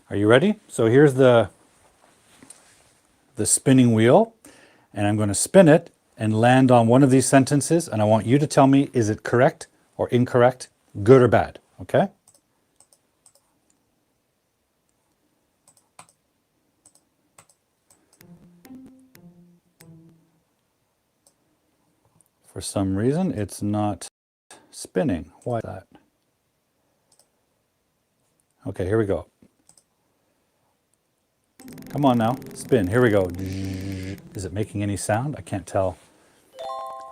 Are you ready? So here's the spinning wheel, and I'm going to spin it and land on one of these sentences, and I want you to tell me, is it correct or incorrect, good or bad, okay? For some reason, it's not spinning. Why is that? Okay, here we go. Come on now, spin. Here we go. Is it making any sound? I can't tell.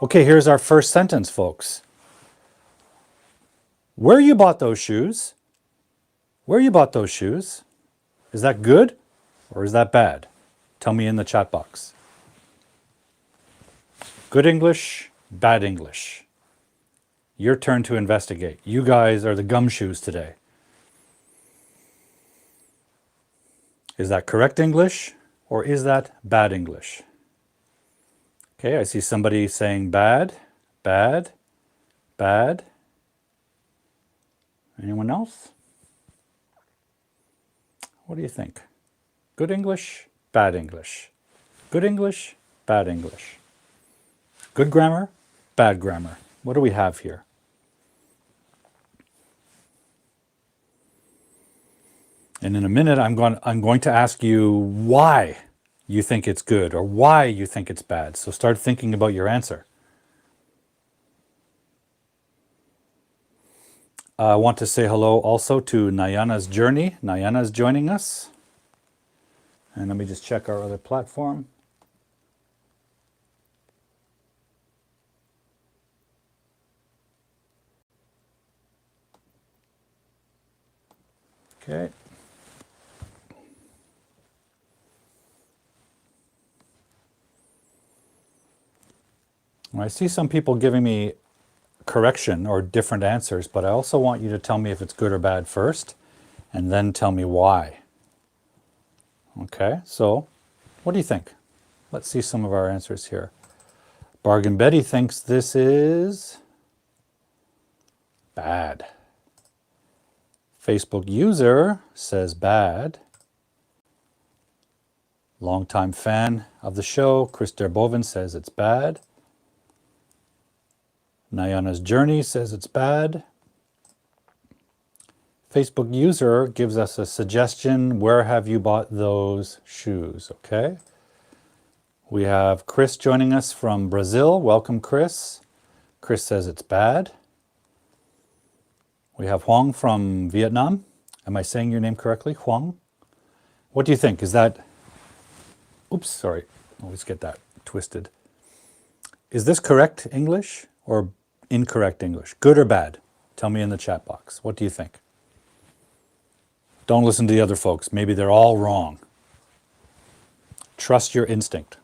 Okay, here's our first sentence, folks. Where you bought those shoes? Where you bought those shoes? Is that good or is that bad? Tell me in the chat box. Good English, bad English. Your turn to investigate. You guys are the gumshoes today. Is that correct English or is that bad English? Okay, I see somebody saying bad, bad, bad. Anyone else? What do you think? Good English, bad English. Good English, bad English. Good grammar, bad grammar. What do we have here? And in a minute, I'm going to ask you why you think it's good or why you think it's bad. So start thinking about your answer. I want to say hello also to Nayana's Journey. Nayana's joining us. And let me just check our other platform. Okay. I see some people giving me correction or different answers, but I also want you to tell me if it's good or bad first, and then tell me why. Okay, so what do you think? Let's see some of our answers here. Bargain Betty thinks this is bad. Facebook user says bad. Longtime fan of the show, Chris Derbovin, says it's bad. Nayana's Journey says it's bad. Facebook user gives us a suggestion. Where have you bought those shoes? Okay. We have Chris joining us from Brazil. Welcome, Chris. Chris says it's bad. We have Huang from Vietnam. Am I saying your name correctly? Huang? What do you think? Is that... Oops, sorry. Always get that twisted. Is this correct English or incorrect English? Good or bad? Tell me in the chat box. What do you think? Don't listen to the other folks. Maybe they're all wrong. Trust your instinct.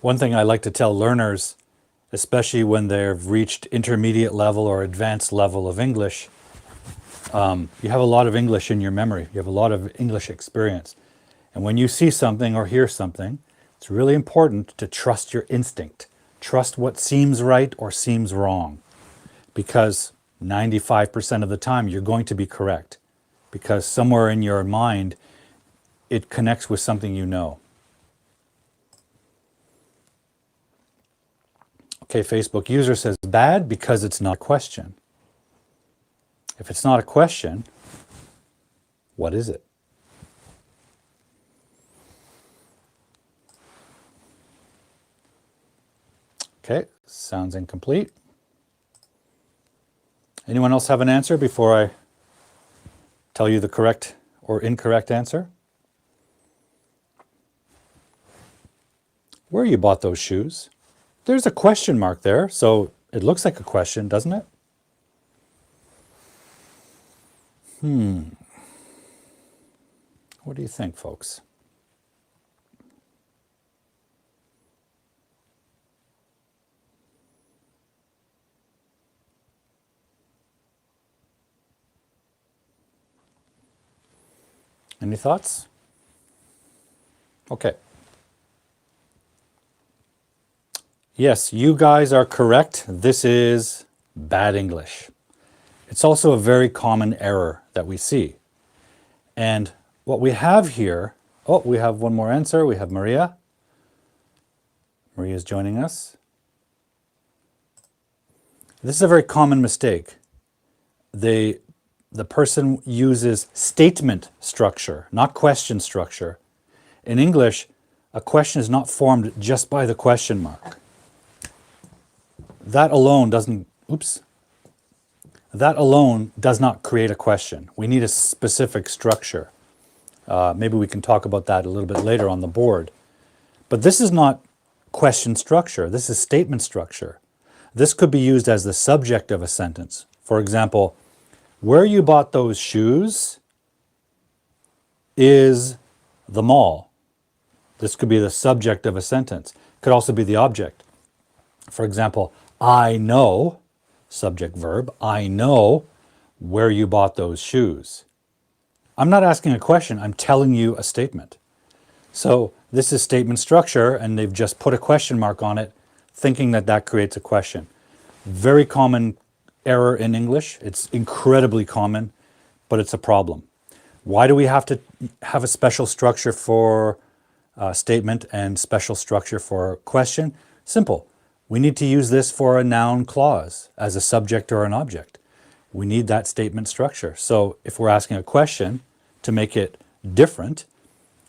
One thing I like to tell learners, especially when they've reached intermediate level or advanced level of English, you have a lot of English in your memory. You have a lot of English experience. And when you see something or hear something, it's really important to trust your instinct. Trust what seems right or seems wrong, because 95% of the time you're going to be correct, because somewhere in your mind it connects with something you know. Okay, Facebook user says bad because it's not a question. If it's not a question, what is it? Okay, sounds incomplete. Anyone else have an answer before I tell you the correct or incorrect answer? Where you bought those shoes? There's a question mark there, so it looks like a question, doesn't it? What do you think, folks? Any thoughts? Okay. Yes, you guys are correct. This is bad English. It's also a very common error that we see. And what we have here, oh, we have one more answer. We have Maria. Maria's joining us. This is a very common mistake. The person uses statement structure, not question structure. In English, a question is not formed just by the question mark. That alone doesn't, that alone does not create a question. We need a specific structure. Maybe we can talk about that a little bit later on the board. But this is not question structure. This is statement structure. This could be used as the subject of a sentence. For example, where you bought those shoes is the mall. This could be the subject of a sentence. Could also be the object. For example, I know, subject verb, I know where you bought those shoes. I'm not asking a question, I'm telling you a statement. So this is statement structure, and they've just put a question mark on it, thinking that that creates a question. Very common error in English. It's incredibly common, but it's a problem. Why do we have to have a special structure for statement and special structure for question? Simple. We need to use this for a noun clause as a subject or an object. We need that statement structure. So if we're asking a question, to make it different,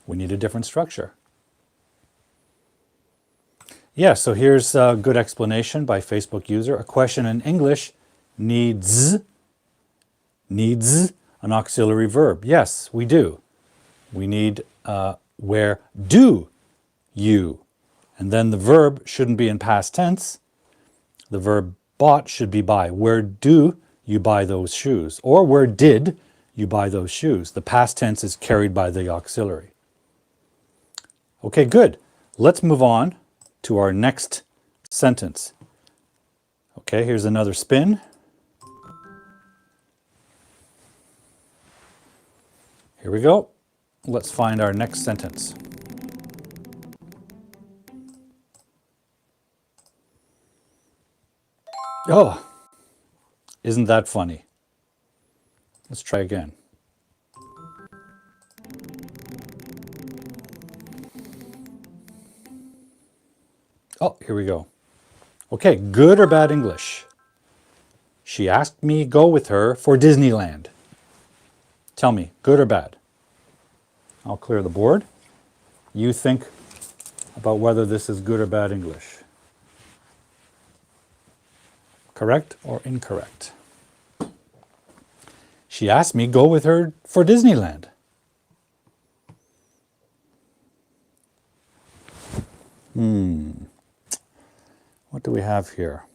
we need a different structure. Yeah, so here's a good explanation by Facebook user. A question in English needs an auxiliary verb. Yes, we do. We need where do you? And then the verb shouldn't be in past tense. The verb bought should be buy. Where do you buy those shoes? Or where did you buy those shoes? The past tense is carried by the auxiliary. Okay, good. Let's move on to our next sentence. Okay, here's another spin. Here we go. Let's find our next sentence. Oh, isn't that funny? Let's try again. Oh, here we go. Okay, good or bad English? She asked me go with her for Disneyland. Tell me, good or bad? I'll clear the board. You think about whether this is good or bad English. Correct or incorrect? She asked me go with her for Disneyland. What do we have here?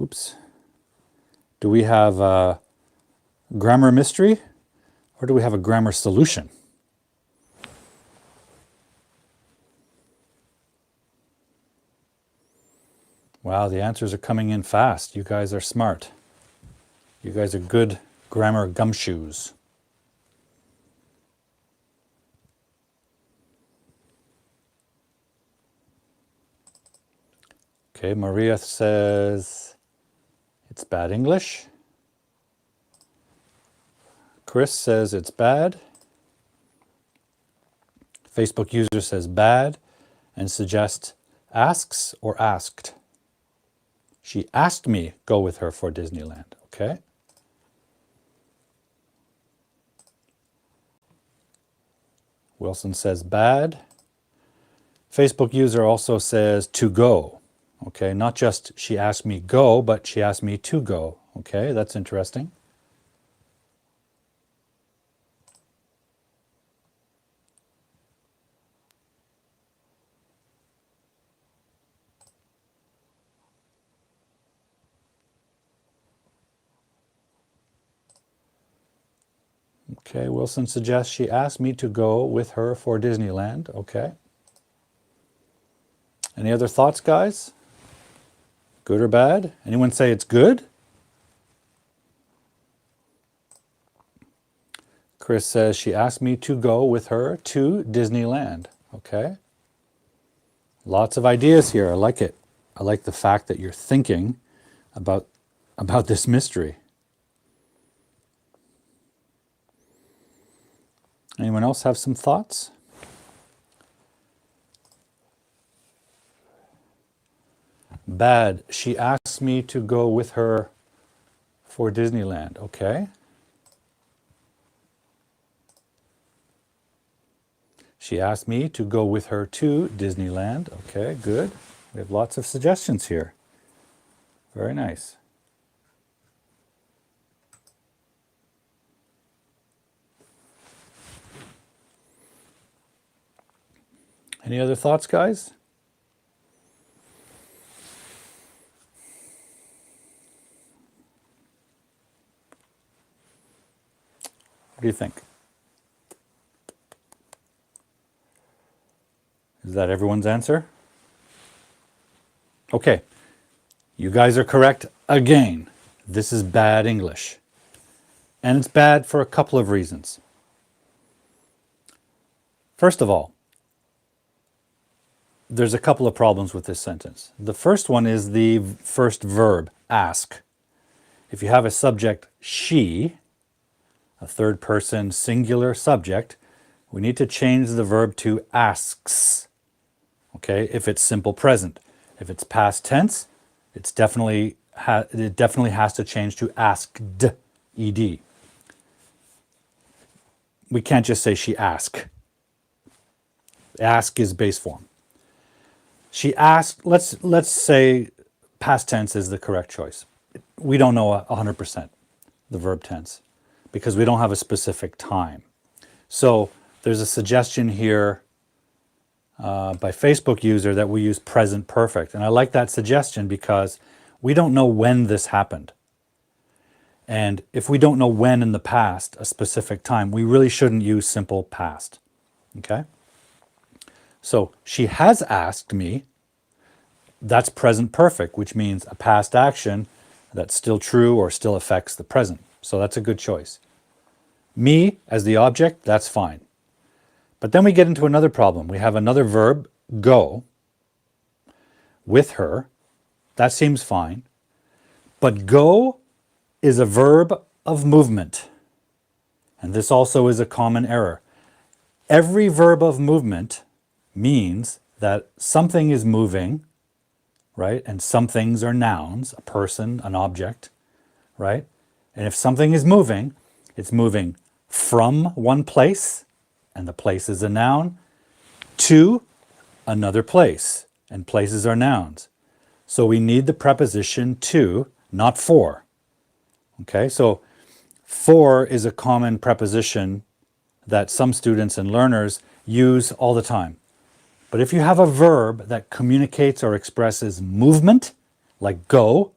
Oops. Do we have a grammar mystery or do we have a grammar solution? Wow, the answers are coming in fast. You guys are smart. You guys are good grammar gumshoes. Okay, Maria says it's bad English. Chris says it's bad. Facebook user says bad and suggests asks or asked. She asked me go with her for Disneyland, okay? Wilson says bad. Facebook user also says to go, okay? Not just she asked me go, but she asked me to go, okay? That's interesting. Okay, Wilson suggests she asked me to go with her for Disneyland. Okay. Any other thoughts, guys? Good or bad? Anyone say it's good? Chris says she asked me to go with her to Disneyland. Okay. Lots of ideas here. I like it. I like the fact that you're thinking about this mystery. Anyone else have some thoughts? Bad. She asked me to go with her for Disneyland. Okay. She asked me to go with her to Disneyland. Okay, good. We have lots of suggestions here. Very nice. Any other thoughts, guys? What do you think? Is that everyone's answer? Okay. You guys are correct again. This is bad English. And it's bad for a couple of reasons. First of all, there's a couple of problems with this sentence. The first one is the first verb, ask. If you have a subject, she, a third person singular subject, we need to change the verb to asks. Okay, if it's simple present. If it's past tense, it definitely has to change to asked, ed. We can't just say she asked. Ask is base form. She asked, let's say past tense is the correct choice. We don't know 100% the verb tense because we don't have a specific time. So there's a suggestion here by Facebook user that we use present perfect. And I like that suggestion because we don't know when this happened. And if we don't know when in the past, a specific time, we really shouldn't use simple past. Okay? So she has asked me, that's present perfect, which means a past action that's still true or still affects the present. So that's a good choice. Me as the object, that's fine. But then we get into another problem. We have another verb, go, with her. That seems fine. But go is a verb of movement. And this also is a common error. Every verb of movement means that something is moving, right? And some things are nouns, a person, an object, right? And if something is moving, it's moving from one place, and the place is a noun, to another place, and places are nouns. So we need the preposition to, not for. Okay, so for is a common preposition that some students and learners use all the time. But if you have a verb that communicates or expresses movement, like go,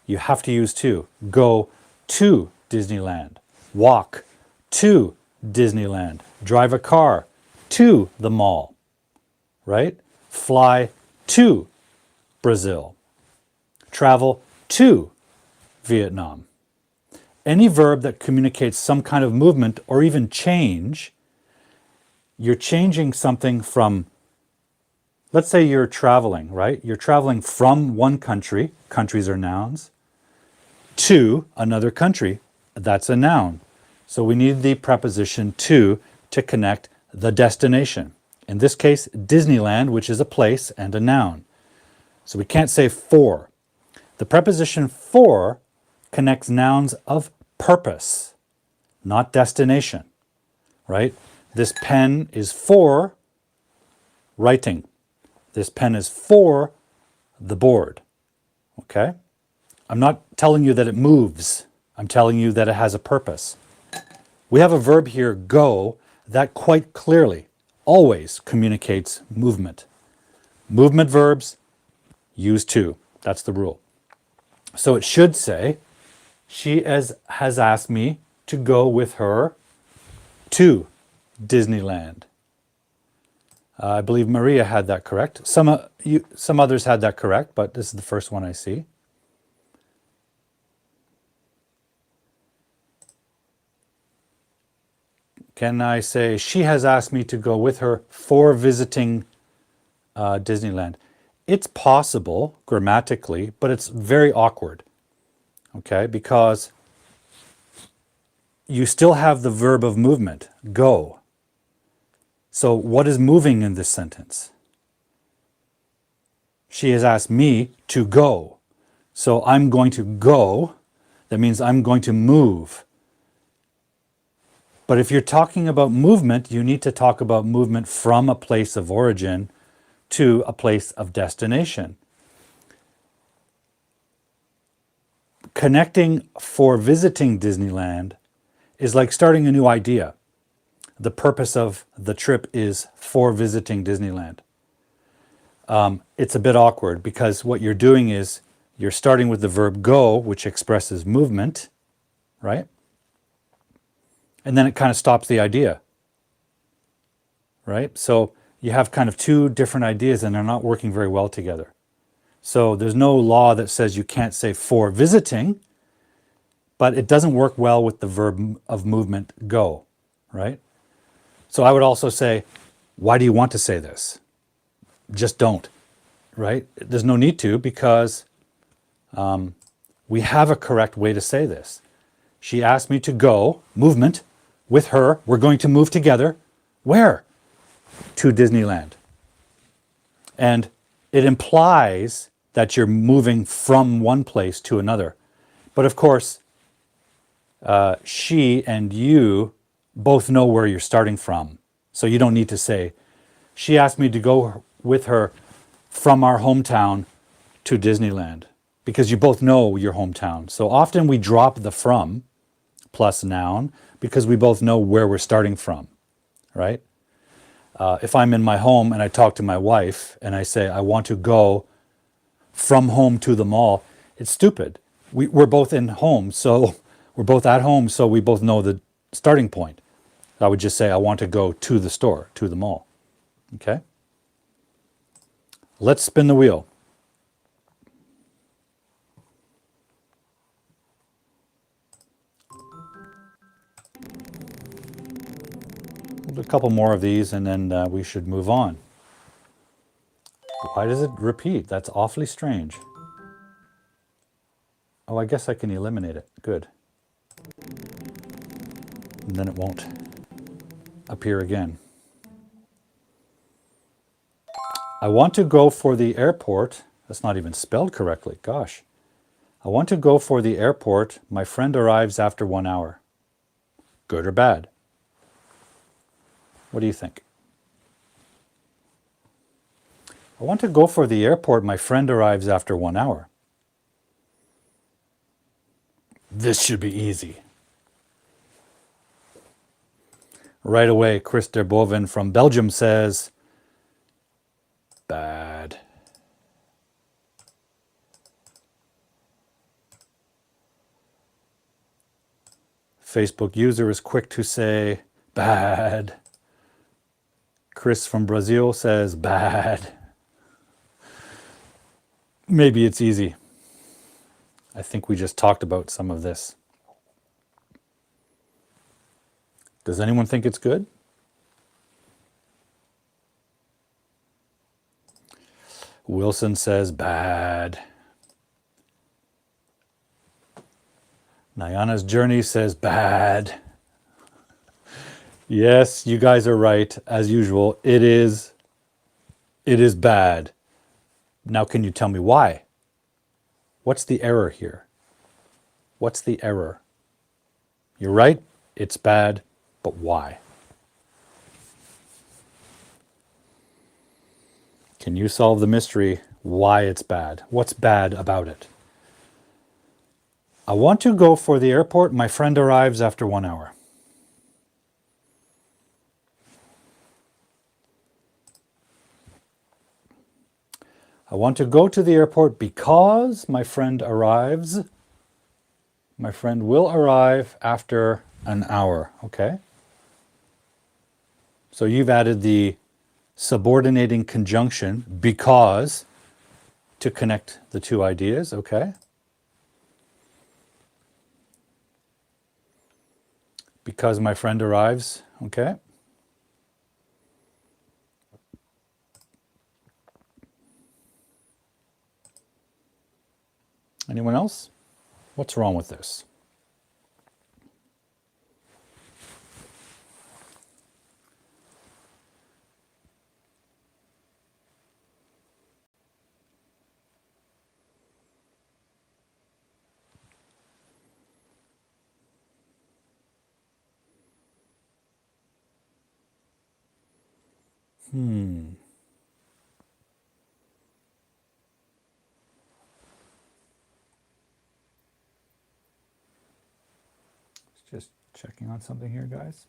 you have to use to. Go to Disneyland. Walk to Disneyland. Drive a car to the mall, right? Fly to Brazil. Travel to Vietnam. Any verb that communicates some kind of movement or even change, you're changing something from, let's say you're traveling, right? You're traveling from one country, countries are nouns, to another country, that's a noun. So we need the preposition to connect the destination. In this case, Disneyland, which is a place and a noun. So we can't say for. The preposition for connects nouns of purpose, not destination, right? This pen is for writing. This pen is for the board, okay? I'm not telling you that it moves. I'm telling you that it has a purpose. We have a verb here, go, that quite clearly always communicates movement. Movement verbs use to. That's the rule. So it should say, she has asked me to go with her to Disneyland. I believe Maria had that correct. Some others had that correct, but this is the first one I see. Can I say, she has asked me to go with her for visiting Disneyland? It's possible grammatically, but it's very awkward. Okay, because you still have the verb of movement, go. So what is moving in this sentence? She has asked me to go. So I'm going to go. That means I'm going to move. But if you're talking about movement, you need to talk about movement from a place of origin to a place of destination. Connecting for visiting Disneyland is like starting a new idea. The purpose of the trip is for visiting Disneyland. It's a bit awkward because what you're doing is you're starting with the verb go, which expresses movement, right? And then it kind of stops the idea, right? So you have kind of two different ideas and they're not working very well together. So there's no law that says you can't say for visiting, but it doesn't work well with the verb of movement go, right? So I would also say, why do you want to say this? Just don't, right? There's no need to because we have a correct way to say this. She asked me to go, movement, with her. We're going to move together. Where? To Disneyland. And it implies that you're moving from one place to another. But of course, she and you both know where you're starting from. So you don't need to say, she asked me to go with her from our hometown to Disneyland, because you both know your hometown. So often we drop the from plus noun because we both know where we're starting from, right? If I'm in my home and I talk to my wife and I say, I want to go from home to the mall, it's stupid. We're both in home, so we're both at home, so we both know the starting point. I would just say, I want to go to the store, to the mall. Okay? Let's spin the wheel. We'll do a couple more of these and then we should move on. Why does it repeat? That's awfully strange. Oh, I guess I can eliminate it. Good. And then it won't appear again. I want to go for the airport. That's not even spelled correctly. Gosh. I want to go for the airport. My friend arrives after 1 hour. Good or bad? What do you think? I want to go for the airport. My friend arrives after 1 hour. This should be easy. Right away, Chris Derboven from Belgium says, bad. Facebook user is quick to say, bad. Chris from Brazil says, bad. Maybe it's easy. I think we just talked about some of this. Does anyone think it's good? Wilson says bad. Nayana's Journey says bad. Yes, you guys are right. As usual, it is bad. Now can you tell me why? What's the error here? What's the error? You're right, it's bad, but why? Can you solve the mystery why it's bad? What's bad about it? I want to go for the airport. My friend arrives after 1 hour. I want to go to the airport because my friend arrives. My friend will arrive after an hour. Okay. So you've added the subordinating conjunction because to connect the two ideas. Okay. Because my friend arrives. Okay. Anyone else? What's wrong with this? Just checking on something here, guys.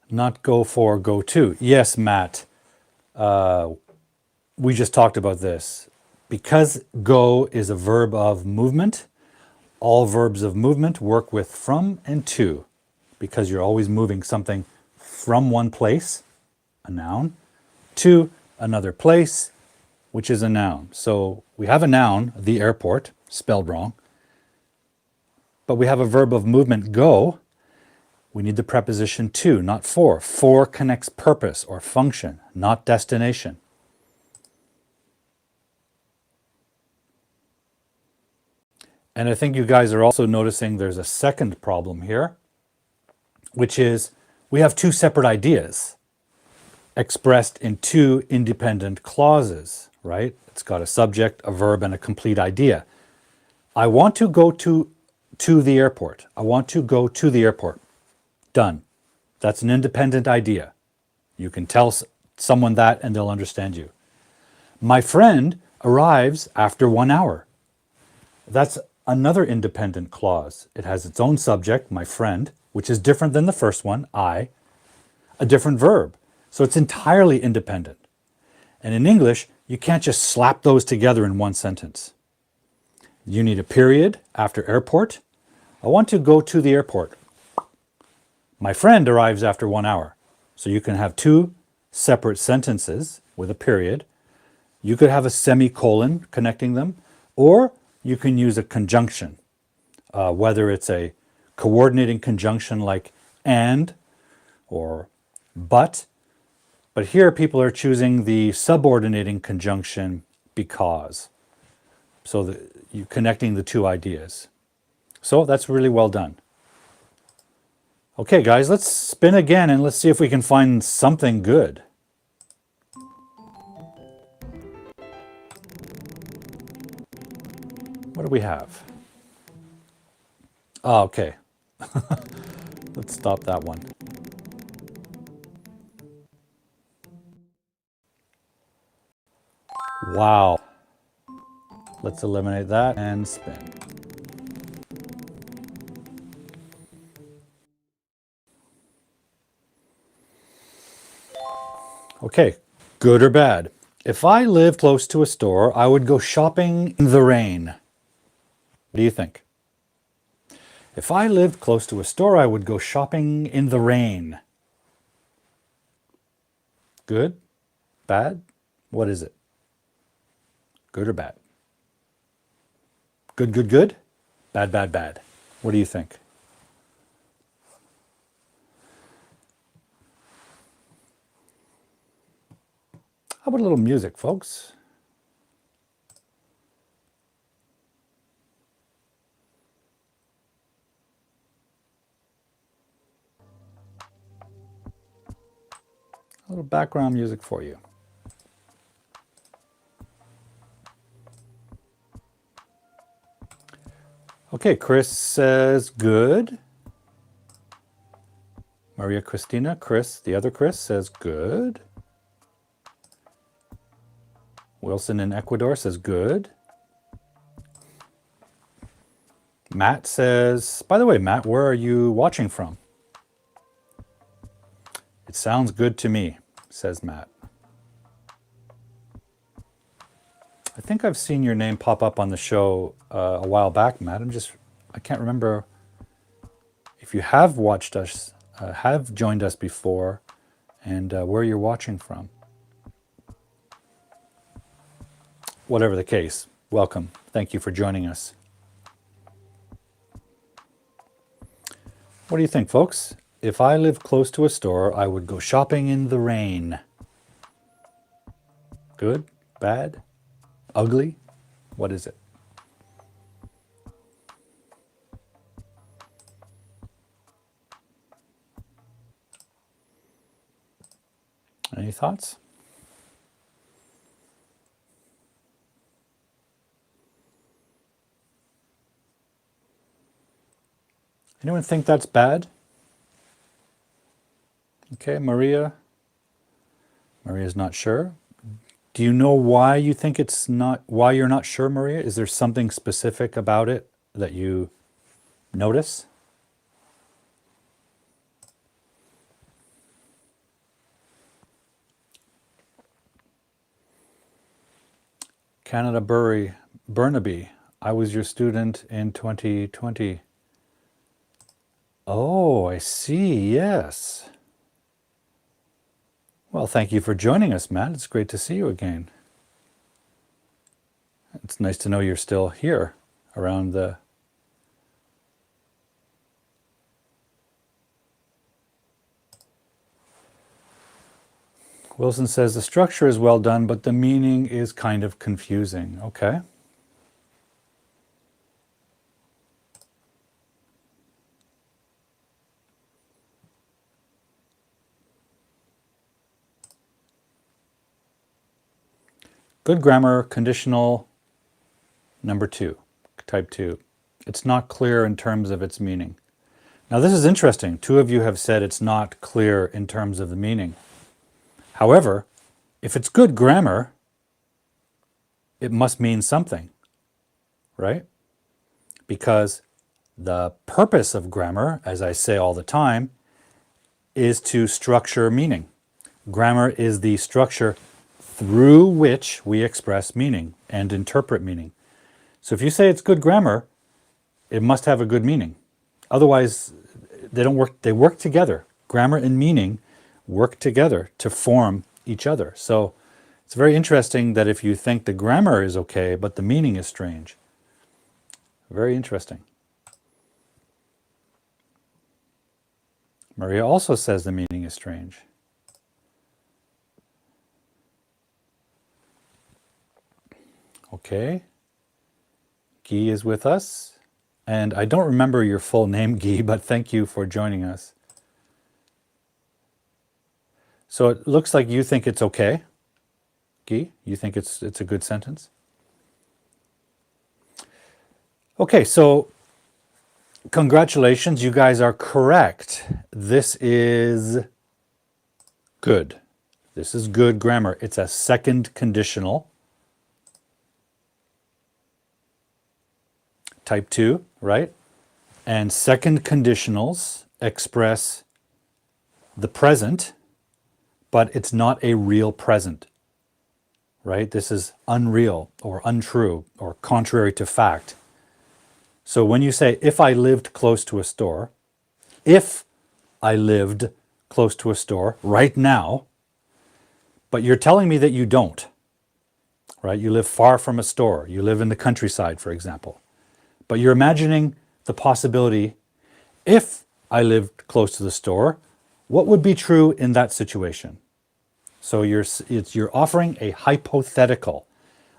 Not go for, go to. Yes, Matt. We just talked about this. Because go is a verb of movement, all verbs of movement work with from and to, because you're always moving something from one place, a noun, to another place, which is a noun. So we have a noun, the airport, spelled wrong, but we have a verb of movement, go. We need the preposition to, not for. For connects purpose or function, not destination. And I think you guys are also noticing there's a second problem here, which is we have two separate ideas expressed in two independent clauses, right? It's got a subject, a verb, and a complete idea. I want to go to the airport. I want to go to the airport. Done. That's an independent idea. You can tell someone that and they'll understand you. My friend arrives after 1 hour. That's another independent clause. It has its own subject, my friend, which is different than the first one, I, a different verb. So it's entirely independent. And in English, you can't just slap those together in one sentence. You need a period after airport. I want to go to the airport. My friend arrives after 1 hour. So you can have two separate sentences with a period. You could have a semicolon connecting them, or you can use a conjunction, whether it's a coordinating conjunction like and or but. But here people are choosing the subordinating conjunction because. So you're connecting the two ideas. So that's really well done. Okay, guys, let's spin again and let's see if we can find something good. What do we have? Oh, okay. Let's stop that one. Wow. Let's eliminate that and spin. Okay, good or bad? If I live close to a store, I would go shopping in the rain. What do you think? If I lived close to a store, I would go shopping in the rain. Good? Bad? What is it? Good or bad? Good, good, good? Bad, bad, bad. What do you think? How about a little music, folks? A little background music for you. Okay, Chris says good. Maria Christina, Chris, the other Chris says good. Wilson in Ecuador says good. Matt says, by the way, Matt, where are you watching from? It sounds good to me, says Matt. I think I've seen your name pop up on the show a while back, Matt. I can't remember if you have watched us, have joined us before, and where you're watching from. Whatever the case, welcome. Thank you for joining us. What do you think, folks? If I lived close to a store, I would go shopping in the rain. Good? Bad? Ugly? What is it? Any thoughts? Anyone think that's bad? Okay, Maria. Maria's not sure. Do you know why you think it's not, why you're not sure, Maria? Is there something specific about it that you notice? Canada Burnaby, I was your student in 2020. Oh, I see, yes. Well, thank you for joining us, Matt. It's great to see you again. It's nice to know you're still here around the... Wilson says the structure is well done, but the meaning is kind of confusing. Okay. Good grammar, conditional number 2, type 2. It's not clear in terms of its meaning. Now this is interesting. 2 of you have said it's not clear in terms of the meaning. However, if it's good grammar, it must mean something, right? Because the purpose of grammar, as I say all the time, is to structure meaning. Grammar is the structure through which we express meaning and interpret meaning. So if you say it's good grammar, it must have a good meaning. Otherwise, they don't work. They work together. Grammar and meaning work together to form each other. So it's very interesting that if you think the grammar is okay, but the meaning is strange. Very interesting. Maria also says the meaning is strange. Okay. Guy is with us. And I don't remember your full name, Guy, but thank you for joining us. So it looks like you think it's okay. Guy, you think it's a good sentence? Okay, so congratulations, you guys are correct. This is good. This is good grammar. It's a second conditional. Type 2, right? And second conditionals express the present, but it's not a real present, right? This is unreal or untrue or contrary to fact. So when you say, if I lived close to a store, if I lived close to a store right now, but you're telling me that you don't, right? You live far from a store. You live in the countryside, for example. But you're imagining the possibility, if I lived close to the store, what would be true in that situation? So you're offering a hypothetical,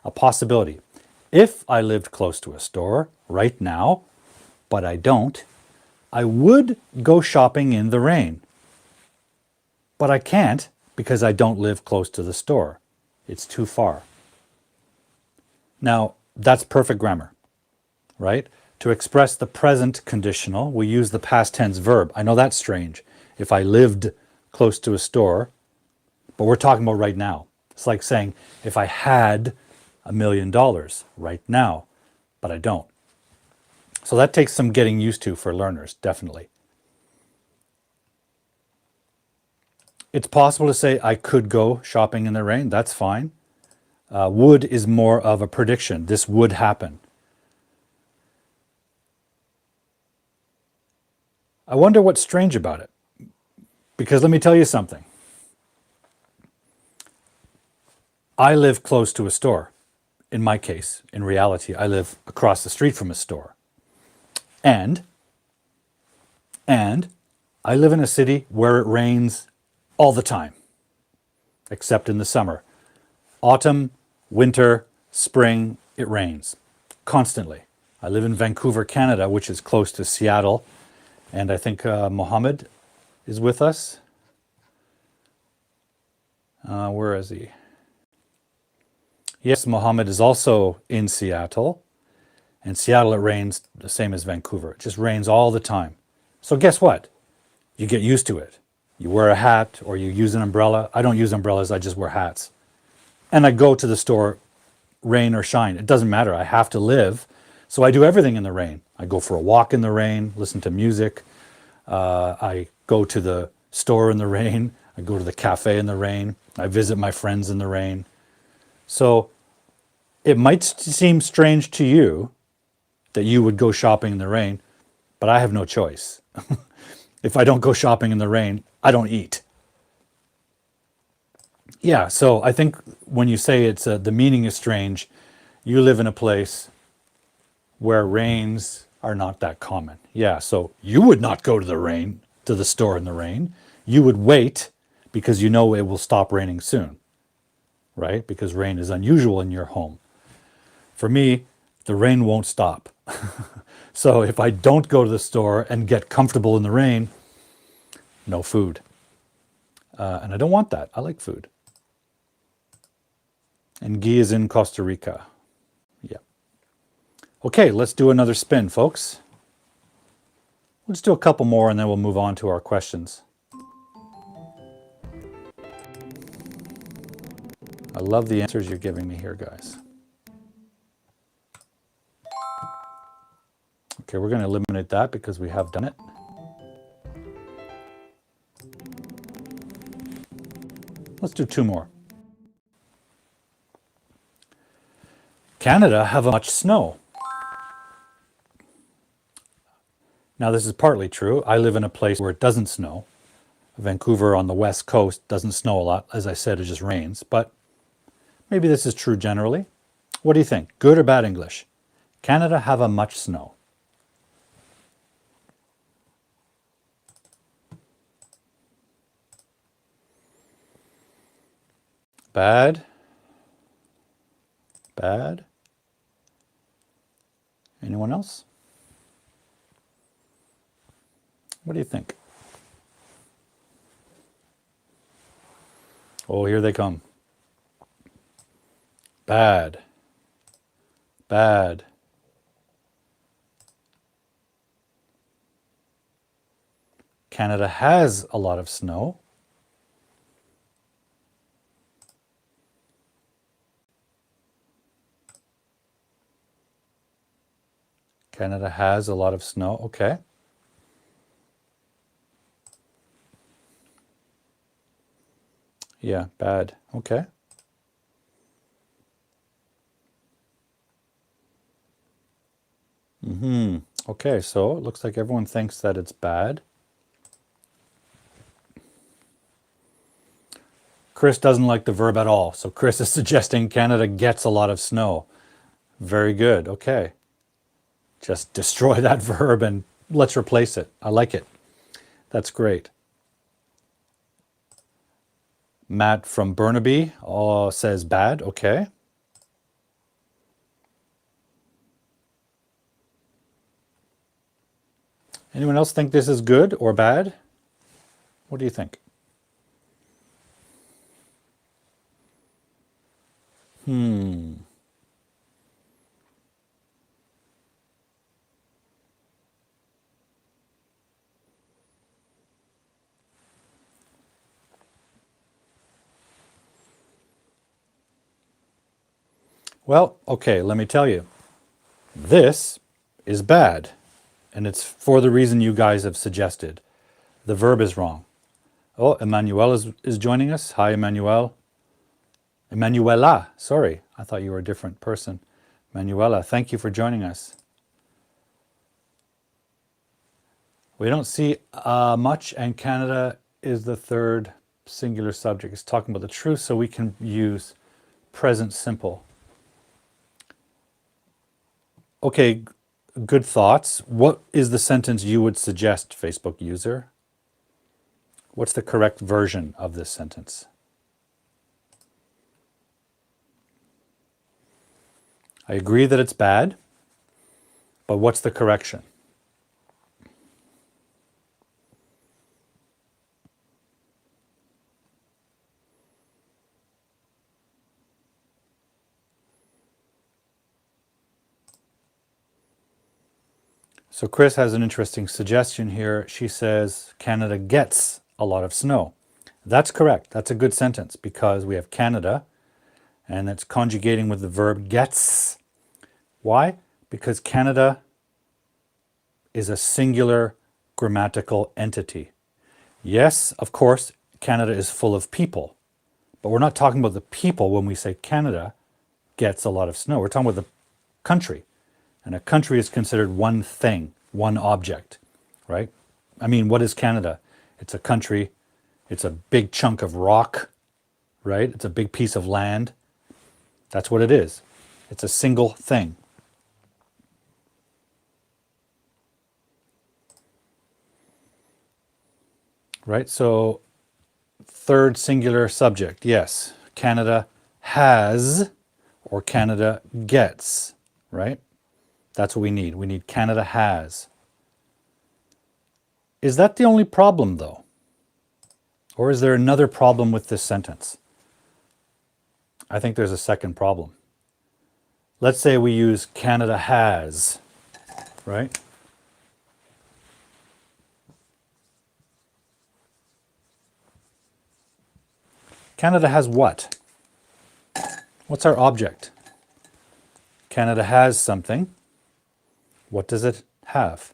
a possibility. If I lived close to a store right now, but I don't, I would go shopping in the rain. But I can't because I don't live close to the store. It's too far. Now, that's perfect grammar, right? To express the present conditional, we use the past tense verb. I know that's strange. If I lived close to a store, but we're talking about right now. It's like saying, if I had $1 million right now, but I don't. So that takes some getting used to for learners, definitely. It's possible to say, I could go shopping in the rain. That's fine. Would is more of a prediction. This would happen. I wonder what's strange about it. Because let me tell you something. I live close to a store. In my case, in reality, I live across the street from a store. And I live in a city where it rains all the time, except in the summer. Autumn, winter, spring, it rains constantly. I live in Vancouver, Canada, which is close to Seattle. And I think Mohammed is with us. Where is he? Yes, Mohammed is also in Seattle. And Seattle, it rains the same as Vancouver. It just rains all the time. So guess what? You get used to it. You wear a hat or you use an umbrella. I don't use umbrellas, I just wear hats. And I go to the store, rain or shine. It doesn't matter. I have to live. So I do everything in the rain. I go for a walk in the rain, listen to music. I go to the store in the rain. I go to the cafe in the rain. I visit my friends in the rain. So it might seem strange to you that you would go shopping in the rain, but I have no choice. If I don't go shopping in the rain, I don't eat. Yeah, so I think when you say it's the meaning is strange, you live in a place where rains are not that common. Yeah, so you would not go to the store in the rain. You would wait because you know it will stop raining soon, right? Because rain is unusual in your home. For me, the rain won't stop. So if I don't go to the store and get comfortable in the rain, no food. And I don't want that. I like food. And Guy is in Costa Rica. Yeah. Okay, let's do another spin, folks. Let's do a couple more and then we'll move on to our questions. I love the answers you're giving me here, guys. Okay, we're going to eliminate that because we have done it. Let's do two more. Canada have much snow. Now, this is partly true. I live in a place where it doesn't snow. Vancouver on the west coast doesn't snow a lot. As I said, it just rains. But maybe this is true generally. What do you think? Good or bad English? Canada have a much snow. Bad? Bad? Anyone else? What do you think? Oh, here they come. Bad. Bad. Canada has a lot of snow. Canada has a lot of snow. Okay. Yeah, bad. Okay. Okay, so it looks like everyone thinks that it's bad. Chris doesn't like the verb at all. So Chris is suggesting Canada gets a lot of snow. Very good. Okay. Just destroy that verb and let's replace it. I like it. That's great. Matt from Burnaby says bad. Okay. Anyone else think this is good or bad? What do you think? Well, okay, let me tell you. This is bad, and it's for the reason you guys have suggested. The verb is wrong. Oh, Emmanuel is joining us. Hi, Emmanuel. Emanuela, sorry. I thought you were a different person. Manuela, thank you for joining us. We don't see much, and Canada is the third singular subject. It's talking about the truth, so we can use present simple. Okay, good thoughts. What is the sentence you would suggest, Facebook user? What's the correct version of this sentence? I agree that it's bad, but what's the correction? So Chris has an interesting suggestion here. She says Canada gets a lot of snow. That's correct. That's a good sentence because we have Canada and it's conjugating with the verb gets. Why? Because Canada is a singular grammatical entity. Yes, of course, Canada is full of people, but we're not talking about the people when we say Canada gets a lot of snow. We're talking about the country. And a country is considered one thing, one object, right? I mean, what is Canada? It's a country. It's a big chunk of rock, right? It's a big piece of land. That's what it is. It's a single thing. Right? So, third singular subject, yes. Canada has or Canada gets, right? That's what we need. We need Canada has. Is that the only problem, though? Or is there another problem with this sentence? I think there's a second problem. Let's say we use Canada has, right? Canada has what? What's our object? Canada has something. What does it have?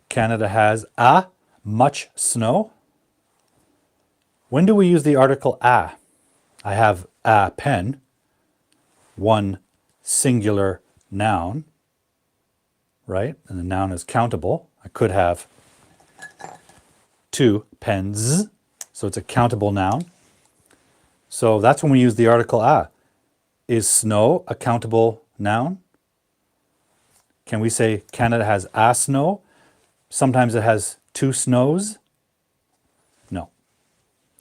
Canada has a much snow. When do we use the article a? I have a pen, one singular noun, right? And the noun is countable. I could have two pens, so it's a countable noun. So that's when we use the article a. Is snow a countable noun? Can we say Canada has a snow? Sometimes it has two snows. No.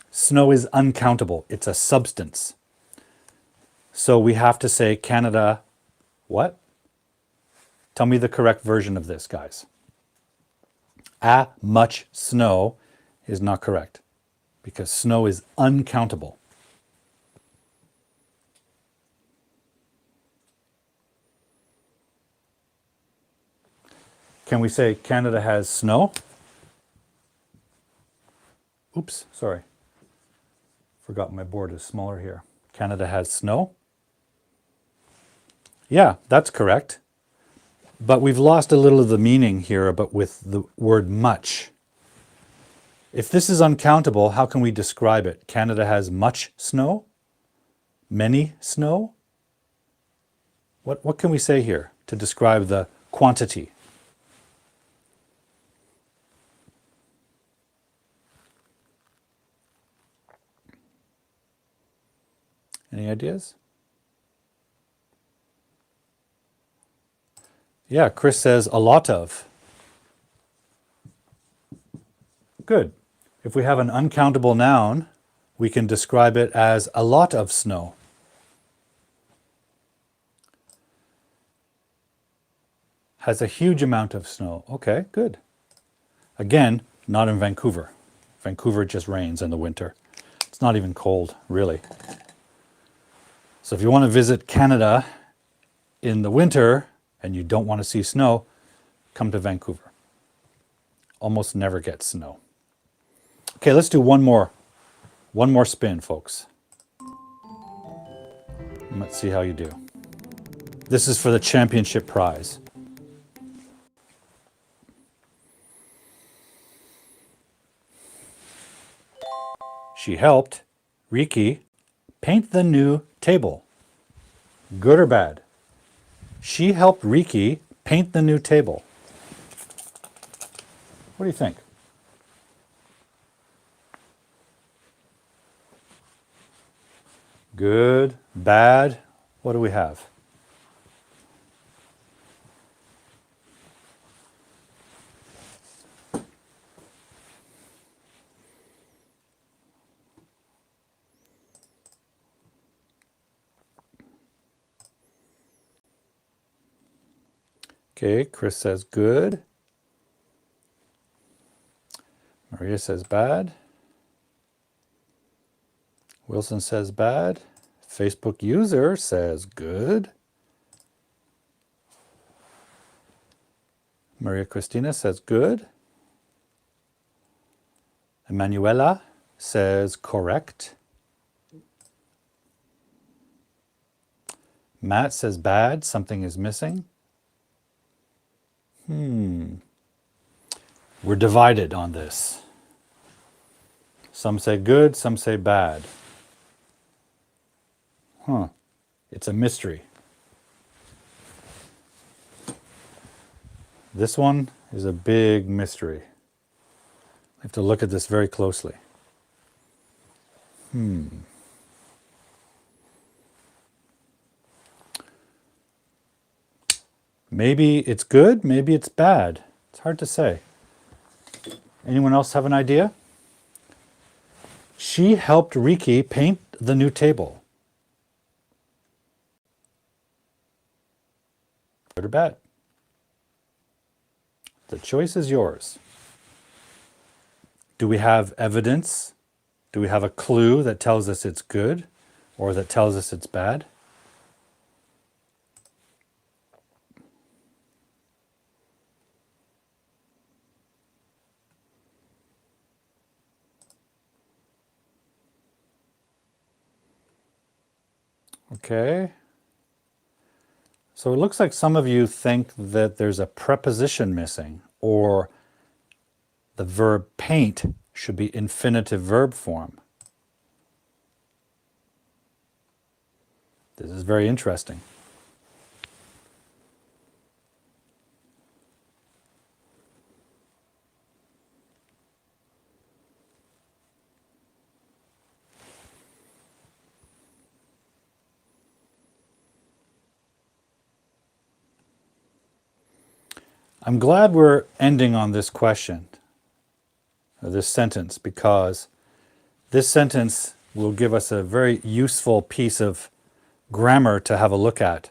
Snow is uncountable. It's a substance. So we have to say Canada, what? Tell me the correct version of this, guys. A much snow is not correct because snow is uncountable. Can we say Canada has snow? Oops, sorry. Forgot my board is smaller here. Canada has snow? Yeah, that's correct. But we've lost a little of the meaning here but with the word much. If this is uncountable, how can we describe it? Canada has much snow? Many snow? What can we say here to describe the quantity? Any ideas? Yeah, Chris says a lot of. Good. If we have an uncountable noun, we can describe it as a lot of snow. Has a huge amount of snow. Okay, good. Again, not in Vancouver. Vancouver just rains in the winter. It's not even cold, really. So if you want to visit Canada in the winter and you don't want to see snow, come to Vancouver. Almost never gets snow. Okay, let's do one more spin, folks. And let's see how you do. This is for the championship prize. She helped Riki paint the new table. Good or bad? She helped Riki paint the new table. What do you think? Good, bad, what do we have? Okay, Chris says good. Maria says bad. Wilson says bad. Facebook user says good. Maria Cristina says good. Emanuela says correct. Matt says bad, something is missing. We're divided on this. Some say good, some say bad. It's a mystery. This one is a big mystery. I have to look at this very closely. Maybe it's good, maybe it's bad. It's hard to say. Anyone else have an idea? She helped Riki paint the new table. Good or bad? The choice is yours. Do we have evidence? Do we have a clue that tells us it's good or that tells us it's bad? Okay. So it looks like some of you think that there's a preposition missing, or the verb paint should be infinitive verb form. This is very interesting. I'm glad we're ending on this question, or this sentence, because this sentence will give us a very useful piece of grammar to have a look at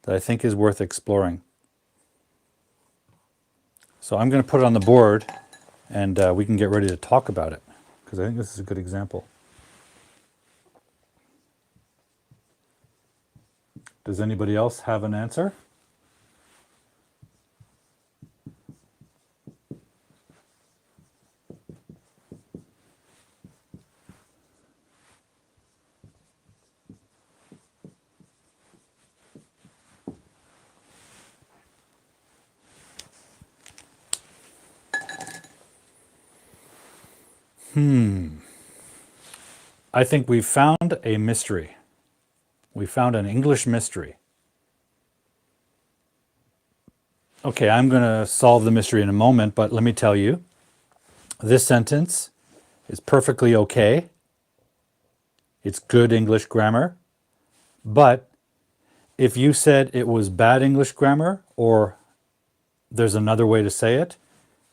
that I think is worth exploring. So I'm going to put it on the board and we can get ready to talk about it, because I think this is a good example. Does anybody else have an answer? I think we've found a mystery. We found an English mystery. Okay, I'm going to solve the mystery in a moment, but let me tell you, this sentence is perfectly okay. It's good English grammar. But if you said it was bad English grammar, or there's another way to say it,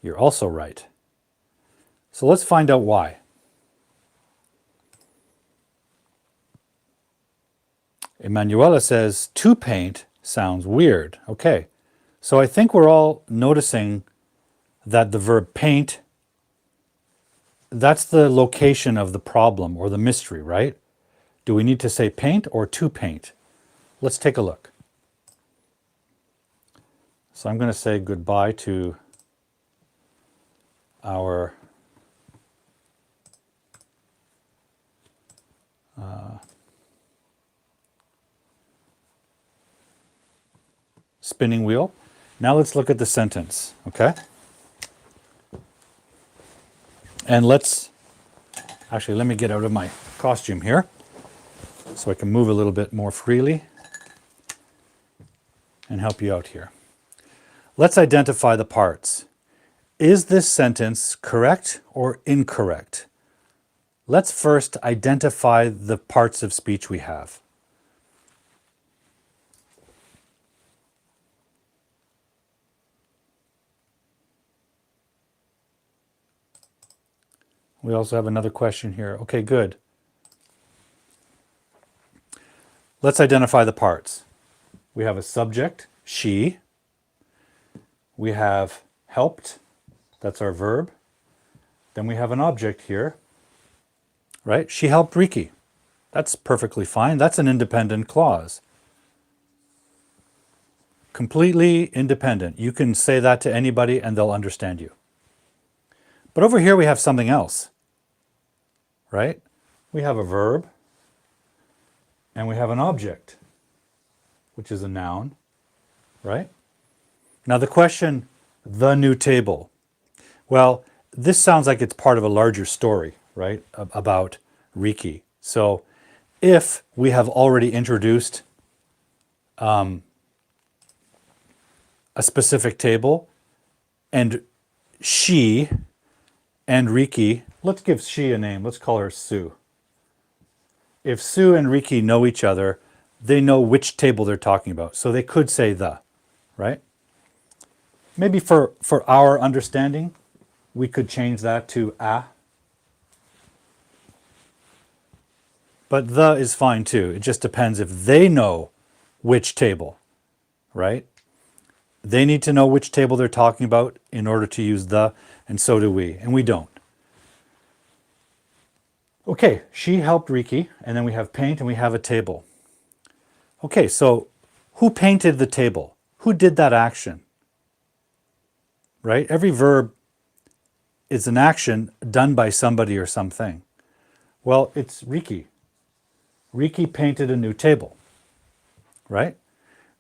you're also right. So let's find out why. Emanuela says, to paint sounds weird. Okay, so I think we're all noticing that the verb paint, that's the location of the problem or the mystery, right? Do we need to say paint or to paint? Let's take a look. So I'm going to say goodbye to our spinning wheel. Now let's look at the sentence, okay? And actually, let me get out of my costume here so I can move a little bit more freely and help you out here. Let's identify the parts. Is this sentence correct or incorrect? Let's first identify the parts of speech we have. We also have another question here. Okay, good. Let's identify the parts. We have a subject, she. We have helped, that's our verb. Then we have an object here, right? She helped Riki. That's perfectly fine. That's an independent clause. Completely independent. You can say that to anybody and they'll understand you. But over here we have something else, right? We have a verb and we have an object, which is a noun, right? Now the question, the new table. Well, this sounds like it's part of a larger story, right? About Riki. So if we have already introduced a specific table and she and Riki, let's give she a name. Let's call her Sue. If Sue and Riki know each other, they know which table they're talking about. So they could say the, right? Maybe for our understanding, we could change that to a. But the is fine too. It just depends if they know which table, right? They need to know which table they're talking about in order to use the, and so do we, and we don't. Okay, she helped Riki, and then we have paint and we have a table. Okay, so who painted the table? Who did that action? Right? Every verb is an action done by somebody or something. Well, it's Riki. Riki painted a new table, right?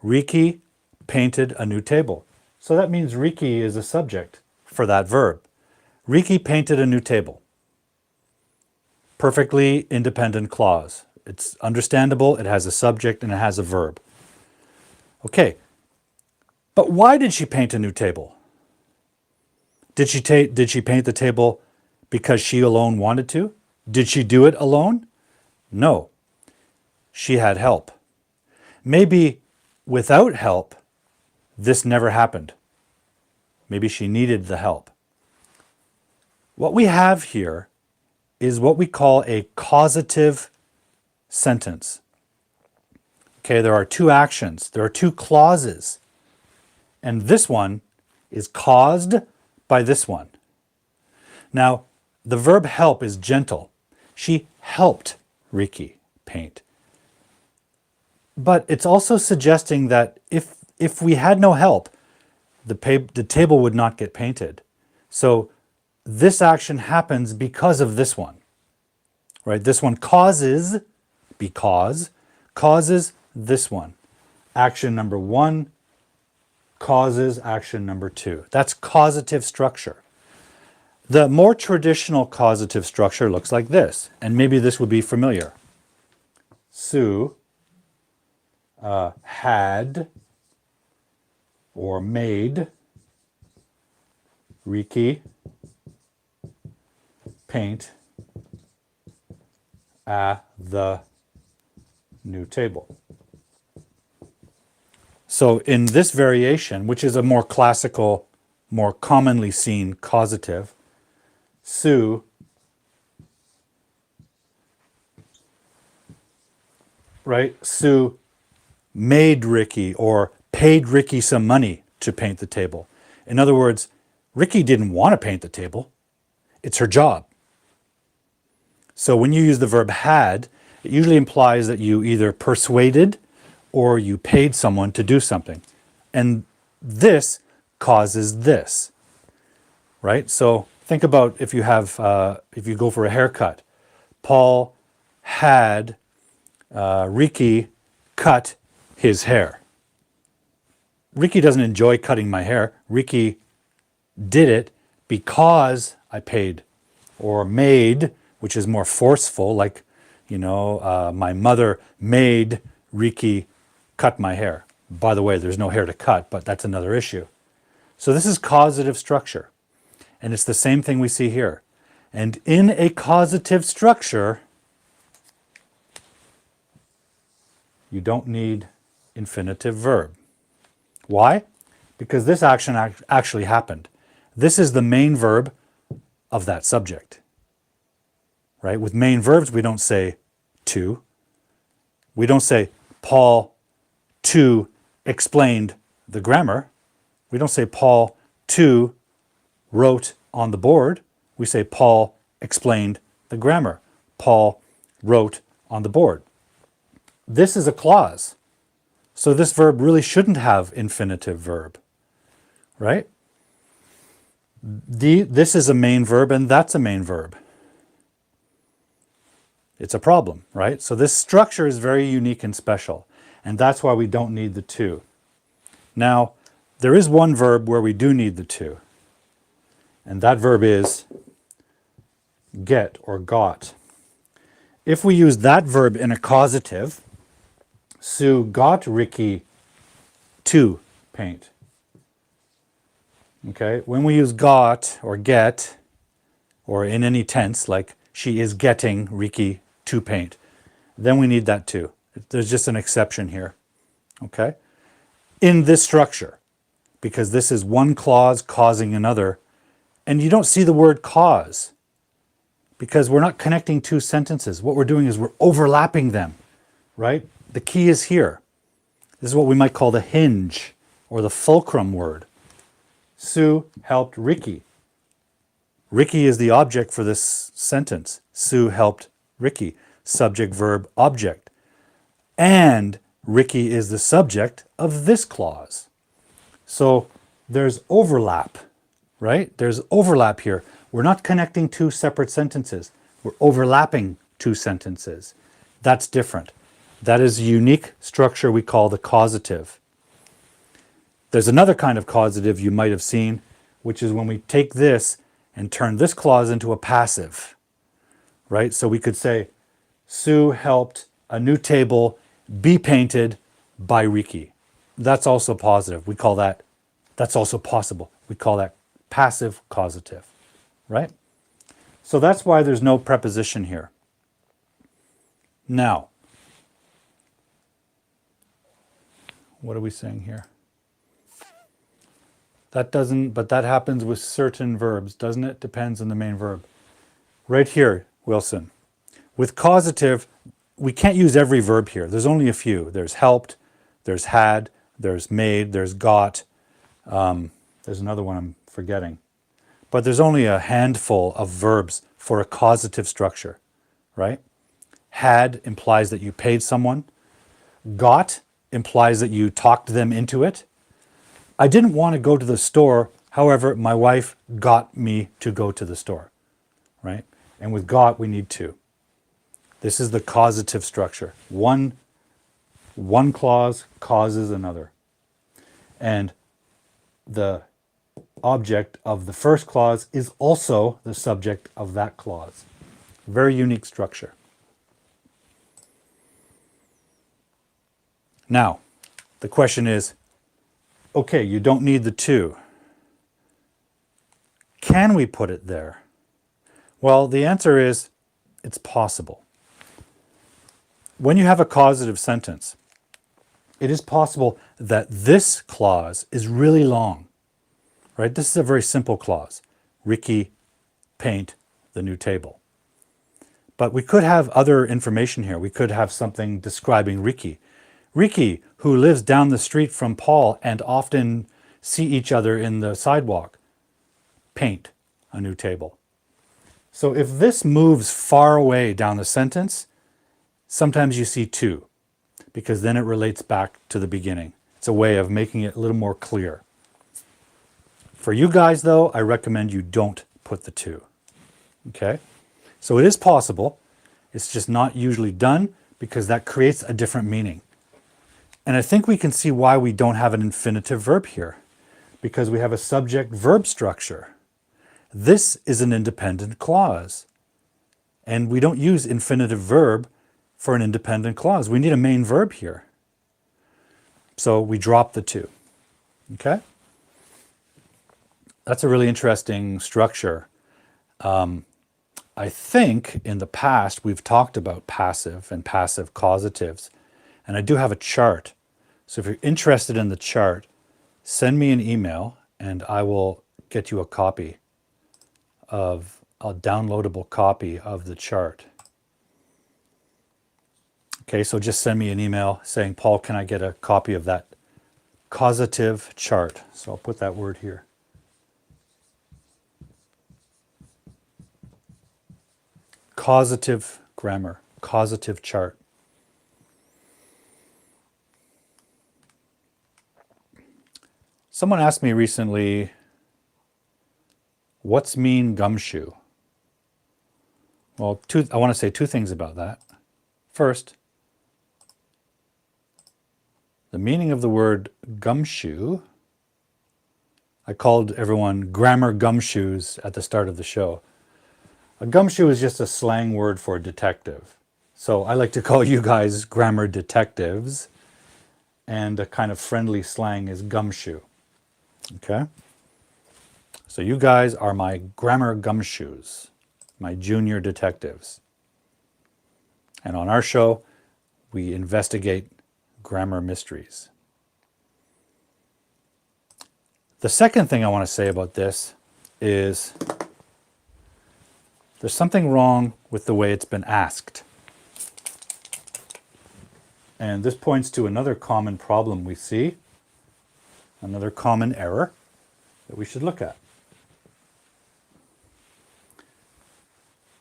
Riki painted a new table. So that means Riki is a subject for that verb. Riki painted a new table. Perfectly independent clause. It's understandable, it has a subject, and it has a verb. Okay, but why did she paint a new table? Did she paint the table because she alone wanted to? Did she do it alone? No. She had help. Maybe without help, this never happened. Maybe she needed the help. What we have here is what we call a causative sentence. Okay, there are two actions, there are two clauses, and this one is caused by this one. Now, the verb help is gentle. She helped Riki paint. But it's also suggesting that if we had no help, the table would not get painted. So this action happens because of this one, right? This one causes this one. Action number one causes action number two. That's causative structure. The more traditional causative structure looks like this, and maybe this would be familiar. Sue had or made Riki paint the new table. So in this variation, which is a more classical, more commonly seen causative, Sue Sue made Riki or paid Riki some money to paint the table. In other words, Riki didn't want to paint the table. It's her job. So when you use the verb had, it usually implies that you either persuaded or you paid someone to do something. And this causes this, right? So think about if you go for a haircut. Paul had Riki cut his hair. Riki doesn't enjoy cutting my hair. Riki did it because I paid, or made, which is more forceful, like, my mother made Riki cut my hair. By the way, there's no hair to cut, but that's another issue. So this is causative structure. And it's the same thing we see here. And in a causative structure, you don't need infinitive verb. Why? Because this action actually happened. This is the main verb of that subject. Right? With main verbs, we don't say to. We don't say Paul to explained the grammar. We don't say Paul to wrote on the board. We say Paul explained the grammar. Paul wrote on the board. This is a clause. So this verb really shouldn't have infinitive verb, right? This is a main verb and that's a main verb. It's a problem, right? So this structure is very unique and special, and that's why we don't need the to. Now, there is one verb where we do need the to, and that verb is get or got. If we use that verb in a causative, Sue got Ricky to paint. Okay, when we use got or get, or in any tense, like she is getting Ricky to paint, then we need that to. There's just an exception here, okay? In this structure, because this is one clause causing another, and you don't see the word cause, because we're not connecting two sentences. What we're doing is we're overlapping them, right? The key is here. This is what we might call the hinge, or the fulcrum word. Sue helped Ricky. Ricky is the object for this sentence. Sue helped Ricky. Subject, verb, object. And Ricky is the subject of this clause. So there's overlap, right? There's overlap here. We're not connecting two separate sentences. We're overlapping two sentences. That's different. That is a unique structure we call the causative. There's another kind of causative you might have seen, which is when we take this and turn this clause into a passive, right? So we could say, Sue helped a new table be painted by Ricky. That's also positive. We call that, that's also possible. We call that passive causative, right? So that's why there's no preposition here. Now, what are we saying here? That doesn't, but that happens with certain verbs, doesn't it? Depends on the main verb. Right here, Wilson. With causative, we can't use every verb here. There's only a few. There's helped, there's had, there's made, there's got. There's another one I'm forgetting. But there's only a handful of verbs for a causative structure, right? Had implies that you paid someone. Got implies that you talked them into it. I didn't want to go to the store. However, my wife got me to go to the store, right? And with got, we need to. This is the causative structure. One clause causes another. And the object of the first clause is also the subject of that clause. Very unique structure. Now, the question is, okay, you don't need the to. Can we put it there? Well, the answer is, it's possible. When you have a causative sentence, it is possible that this clause is really long, right? This is a very simple clause. Ricky paint the new table. But we could have other information here. We could have something describing Ricky. Ricky, who lives down the street from Paul and often see each other in the sidewalk, paint a new table. So if this moves far away down the sentence, sometimes you see to, because then it relates back to the beginning. It's a way of making it a little more clear. For you guys, though, I recommend you don't put the to. Okay? So it is possible. It's just not usually done because that creates a different meaning. And I think we can see why we don't have an infinitive verb here, because we have a subject-verb structure. This is an independent clause. And we don't use infinitive verb for an independent clause. We need a main verb here. So we drop the to. Okay? That's a really interesting structure. I think in the past we've talked about passive and passive causatives. And I do have a chart. So if you're interested in the chart, send me an email and I will get you a copy of a downloadable copy of the chart. Okay, so just send me an email saying, Paul, can I get a copy of that causative chart? So I'll put that word here. Causative grammar, causative chart. Someone asked me recently, what's mean gumshoe? Well, I want to say two things about that. First, the meaning of the word gumshoe, I called everyone grammar gumshoes at the start of the show. A gumshoe is just a slang word for detective. So I like to call you guys grammar detectives, and a kind of friendly slang is gumshoe. Okay? So you guys are my grammar gumshoes, my junior detectives. And on our show, we investigate grammar mysteries. The second thing I want to say about this is there's something wrong with the way it's been asked. And this points to another common problem we see, another common error that we should look at.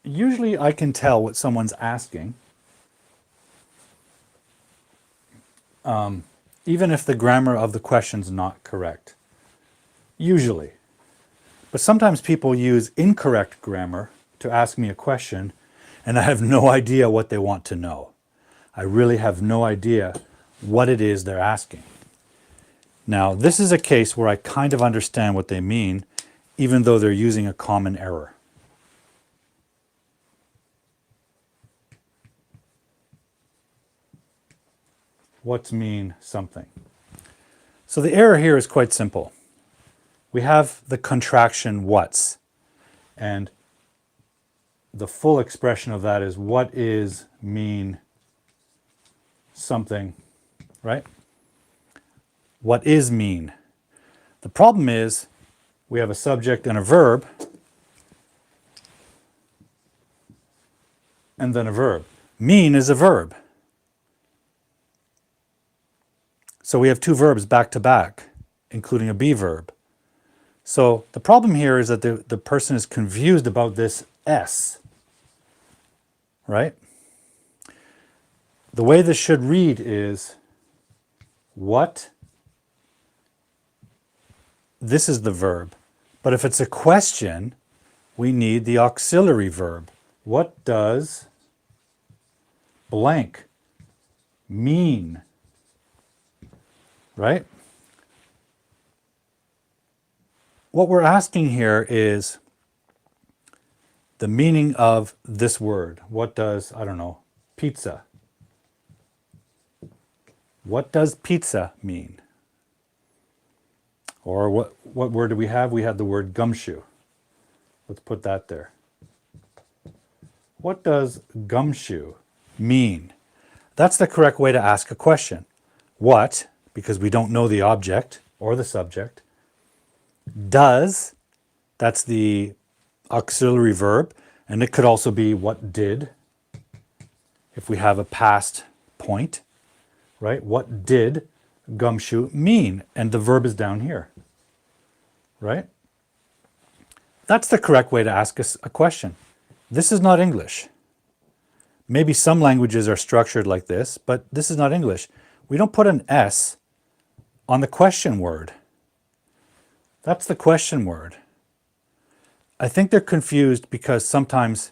Usually I can tell what someone's asking, even if the grammar of the question's not correct. Usually. But sometimes people use incorrect grammar to ask me a question, and I have no idea what they want to know. I really have no idea what it is they're asking. Now, this is a case where I kind of understand what they mean, even though they're using a common error. What's mean something? So the error here is quite simple. We have the contraction what's, and the full expression of that is what is mean something, right? What is mean? The problem is we have a subject and a verb, and then a verb. Mean is a verb. So we have two verbs back to back, including a be verb. So the problem here is that the person is confused about this S, right? The way this should read is what, this is the verb. But if it's a question, we need the auxiliary verb. What does blank mean? Right? What we're asking here is the meaning of this word. What does, I don't know, pizza? What does pizza mean? Or what word do we have? We have the word gumshoe. Let's put that there. What does gumshoe mean? That's the correct way to ask a question. What, because we don't know the object or the subject. Does, that's the auxiliary verb, and it could also be what did, if we have a past point, right? What did gumshoe mean? And the verb is down here, right? That's the correct way to ask us a question. This is not English. Maybe some languages are structured like this, but this is not English. We don't put an S on the question word. That's the question word. I think they're confused because sometimes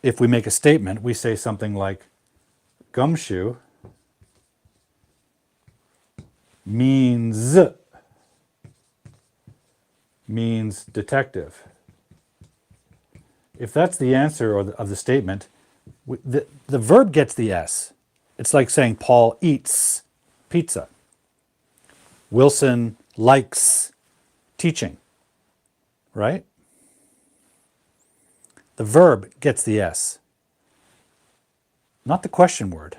if we make a statement, we say something like, gumshoe means detective. If that's the answer of the statement, the verb gets the S. It's like saying Paul eats pizza. Wilson likes teaching, right? The verb gets the S, not the question word.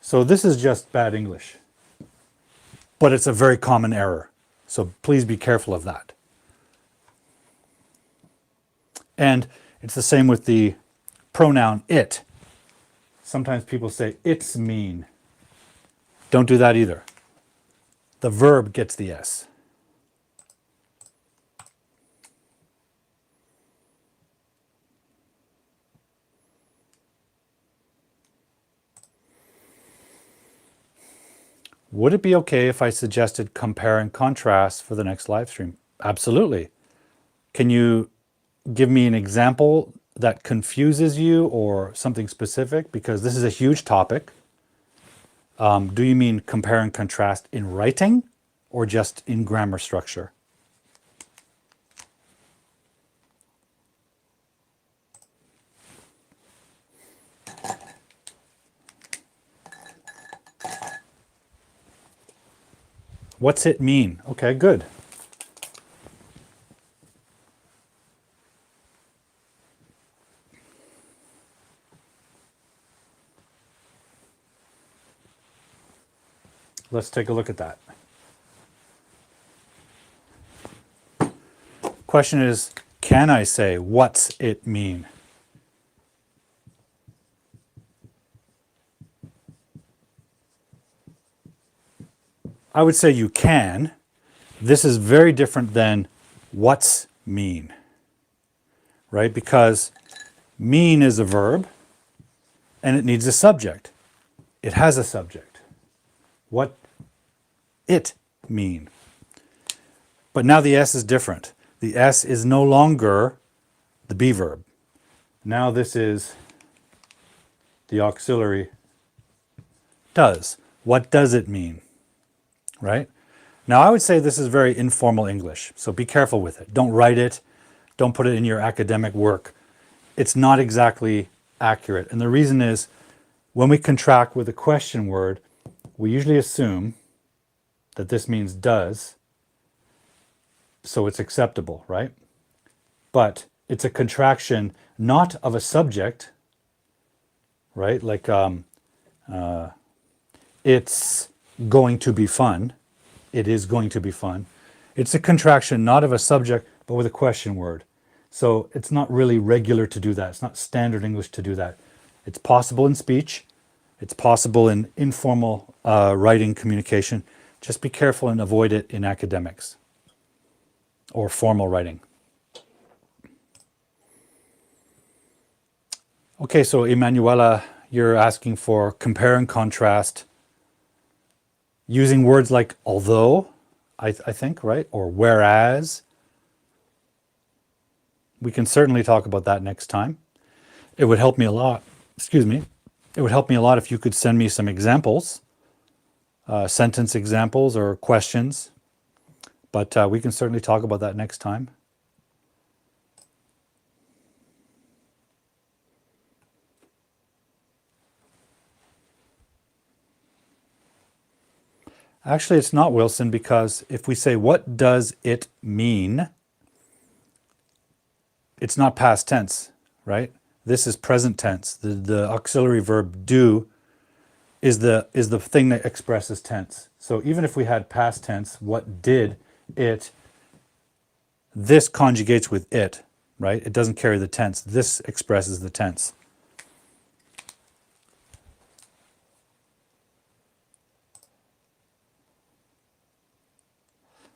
So this is just bad English, but it's a very common error. So please be careful of that. And it's the same with the pronoun it. Sometimes people say it's mean. Don't do that either. The verb gets the S. Would it be okay if I suggested compare and contrast for the next live stream? Absolutely. Can you give me an example that confuses you or something specific? Because this is a huge topic. Do you mean compare and contrast in writing or just in grammar structure? What's it mean? Okay, good. Let's take a look at that. Question is, can I say what's it mean? I would say you can. This is very different than what's mean, right? Because mean is a verb and it needs a subject. It has a subject. What it mean? But now the S is different. The S is no longer the be verb. Now this is the auxiliary does. What does it mean? Right? Now I would say this is very informal English, so be careful with it. Don't write it. Don't put it in your academic work. It's not exactly accurate. And the reason is when we contract with a question word, we usually assume that this means does, so it's acceptable, right? But it's a contraction not of a subject, right? Like it's going to be fun. It is going to be fun. It's a contraction not of a subject, but with a question word. So it's not really regular to do that. It's not standard English to do that. It's possible in speech. It's possible in informal writing communication. Just be careful and avoid it in academics or formal writing. Okay, so Emanuela, you're asking for compare and contrast using words like although, I think, right? Or whereas. We can certainly talk about that next time. It would help me a lot. Excuse me. It would help me a lot if you could send me some examples, sentence examples or questions. But we can certainly talk about that next time. Actually, it's not, Wilson, because if we say, what does it mean? It's not past tense, right? This is present tense. The auxiliary verb do is the thing that expresses tense. So even if we had past tense, what did it, this conjugates with it, right? It doesn't carry the tense. This expresses the tense.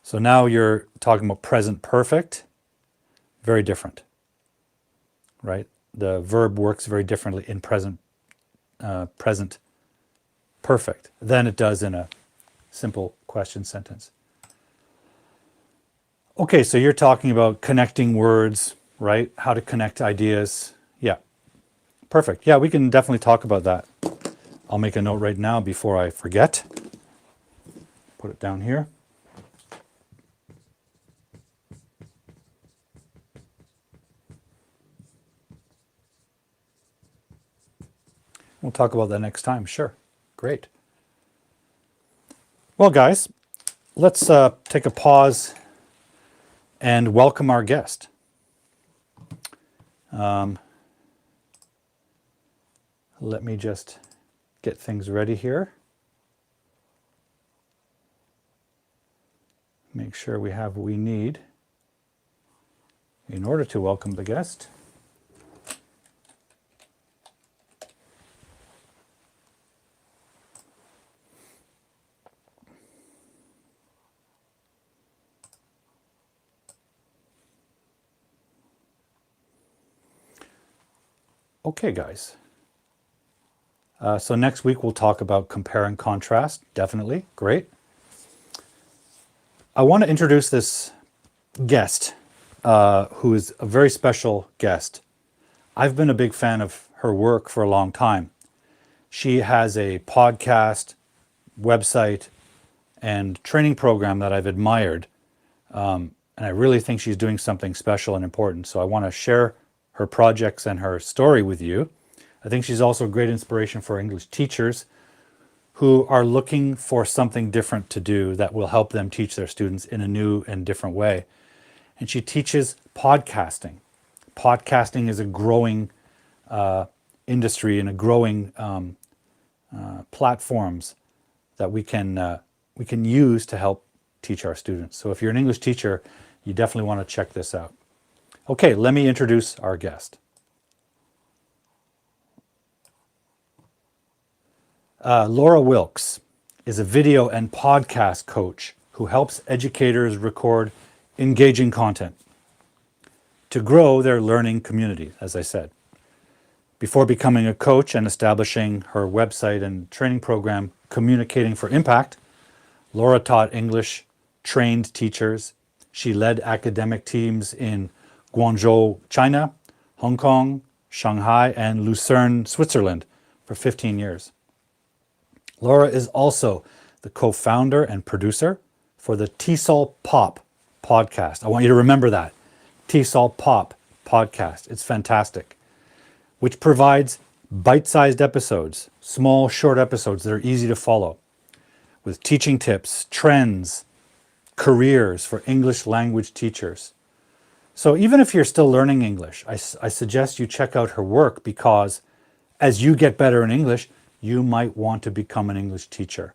So now you're talking about present perfect, very different, right? The verb works very differently in present perfect than it does in a simple question sentence. Okay, so you're talking about connecting words, right? How to connect ideas. Yeah, perfect. Yeah, we can definitely talk about that. I'll make a note right now before I forget. Put it down here. We'll talk about that next time. Sure. Great. Well, guys, let's take a pause and welcome our guest. Let me just get things ready here. Make sure we have what we need in order to welcome the guest. Okay, guys. So next week we'll talk about compare and contrast. Definitely. Great. I want to introduce this guest, who is a very special guest. I've been a big fan of her work for a long time. She has a podcast, website, and training program that I've admired. And I really think she's doing something special and important. So I want to share her projects and her story with you. I think she's also a great inspiration for English teachers who are looking for something different to do that will help them teach their students in a new and different way. And she teaches podcasting. Podcasting is a growing industry and a growing platforms that we can use to help teach our students. So if you're an English teacher, you definitely want to check this out. Okay, let me introduce our guest. Laura Wilkes is a video and podcast coach who helps educators record engaging content to grow their learning community, as I said. Before becoming a coach and establishing her website and training program, Communicating for Impact, Laura taught English, trained teachers. She led academic teams in Guangzhou, China, Hong Kong, Shanghai, and Lucerne, Switzerland for 15 years. Laura is also the co-founder and producer for the TESOLPop podcast. I want you to remember that. TESOLPop podcast. It's fantastic. Which provides bite-sized episodes, small, short episodes that are easy to follow, with teaching tips, trends, careers for English language teachers. So even if you're still learning English, I suggest you check out her work, because as you get better in English, you might want to become an English teacher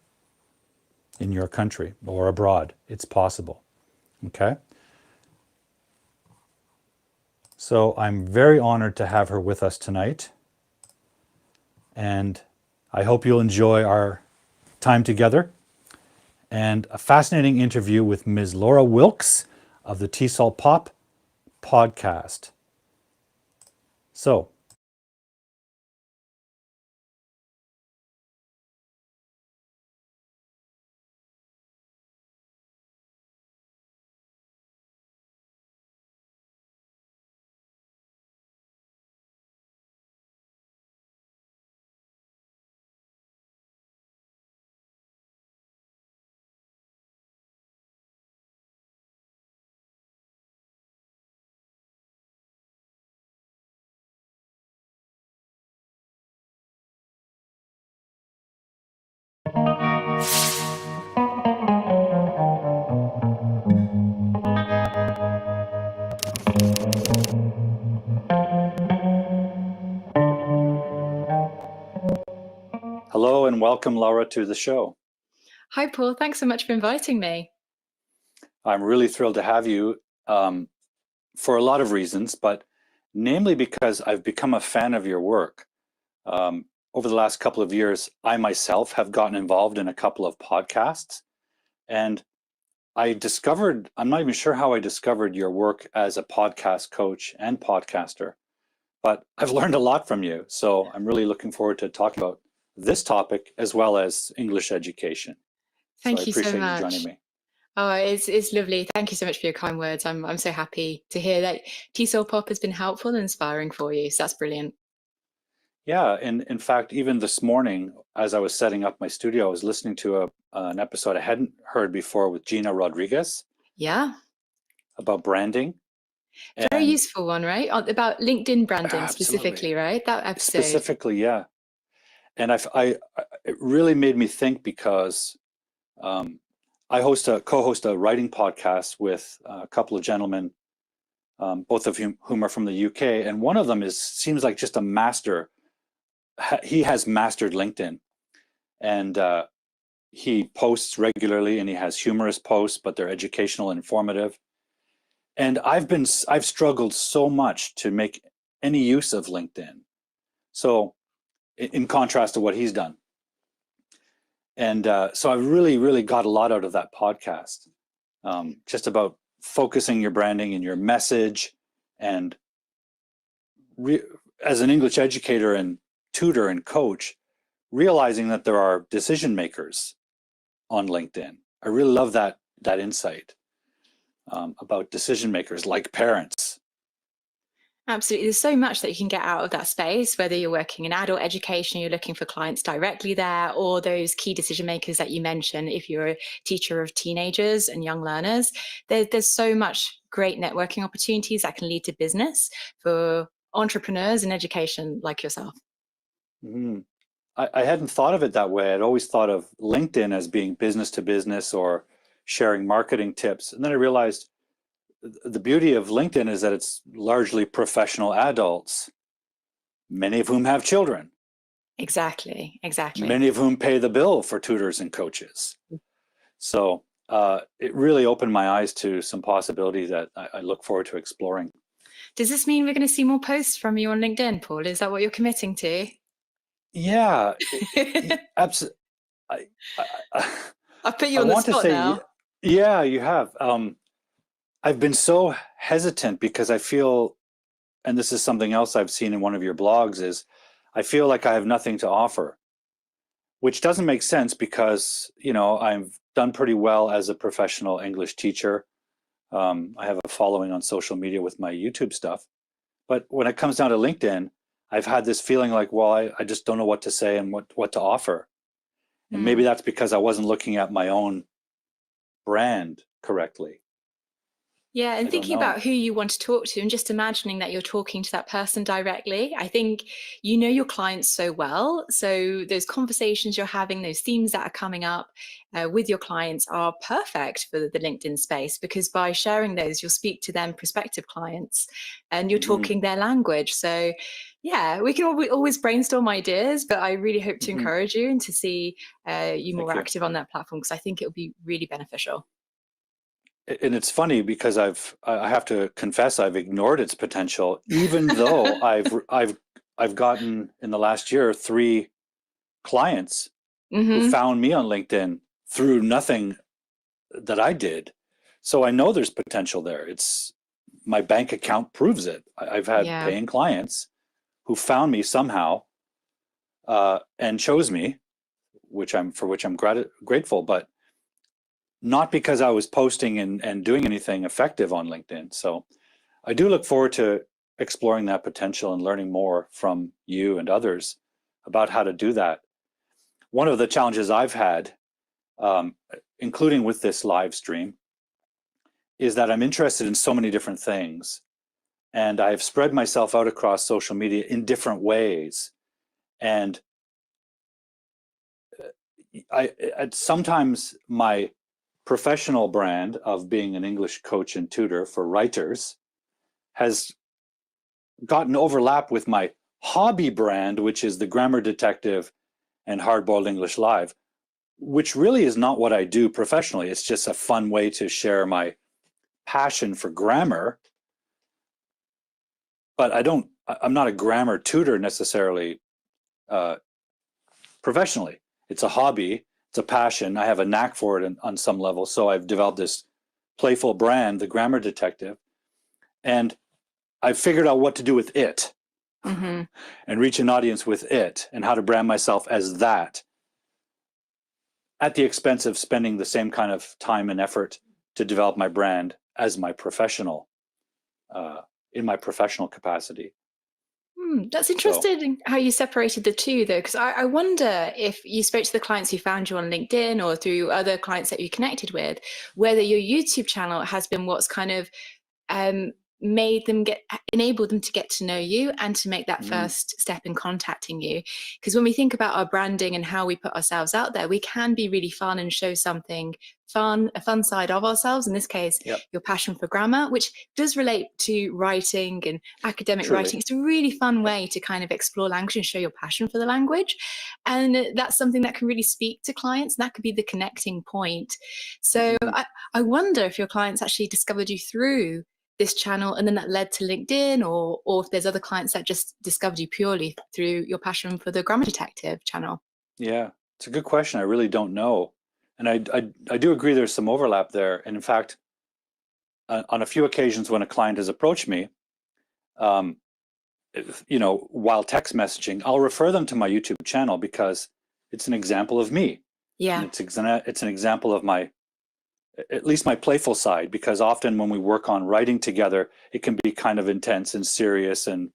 in your country or abroad. It's possible. Okay? So I'm very honored to have her with us tonight. And I hope you'll enjoy our time together and a fascinating interview with Ms. Laura Wilkes of the TESOLPop podcast. So, hello and welcome, Laura, to the show. Hi, Paul. Thanks so much for inviting me. I'm really thrilled to have you for a lot of reasons, but namely because I've become a fan of your work. Over the last couple of years, I myself have gotten involved in a couple of podcasts, and I'm not even sure how I discovered your work as a podcast coach and podcaster, but I've learned a lot from you. So I'm really looking forward to talking about this topic as well as English education. Thank you so appreciate much. you joining me. Oh, it's lovely. Thank you so much for your kind words. I'm so happy to hear that TESOLPop has been helpful and inspiring for you. So that's brilliant. Yeah, and in fact, even this morning, as I was setting up my studio, I was listening to an episode I hadn't heard before with Gina Rodriguez. Yeah. About branding. Very useful one, right? About LinkedIn branding specifically, right? That episode. Specifically, yeah. And it really made me think, because I co-host a writing podcast with a couple of gentlemen, both of whom are from the UK, and one of them seems like just a master. He has mastered LinkedIn, and he posts regularly, and he has humorous posts, but they're educational and informative. And I've struggled so much to make any use of LinkedIn. So, in contrast to what he's done. And so I really got a lot out of that podcast, just about focusing your branding and your message. And as an English educator and tutor and coach, realizing that there are decision makers on LinkedIn. I really love that insight about decision makers like parents. Absolutely. There's so much that you can get out of that space, whether you're working in adult education, you're looking for clients directly there, or those key decision makers that you mentioned. If you're a teacher of teenagers and young learners, there's so much great networking opportunities that can lead to business for entrepreneurs in education like yourself. Mm. I hadn't thought of it that way. I'd always thought of LinkedIn as being business to business or sharing marketing tips. And then I realized the beauty of LinkedIn is that it's largely professional adults, many of whom have children. Exactly. Many of whom pay the bill for tutors and coaches. So it really opened my eyes to some possibilities that I look forward to exploring. Does this mean we're going to see more posts from you on LinkedIn, Paul? Is that what you're committing to? Yeah, absolutely. I've put you I on the want to spot say, now. yeah, you have. I've been so hesitant because I feel, and this is something else I've seen in one of your blogs, is I feel like I have nothing to offer, which doesn't make sense because, you know, I've done pretty well as a professional English teacher. I have a following on social media with my YouTube stuff. But when it comes down to LinkedIn, I've had this feeling like, well, I just don't know what to say and what to offer. And maybe that's because I wasn't looking at my own brand correctly. Yeah, and I don't thinking know. about who you want to talk to and just imagining that you're talking to that person directly. I think you know your clients so well. So those conversations you're having, those themes that are coming up with your clients are perfect for the LinkedIn space, because by sharing those, you'll speak to them prospective clients and you're talking their language. So yeah, we can always brainstorm ideas, but I really hope to encourage you and to see you more active on that platform, because I think it'll be really beneficial. And it's funny because I have to confess I've ignored its potential, even though I've gotten in the last year 3 clients who found me on LinkedIn through nothing that I did. So I know there's potential there. It's my bank account proves it. I've had paying clients who found me somehow and chose me, for which I'm grateful, but not because I was posting and doing anything effective on LinkedIn. So I do look forward to exploring that potential and learning more from you and others about how to do that. One of the challenges I've had, including with this live stream, is that I'm interested in so many different things, and I've spread myself out across social media in different ways. And sometimes my professional brand of being an English coach and tutor for writers has gotten overlap with my hobby brand, which is the Grammar Detective and Hardboiled English Live, which really is not what I do professionally. It's just a fun way to share my passion for grammar. But I'm not a grammar tutor necessarily professionally. It's a hobby, it's a passion. I have a knack for it on some level. So I've developed this playful brand, the Grammar Detective, and I've figured out what to do with it and reach an audience with it and how to brand myself as that at the expense of spending the same kind of time and effort to develop my brand as my professional, in my professional capacity. That's interesting how you separated the two, though, because I wonder if you spoke to the clients who found you on LinkedIn or through other clients that you connected with, whether your YouTube channel has been what's kind of enabled them to get to know you and to make that first step in contacting you. Because when we think about our branding and how we put ourselves out there, we can be really fun and show something fun, a fun side of ourselves. In this case, your passion for grammar, which does relate to writing and academic writing. It's a really fun way to kind of explore language and show your passion for the language. And that's something that can really speak to clients. And that could be the connecting point. So I wonder if your clients actually discovered you through this channel and then that led to LinkedIn, or if there's other clients that just discovered you purely through your passion for the Grammar Detective channel. Yeah, it's a good question. I really don't know. And I do agree there's some overlap there. And in fact, on a few occasions when a client has approached me, you know, while text messaging, I'll refer them to my YouTube channel because it's an example of me. Yeah. And it's an example of my, at least my playful side, because often when we work on writing together, it can be kind of intense and serious, and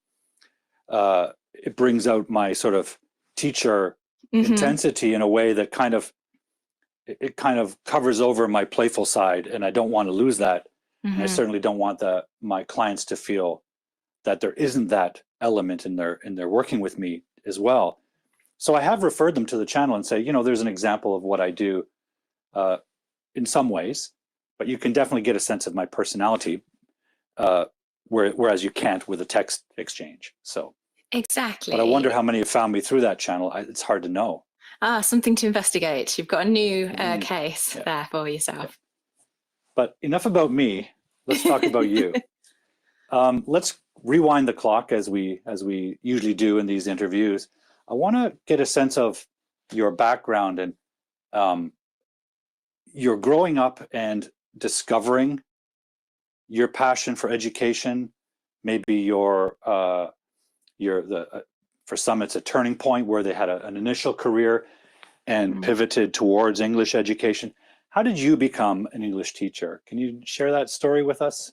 it brings out my sort of teacher intensity in a way that kind of covers over my playful side, and I don't want to lose that. And I certainly don't want my clients to feel that there isn't that element in their working with me as well. So I have referred them to the channel and say, there's an example of what I do in some ways, but you can definitely get a sense of my personality, whereas you can't with a text exchange. So exactly. But I wonder how many have found me through that channel. It's hard to know. Something to investigate. You've got a new case there for yourself. Yeah. But enough about me. Let's talk about you. Let's rewind the clock as we usually do in these interviews. I want to get a sense of your background and your growing up and discovering your passion for education. Maybe for some it's a turning point where they had an initial career and pivoted towards English education. How did you become an English teacher? Can you share that story with us?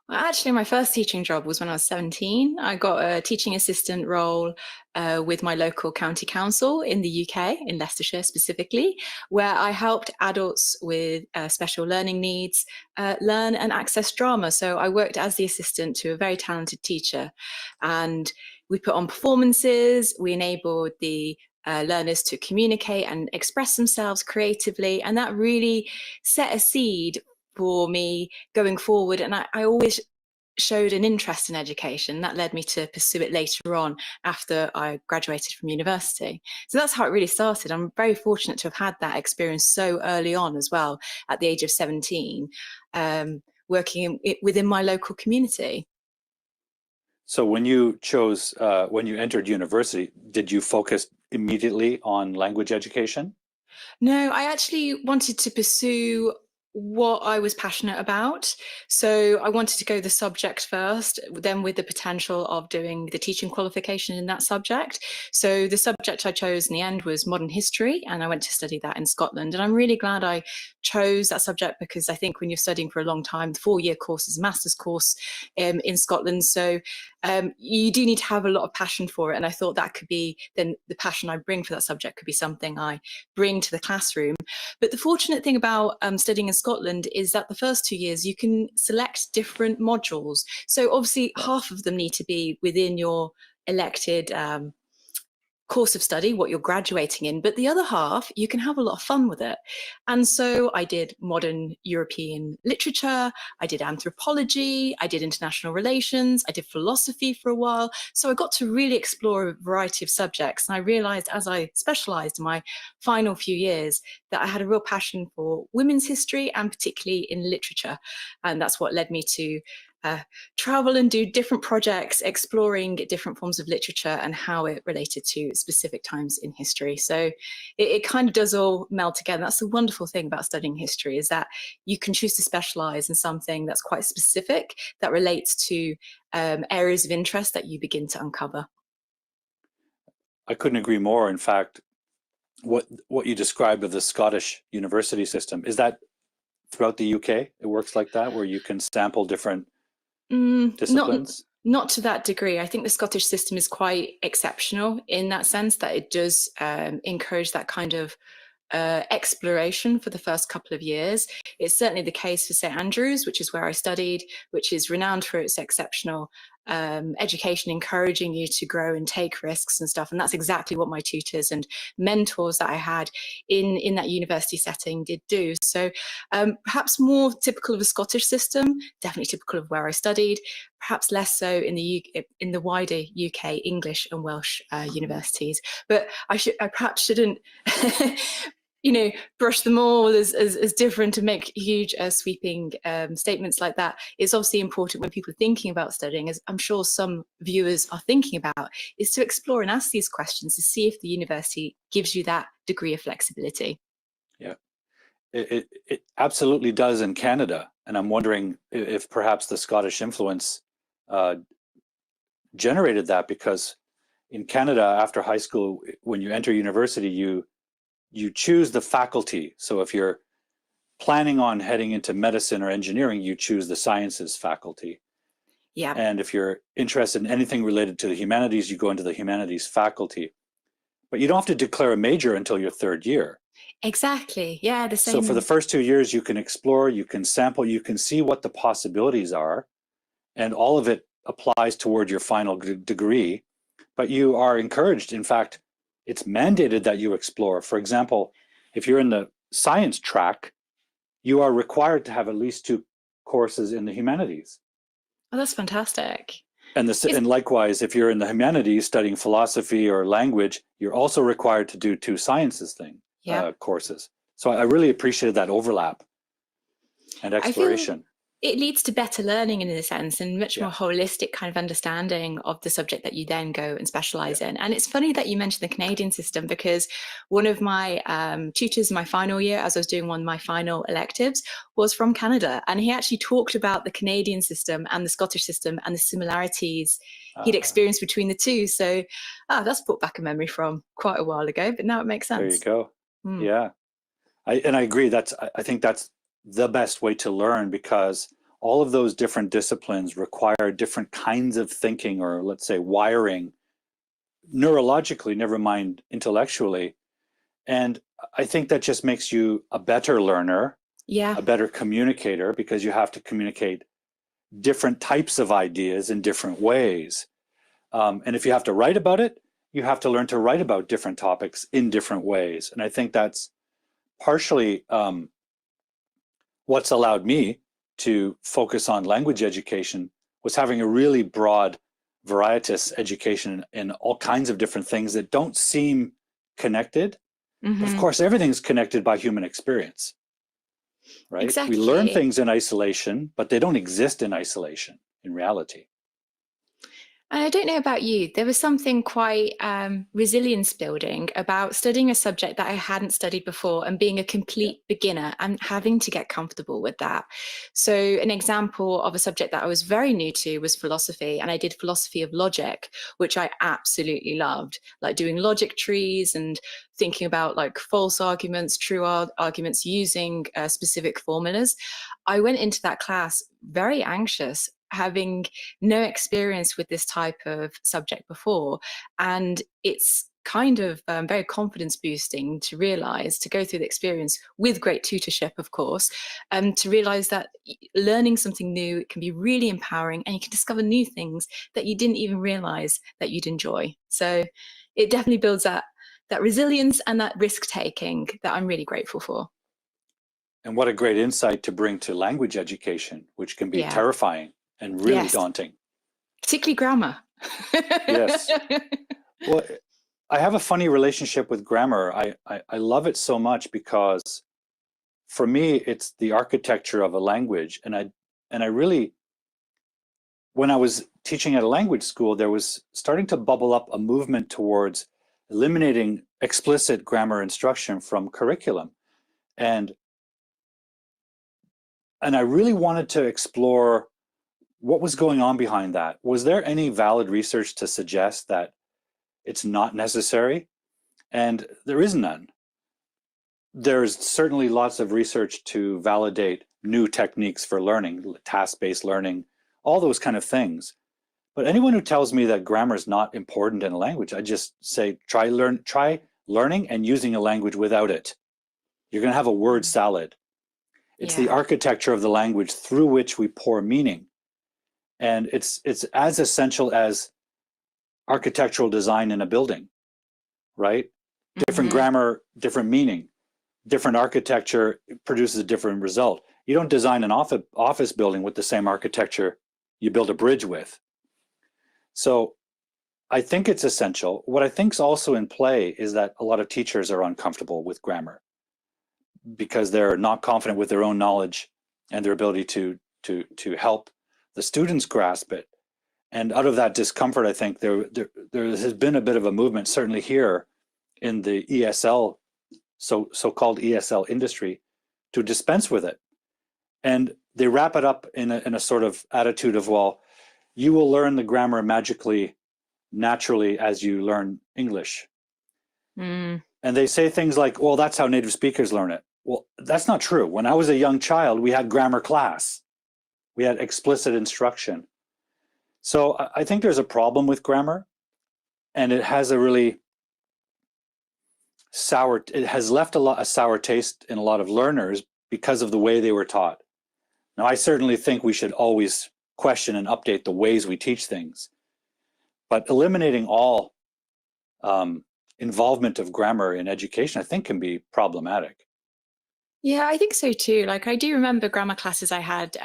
Well, actually, my first teaching job was when I was 17. I got a teaching assistant role with my local county council in the UK, in Leicestershire specifically, where I helped adults with special learning needs learn and access drama. So I worked as the assistant to a very talented teacher, and we put on performances, we enabled the learners to communicate and express themselves creatively, and that really set a seed for me going forward. And I always showed an interest in education that led me to pursue it later on after I graduated from university. So that's how it really started. I'm very fortunate to have had that experience so early on as well, at the age of 17, working within my local community. So when you entered university, did you focus immediately on language education? No, I actually wanted to pursue what I was passionate about. So I wanted to go the subject first, then with the potential of doing the teaching qualification in that subject. So the subject I chose in the end was modern history, and I went to study that in Scotland. And I'm really glad I chose that subject, because I think when you're studying for a long time, the 4-year course is a master's course in Scotland. So you do need to have a lot of passion for it. And I thought that could be then the passion I bring for that subject could be something I bring to the classroom. But the fortunate thing about studying in Scotland is that the first 2 years you can select different modules. So obviously half of them need to be within your elected course of study, what you're graduating in, but the other half you can have a lot of fun with it. And so I did modern European literature, I did anthropology, I did international relations, I did philosophy for a while. So I got to really explore a variety of subjects, and I realized as I specialized in my final few years that I had a real passion for women's history, and particularly in literature. And that's what led me to travel and do different projects exploring different forms of literature and how it related to specific times in history. So it kind of does all meld together. That's the wonderful thing about studying history, is that you can choose to specialize in something that's quite specific that relates to areas of interest that you begin to uncover. I couldn't agree more. In fact, what you described of the Scottish university system, is that throughout the UK it works like that, where you can sample different disciplines? Not to that degree. I think the Scottish system is quite exceptional in that sense, that it does encourage that kind of exploration for the first couple of years. It's certainly the case for St Andrews, which is where I studied, which is renowned for its exceptional education, encouraging you to grow and take risks and stuff. And that's exactly what my tutors and mentors that I had in that university setting did do. So perhaps more typical of a Scottish system, definitely typical of where I studied, perhaps less so in the wider UK English and Welsh universities. But I perhaps shouldn't brush them all as different and make huge sweeping statements like that. It's obviously important when people are thinking about studying, as I'm sure some viewers are thinking about, is to explore and ask these questions to see if the university gives you that degree of flexibility. Yeah, it absolutely does in Canada. And I'm wondering if perhaps the Scottish influence generated that, because in Canada, after high school, when you enter university, you choose the faculty. So if you're planning on heading into medicine or engineering, you choose the sciences faculty. Yeah. And if you're interested in anything related to the humanities, you go into the humanities faculty. But you don't have to declare a major until your third year. Exactly. Yeah, the So same. for the first 2 years, you can explore, you can sample, you can see what the possibilities are, and all of it applies toward your final degree. But you are encouraged. In fact, it's mandated that you explore. For example, if you're in the science track, you are required to have at least 2 courses in the humanities. Oh, that's fantastic. And likewise, if you're in the humanities studying philosophy or language, you're also required to do 2 sciences courses. So I really appreciated that overlap and I feel exploration. it leads to better learning in a sense and much Yeah. more holistic kind of understanding of the subject that you then go and specialize Yeah. in. And it's funny that you mentioned the Canadian system, because one of my tutors in my final year, as I was doing one of my final electives, was from Canada. And he actually talked about the Canadian system and the Scottish system and the similarities he'd experienced between the two. So that's brought back a memory from quite a while ago, but now it makes sense. There you go. Yeah. I agree. I think that's the best way to learn, because all of those different disciplines require different kinds of thinking, or let's say wiring, neurologically, never mind intellectually. And I think that just makes you a better learner, a better communicator, because you have to communicate different types of ideas in different ways. And if you have to write about it, you have to learn to write about different topics in different ways. And I think that's partially what's allowed me to focus on language education, was having a really broad, varietous education in all kinds of different things that don't seem connected. But of course, everything's connected by human experience, right? Exactly. We learn things in isolation, but they don't exist in isolation in reality. I don't know about you, there was something quite resilience building about studying a subject that I hadn't studied before and being a complete beginner and having to get comfortable with that. So an example of a subject that I was very new to was philosophy, and I did philosophy of logic, which I absolutely loved, like doing logic trees and thinking about like false arguments, true arguments using specific formulas. I went into that class very anxious, having no experience with this type of subject before. And it's kind of very confidence boosting to realize, to go through the experience with great tutorship, of course, to realize that learning something new can be really empowering, and you can discover new things that you didn't even realize that you'd enjoy. So it definitely builds that resilience and that risk taking that I'm really grateful for. And what a great insight to bring to language education, which can be terrifying and really daunting. Particularly grammar. Yes. Well, I have a funny relationship with grammar. I love it so much because for me, it's the architecture of a language. And I really, when I was teaching at a language school, there was starting to bubble up a movement towards eliminating explicit grammar instruction from curriculum. And I really wanted to explore what was going on behind that. Was there any valid research to suggest that it's not necessary? And there is none. There's certainly lots of research to validate new techniques for learning, task-based learning, all those kind of things. But anyone who tells me that grammar is not important in a language, I just say, try learning and using a language without it. You're going to have a word salad. It's the architecture of the language through which we pour meaning. And it's as essential as architectural design in a building, right? Different grammar, different meaning, different architecture produces a different result. You don't design an office building with the same architecture you build a bridge with. So I think it's essential. What I think is also in play is that a lot of teachers are uncomfortable with grammar because they're not confident with their own knowledge and their ability to help the students grasp it. And out of that discomfort, I think there has been a bit of a movement, certainly here in the ESL, so-called ESL industry, to dispense with it. And they wrap it up in a sort of attitude of, well, you will learn the grammar magically naturally as you learn English. Mm. And they say things like, well, that's how native speakers learn it. Well, that's not true. When I was a young child, we had grammar class. We had explicit instruction. So I think there's a problem with grammar, and it has a really it has left a sour taste in a lot of learners because of the way they were taught. Now, I certainly think we should always question and update the ways we teach things, but eliminating all involvement of grammar in education, I think, can be problematic. Yeah, I think so too. Like, I do remember grammar classes I had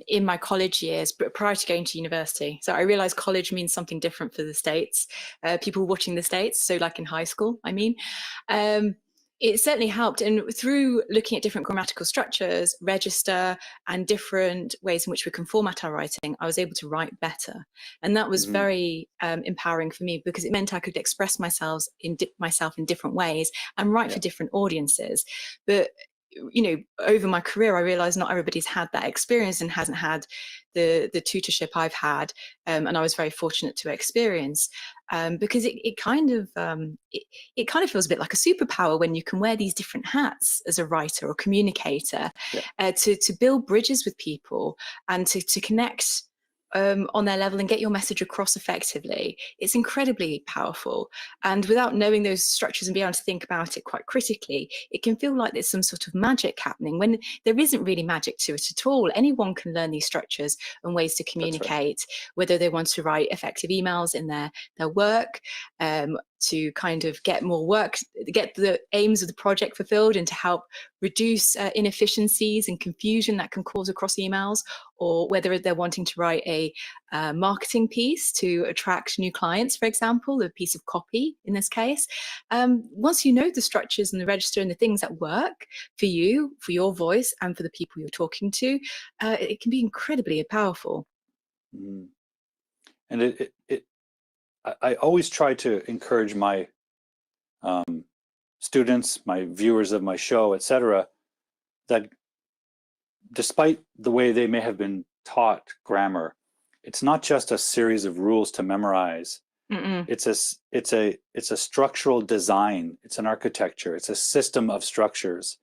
in my college years, but prior to going to university. So I realized college means something different for the States, people watching the States. So, like in high school, I mean. It certainly helped. And through looking at different grammatical structures, register, and different ways in which we can format our writing, I was able to write better. And that was very empowering for me, because it meant I could express myself in different ways and write for different audiences. But over my career, I realized not everybody's had that experience and hasn't had the tutorship I've had, and I was very fortunate to experience, because it kind of feels a bit like a superpower when you can wear these different hats as a writer or communicator, to build bridges with people and to connect on their level and get your message across effectively. It's incredibly powerful. And without knowing those structures and being able to think about it quite critically, it can feel like there's some sort of magic happening when there isn't really magic to it at all. Anyone can learn these structures and ways to communicate, whether they want to write effective emails in their work, to kind of get more work, get the aims of the project fulfilled, and to help reduce inefficiencies and confusion that can cause across emails, or whether they're wanting to write a marketing piece to attract new clients, for example, a piece of copy in this case. Once you know the structures and the register and the things that work for you, for your voice, and for the people you're talking to, it can be incredibly powerful. Mm. And I always try to encourage my students, my viewers of my show, etc., that despite the way they may have been taught grammar, it's not just a series of rules to memorize. It's a structural design. It's an architecture. It's a system of structures,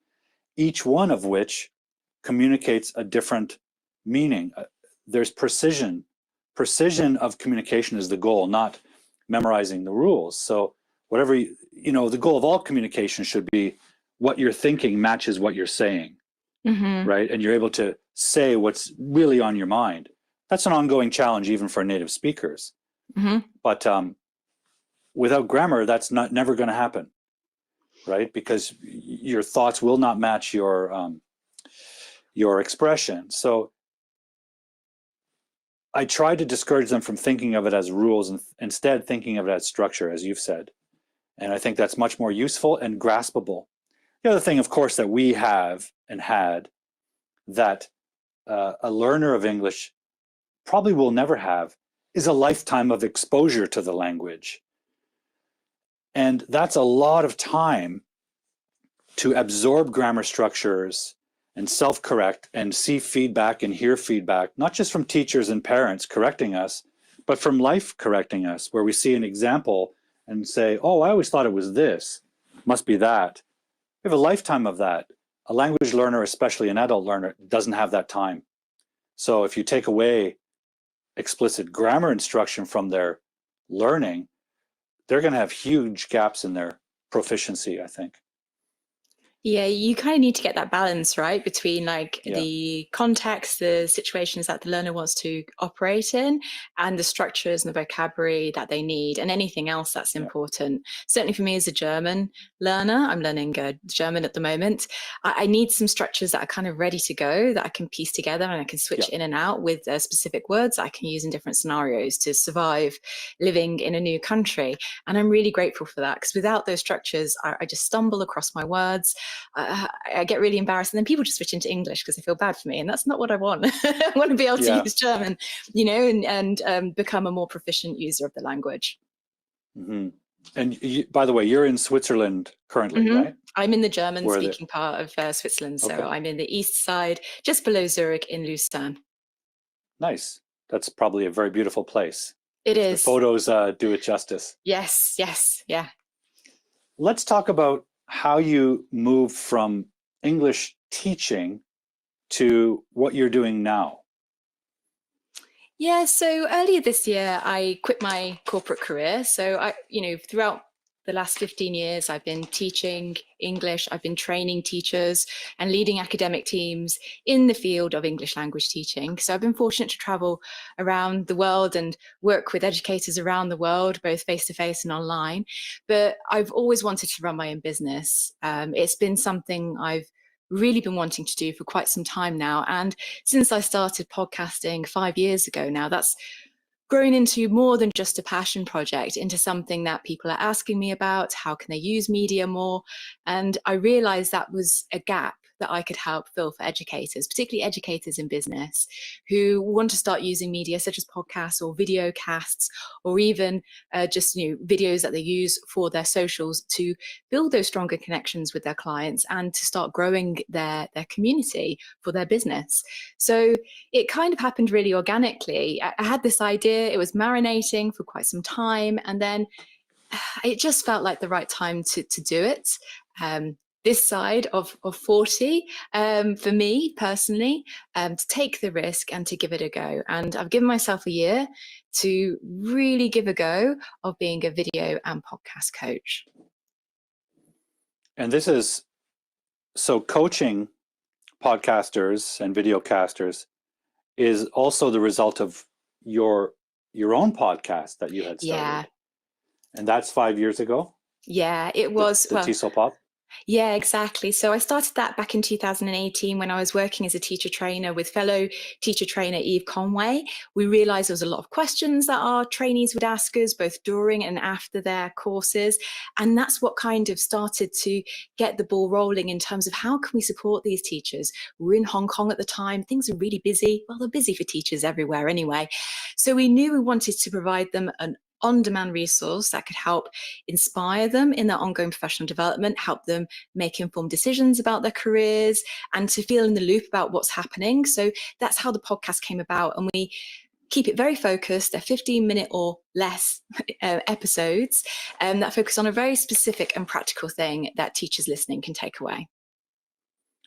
each one of which communicates a different meaning. There's precision. Precision of communication is the goal, not memorizing the rules. So whatever the goal of all communication should be what you're thinking matches what you're saying, right? And you're able to say what's really on your mind. That's an ongoing challenge even for native speakers. But without grammar, that's never going to happen, right? Because your thoughts will not match your expression. So I try to discourage them from thinking of it as rules and instead thinking of it as structure, as you've said. And I think that's much more useful and graspable. The other thing, of course, that we have and had that a learner of English probably will never have is a lifetime of exposure to the language. And that's a lot of time to absorb grammar structures and self-correct and see feedback and hear feedback, not just from teachers and parents correcting us, but from life correcting us, where we see an example and say, oh, I always thought it was this, must be that. We have a lifetime of that. A language learner, especially an adult learner, doesn't have that time. So if you take away explicit grammar instruction from their learning, they're going to have huge gaps in their proficiency, I think. Yeah, you kind of need to get that balance, right, between the context, the situations that the learner wants to operate in, and the structures and the vocabulary that they need, and anything else that's important. Certainly for me as a German learner, I'm learning German at the moment. I need some structures that are kind of ready to go, that I can piece together and I can switch in and out with specific words I can use in different scenarios to survive living in a new country. And I'm really grateful for that, because without those structures, I just stumble across my words. I get really embarrassed, and then people just switch into English because they feel bad for me, and that's not what I want. I want to be able to use German, and become a more proficient user of the language. And by the way, you're in Switzerland currently, right? I'm in the German-speaking part of Switzerland, so I'm in the east side, just below Zurich in Lucerne. Nice. That's probably a very beautiful place. It The is. photos do it justice. Yes, yes, yeah. Let's talk about how you moved from English teaching to what you're doing now. Yeah, so earlier this year, I quit my corporate career. So throughout the last 15 years, I've been teaching English, I've been training teachers and leading academic teams in the field of English language teaching. So I've been fortunate to travel around the world and work with educators around the world, both face-to-face and online. But I've always wanted to run my own business. It's been something I've really been wanting to do for quite some time now. And since I started podcasting 5 years ago now, that's grown into more than just a passion project, into something that people are asking me about. How can they use media more? And I realized that was a gap that I could help fill for educators, particularly educators in business who want to start using media such as podcasts or video casts, or even just videos that they use for their socials to build those stronger connections with their clients and to start growing their community for their business. So it kind of happened really organically. I had this idea, it was marinating for quite some time, and then it just felt like the right time to do it. This side of 40, for me personally, to take the risk and to give it a go. And I've given myself a year to really give a go of being a video and podcast coach. And this is so coaching podcasters and videocasters is also the result of your own podcast that you had started. Yeah. And that's 5 years ago? Yeah, it was. The TESOLPop? Yeah, exactly. So I started that back in 2018 when I was working as a teacher trainer with fellow teacher trainer Eve Conway. We realized there was a lot of questions that our trainees would ask us both during and after their courses. And that's what kind of started to get the ball rolling in terms of how can we support these teachers. We were in Hong Kong at the time. Things are really busy. Well, they're busy for teachers everywhere anyway. So we knew we wanted to provide them an on-demand resource that could help inspire them in their ongoing professional development, help them make informed decisions about their careers, and to feel in the loop about what's happening. So that's how the podcast came about. And we keep it very focused. They're 15-minute or less episodes that focus on a very specific and practical thing that teachers listening can take away.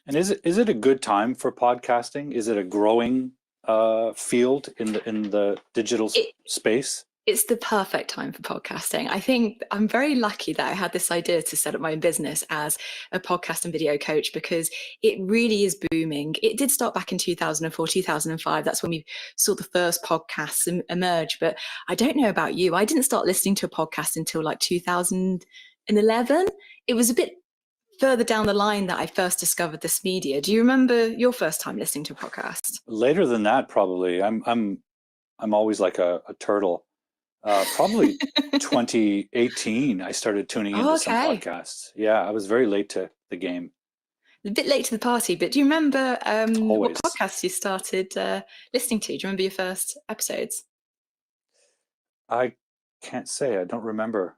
And is it a good time for podcasting? Is it a growing field in the digital space? It's the perfect time for podcasting. I think I'm very lucky that I had this idea to set up my own business as a podcast and video coach because it really is booming. It did start back in 2004, 2005. That's when we saw the first podcasts emerge. But I don't know about you. I didn't start listening to a podcast until like 2011. It was a bit further down the line that I first discovered this media. Do you remember your first time listening to a podcast? Later than that, probably. I'm always like a turtle. Probably 2018, I started tuning into some podcasts. Yeah, I was very late to the game. A bit late to the party, but do you remember Always. what podcasts you started listening to? Do you remember your first episodes? I can't say. I don't remember.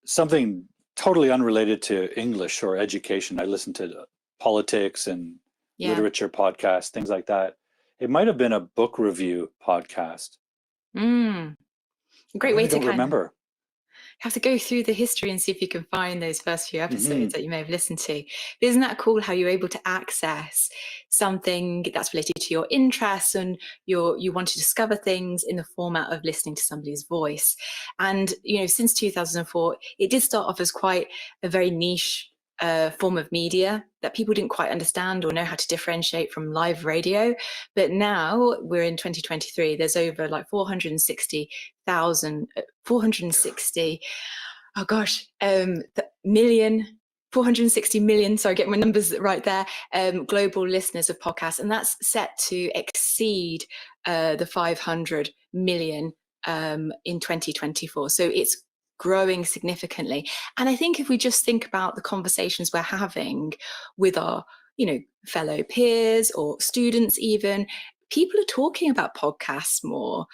Something totally unrelated to English or education. I listened to politics and literature podcasts, things like that. It might have been a book review podcast. Great way to remember. Have to go through the history and see if you can find those first few episodes that you may have listened to. But isn't that cool how you're able to access something that's related to your interests and you want to discover things in the format of listening to somebody's voice? And, since 2004, it did start off as quite a very niche form of media that people didn't quite understand or know how to differentiate from live radio. But now we're in 2023, there's over like 460 million, sorry, get my numbers right there, global listeners of podcasts. And that's set to exceed the 500 million in 2024. So it's growing significantly. And I think if we just think about the conversations we're having with our, fellow peers or students even, people are talking about podcasts more.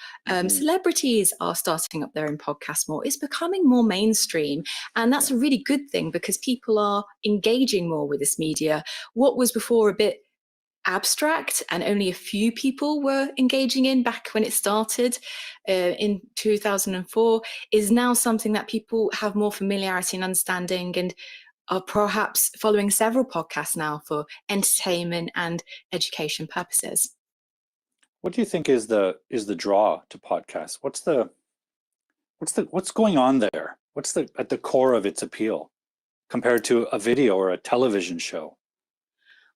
Celebrities are starting up their own podcasts more. It's becoming more mainstream. And that's a really good thing because people are engaging more with this media. What was before a bit abstract and only a few people were engaging in back when it started in 2004 is now something that people have more familiarity and understanding, and are perhaps following several podcasts now for entertainment and education purposes. What do you think is the draw to podcasts? What's going on there? What's at the core of its appeal compared to a video or a television show?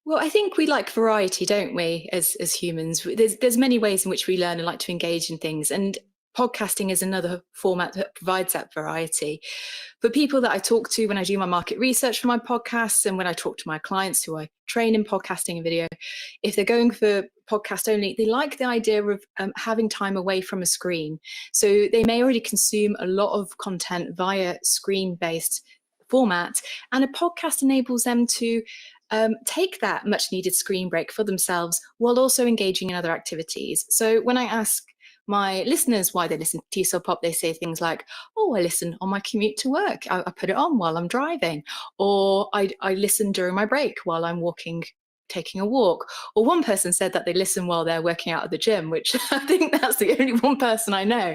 Well, I think we like variety, don't we, as humans? There's many ways in which we learn and like to engage in things, and podcasting is another format that provides that variety. For people that I talk to when I do my market research for my podcasts, and when I talk to my clients who I train in podcasting and video, if they're going for podcast only, they like the idea of having time away from a screen. So they may already consume a lot of content via screen-based format, and a podcast enables them to take that much needed screen break for themselves while also engaging in other activities. So when I ask my listeners why they listen to TESOLPop, they say things like, oh, I listen on my commute to work. I put it on while I'm driving, or I listen during my break while I'm taking a walk. Or one person said that they listen while they're working out at the gym, which I think that's the only one person I know.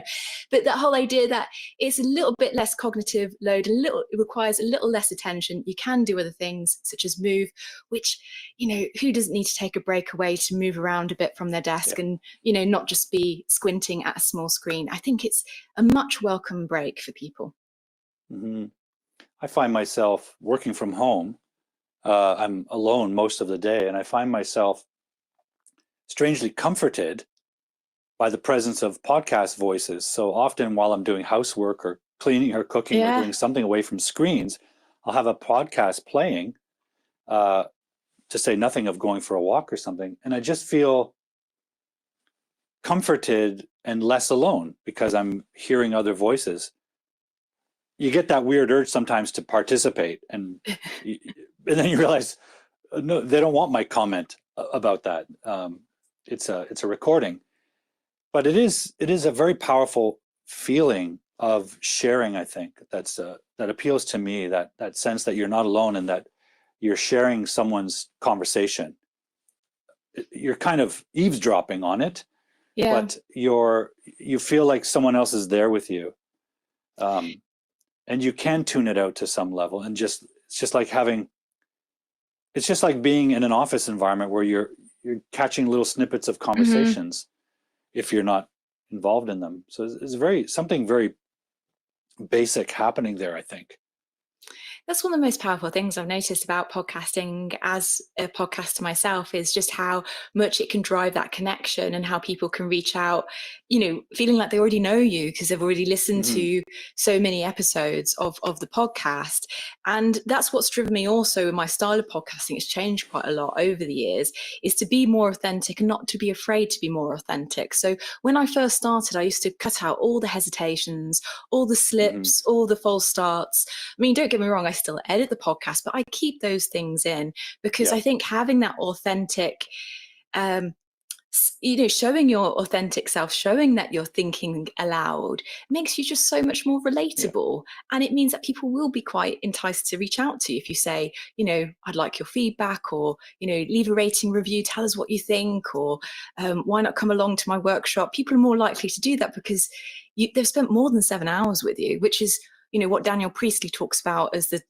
But that whole idea that it's a little bit less cognitive load, it requires a little less attention. You can do other things such as move, which, who doesn't need to take a break away to move around a bit from their desk and, not just be squinting at a small screen. I think it's a much welcome break for people. Mm-hmm. I find myself working from home. I'm alone most of the day, and I find myself strangely comforted by the presence of podcast voices. So often while I'm doing housework or cleaning or cooking or doing something away from screens, I'll have a podcast playing, to say nothing of going for a walk or something. And I just feel comforted and less alone because I'm hearing other voices. You get that weird urge sometimes to participate, and then you realize, no, they don't want my comment about that. It's a recording, but it is a very powerful feeling of sharing. I think that appeals to me. That sense that you're not alone and that you're sharing someone's conversation. You're kind of eavesdropping on it, but you feel like someone else is there with you. And you can tune it out to some level, and it's just like being in an office environment where you're catching little snippets of conversations if you're not involved in them. So it's something very basic happening there, I think. That's one of the most powerful things I've noticed about podcasting as a podcaster myself, is just how much it can drive that connection and how people can reach out, feeling like they already know you because they've already listened to so many episodes of the podcast. And that's what's driven me also in my style of podcasting. It's changed quite a lot over the years, is to be more authentic and not to be afraid to be more authentic. So when I first started, I used to cut out all the hesitations, all the slips, all the false starts. I mean, don't get me wrong, I still edit the podcast, but I keep those things in because I think having that authentic, showing your authentic self, showing that you're thinking aloud, makes you just so much more relatable. And it means that people will be quite enticed to reach out to you if you say, I'd like your feedback, or, leave a rating review, tell us what you think, or why not come along to my workshop? People are more likely to do that because they've spent more than 7 hours with you, which is what Daniel Priestley talks about as the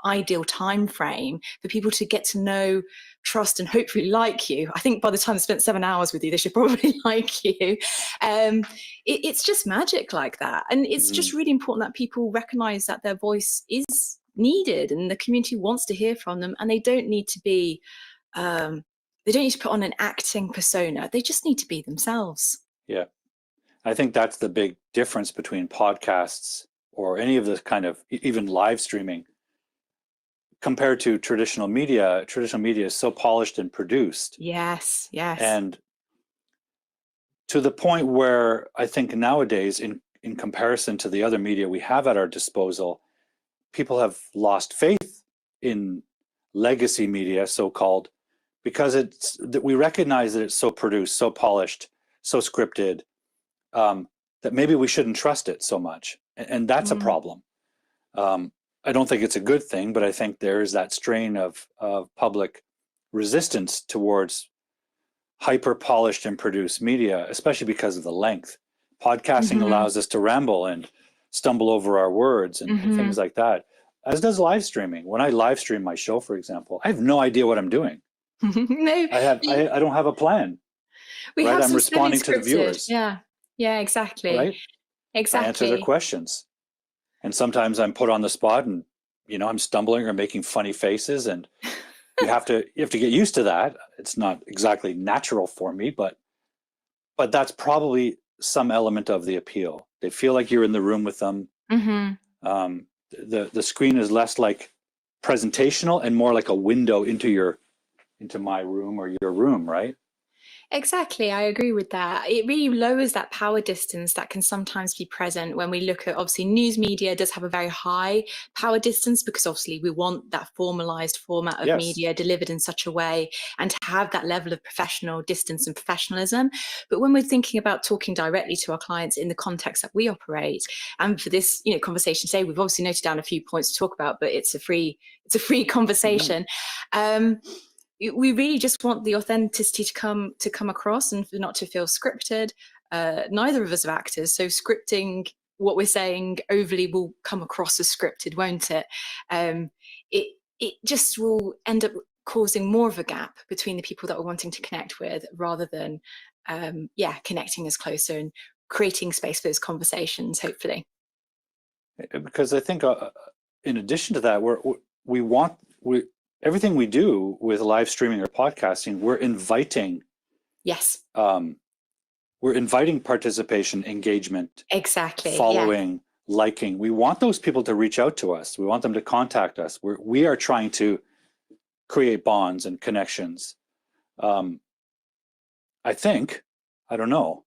ideal time frame for people to get to know, trust, and hopefully like you. I think by the time they spent 7 hours with you, they should probably like you. It's just magic like that. And it's just really important that people recognize that their voice is needed and the community wants to hear from them, and they don't need to be, they don't need to put on an acting persona. They just need to be themselves. Yeah. I think that's the big difference between podcasts or any of this kind of even live streaming compared to traditional media. Traditional media is so polished and produced. Yes. And to the point where I think nowadays, in comparison to the other media we have at our disposal, people have lost faith in legacy media, so-called, because we recognize that it's so produced, so polished, so scripted, that maybe we shouldn't trust it so much. And that's a problem. I don't think it's a good thing, but I think there is that strain of public resistance towards hyper polished and produced media, especially because of the length. Podcasting Mm-hmm. allows us to ramble and stumble over our words and Mm-hmm. things like that, as does live streaming. When I live stream my show, for example, I have no idea what I'm doing. No, I don't have a plan, we right? have I'm some responding to the semi-scripted. viewers, Yeah, exactly. right? I answer their questions. And sometimes I'm put on the spot and, I'm stumbling or making funny faces, and you have to get used to that. It's not exactly natural for me, but that's probably some element of the appeal. They feel like you're in the room with them. Mm-hmm. The screen is less like presentational and more like a window into my room or your room, right? Exactly, I agree with that. It really lowers that power distance that can sometimes be present when we look at, obviously, news media does have a very high power distance because obviously we want that formalized format of media delivered in such a way and to have that level of professional distance and professionalism. But when we're thinking about talking directly to our clients in the context that we operate, and for this conversation today, we've obviously noted down a few points to talk about, but it's a free conversation. Mm-hmm. We really just want the authenticity to come across and not to feel scripted. Neither of us are actors, so scripting what we're saying overly will come across as scripted, won't it? It just will end up causing more of a gap between the people that we're wanting to connect with, rather than connecting us closer and creating space for those conversations, hopefully. Because I think in addition to that, everything we do with live streaming or podcasting, we're inviting participation, engagement, exactly, following, liking. We want those people to reach out to us. We want them to contact us. We are trying to create bonds and connections. I think, I don't know.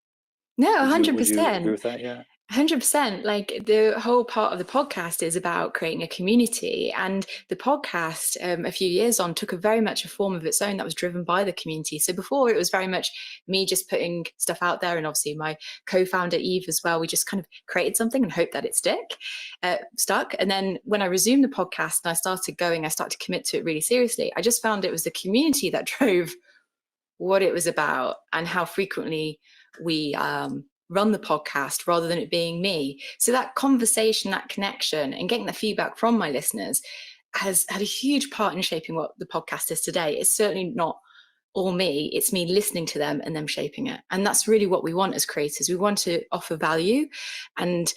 No, 100%. Would you agree with that? Yeah. 100%. Like, the whole part of the podcast is about creating a community, and the podcast a few years on took very much a form of its own that was driven by the community. So before, it was very much me just putting stuff out there, and obviously my co-founder Eve as well. We just kind of created something and hoped that it stuck. And then when I resumed the podcast and I started to commit to it really seriously, I just found it was the community that drove what it was about and how frequently we run the podcast, rather than it being me. So that conversation, that connection, and getting the feedback from my listeners has had a huge part in shaping what the podcast is today. It's certainly not all me. It's me listening to them and them shaping it. And that's really what we want as creators. We want to offer value and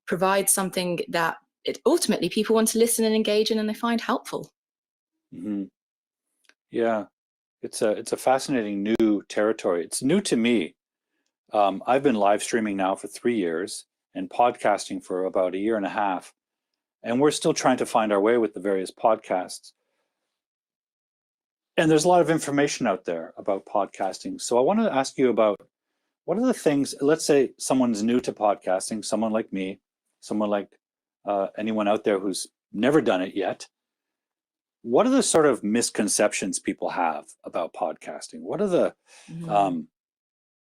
provide something that ultimately people want to listen and engage in and they find helpful. Mm-hmm. Yeah, it's a fascinating new territory. It's new to me. I've been live streaming now for 3 years and podcasting for about 1.5 years. And we're still trying to find our way with the various podcasts. And there's a lot of information out there about podcasting. So I want to ask you about, what are the things, let's say someone's new to podcasting, someone like me, someone like anyone out there who's never done it yet. What are the sort of misconceptions people have about podcasting? What are the...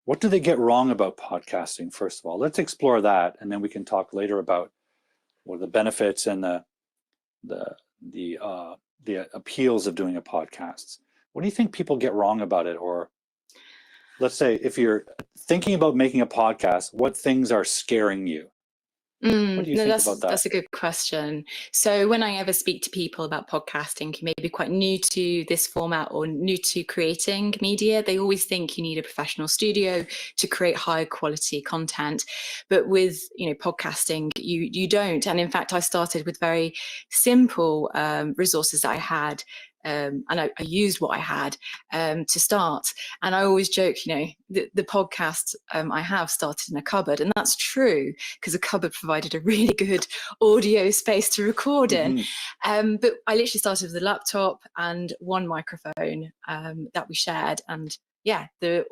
what do they get wrong about podcasting, first of all? Let's explore that, and then we can talk later about what are the benefits and the appeals of doing a podcast. What do you think people get wrong about it? Or let's say, if you're thinking about making a podcast, what things are scaring you? What do you think about that? That's a good question. So when I ever speak to people about podcasting who may be quite new to this format or new to creating media, they always think you need a professional studio to create high quality content. But with podcasting, you don't. And in fact, I started with very simple resources that I had. And I used what I had to start. And I always joke, the podcast I have started in a cupboard. And that's true, because a cupboard provided a really good audio space to record in. But I literally started with a laptop and one microphone that we shared. And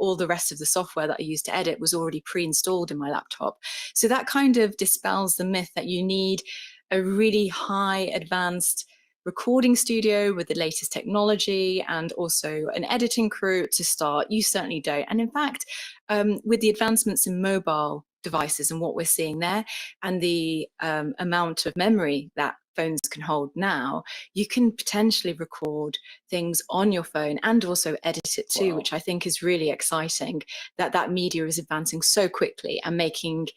all the rest of the software that I used to edit was already pre-installed in my laptop. So that kind of dispels the myth that you need a really high advanced recording studio with the latest technology and also an editing crew to start. You certainly don't. And in fact, with the advancements in mobile devices and what we're seeing there, and the amount of memory that phones can hold now, you can potentially record things on your phone and also edit it too, which I think is really exciting, that that media is advancing so quickly and making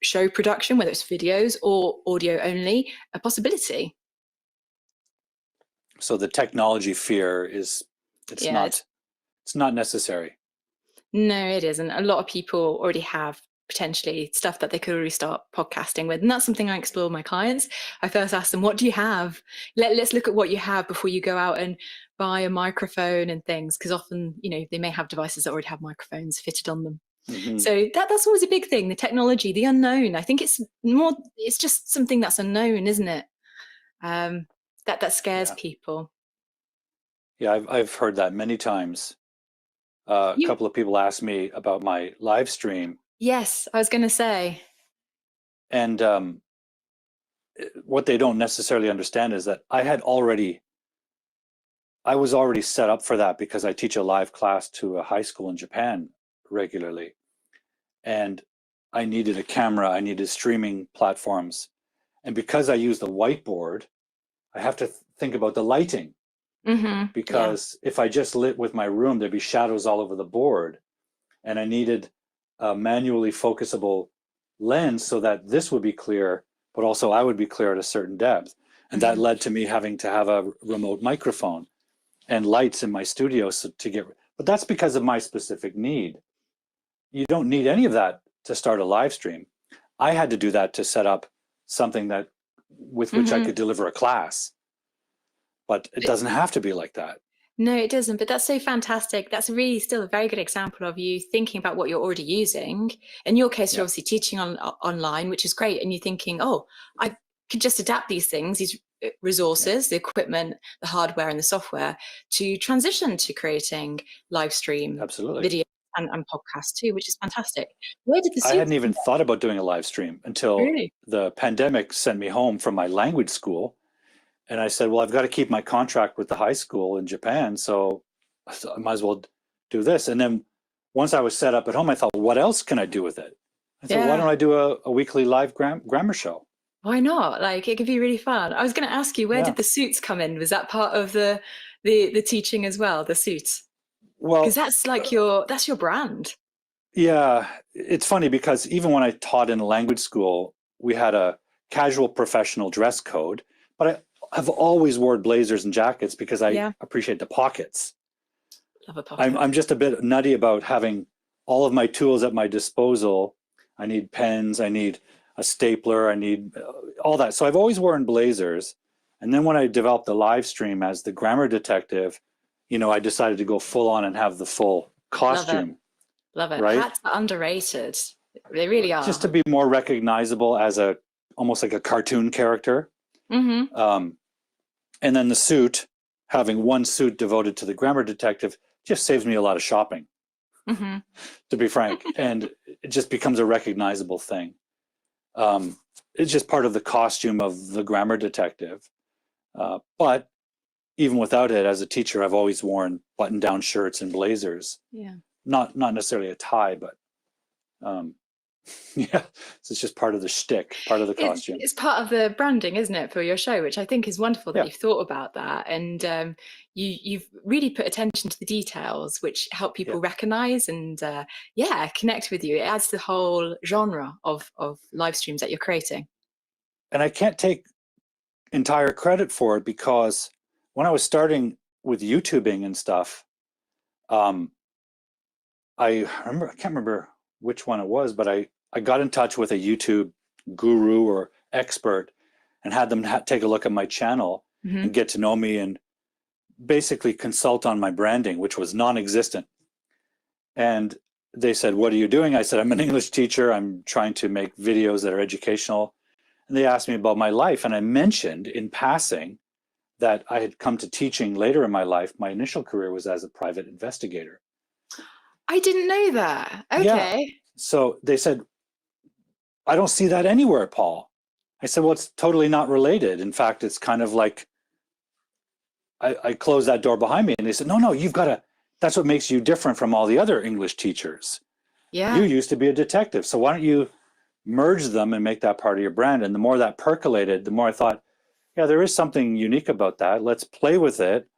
show production, whether it's videos or audio only, a possibility. So the technology fear is, it's not necessary. No, it isn't. A lot of people already have potentially stuff that they could already start podcasting with. And that's something I explore with my clients. I first ask them, what do you have? Let's look at what you have before you go out and buy a microphone and things. Because often, they may have devices that already have microphones fitted on them. Mm-hmm. So that's always a big thing. The technology, the unknown. I think it's just something that's unknown, isn't it? That scares people. Yeah, I've heard that many times. A couple of people asked me about my live stream. Yes, I was going to say. And what they don't necessarily understand is that I was already set up for that because I teach a live class to a high school in Japan regularly. And I needed a camera, I needed streaming platforms. And because I use the whiteboard, I have to think about the lighting. Mm-hmm. Because if I just lit with my room, there'd be shadows all over the board. And I needed a manually focusable lens so that this would be clear, but also I would be clear at a certain depth. And that led to me having to have a remote microphone and lights in my studio but that's because of my specific need. You don't need any of that to start a live stream. I had to do that to set up something with which I could deliver a class. But it doesn't have to be like that. No, it doesn't. But that's so fantastic. That's really still a very good example of you thinking about what you're already using. In your case, you're obviously teaching online, which is great. And you're thinking, I could just adapt these things, these resources, the equipment, the hardware and the software to transition to creating live stream video and podcasts too, which is fantastic. Where did I hadn't even thought about doing a live stream until the pandemic sent me home from my language school. And I said, well, I've got to keep my contract with the high school in Japan, so I might as well do this. And then once I was set up at home, I thought, what else can I do with it? I thought, why don't I do a weekly live grammar show? Why not? Like, it could be really fun. I was going to ask you, where did the suits come in? Was that part of the teaching as well, the suits? Well, because that's like that's your brand. Yeah, it's funny because even when I taught in a language school, we had a casual professional dress code, but I've always worn blazers and jackets because I appreciate the pockets. Love a pocket. I'm just a bit nutty about having all of my tools at my disposal. I need pens, I need a stapler, I need all that. So I've always worn blazers. And then when I developed the live stream as the grammar detective, I decided to go full on and have the full costume. Love it. Right? Hats are underrated. They really are. Just to be more recognizable as almost like a cartoon character. Mm-hmm. And then the suit, having one suit devoted to the grammar detective, just saves me a lot of shopping, to be frank. And it just becomes a recognizable thing. It's just part of the costume of the grammar detective. But even without it, as a teacher, I've always worn button-down shirts and blazers. Yeah. Not necessarily a tie, but so it's just part of the shtick, part of the costume. It's part of the branding, isn't it, for your show, which I think is wonderful that you've thought about that. And you've really put attention to the details, which help people recognize and connect with you. It adds to the whole genre of live streams that you're creating. And I can't take entire credit for it because when I was starting with YouTubing and stuff, I can't remember which one it was, but I got in touch with a YouTube guru or expert and had them take a look at my channel and get to know me and basically consult on my branding, which was non-existent. And they said, what are you doing? I said, I'm an English teacher. I'm trying to make videos that are educational. And they asked me about my life. And I mentioned in passing that I had come to teaching later in my life. My initial career was as a private investigator. I didn't know that. Okay. Yeah. So they said, I don't see that anywhere, Paul. I said, well, it's totally not related. In fact, it's kind of like I closed that door behind me and they said, no, you've got to, that's what makes you different from all the other English teachers. Yeah. You used to be a detective. So why don't you merge them and make that part of your brand? And the more that percolated, the more I thought, yeah, there is something unique about that. Let's play with it.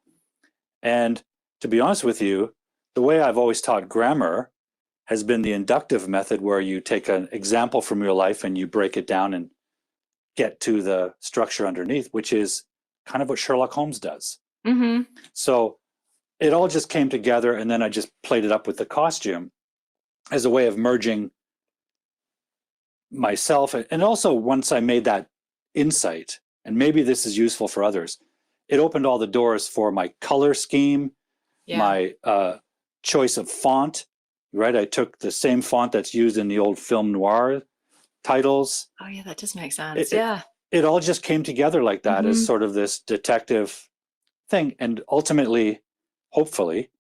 And to be honest with you, the way I've always taught grammar has been the inductive method, where you take an example from your life and you break it down and get to the structure underneath, which is kind of what Sherlock Holmes does. Mm-hmm. So it all just came together, and then I just played it up with the costume as a way of merging myself. And also, once I made that insight, and maybe this is useful for others, it opened all the doors for my color scheme, my choice of font, right? I took the same font that's used in the old film noir titles. Oh yeah, that does make sense. Yeah. It all just came together like that, as sort of this detective thing, and ultimately, hopefully,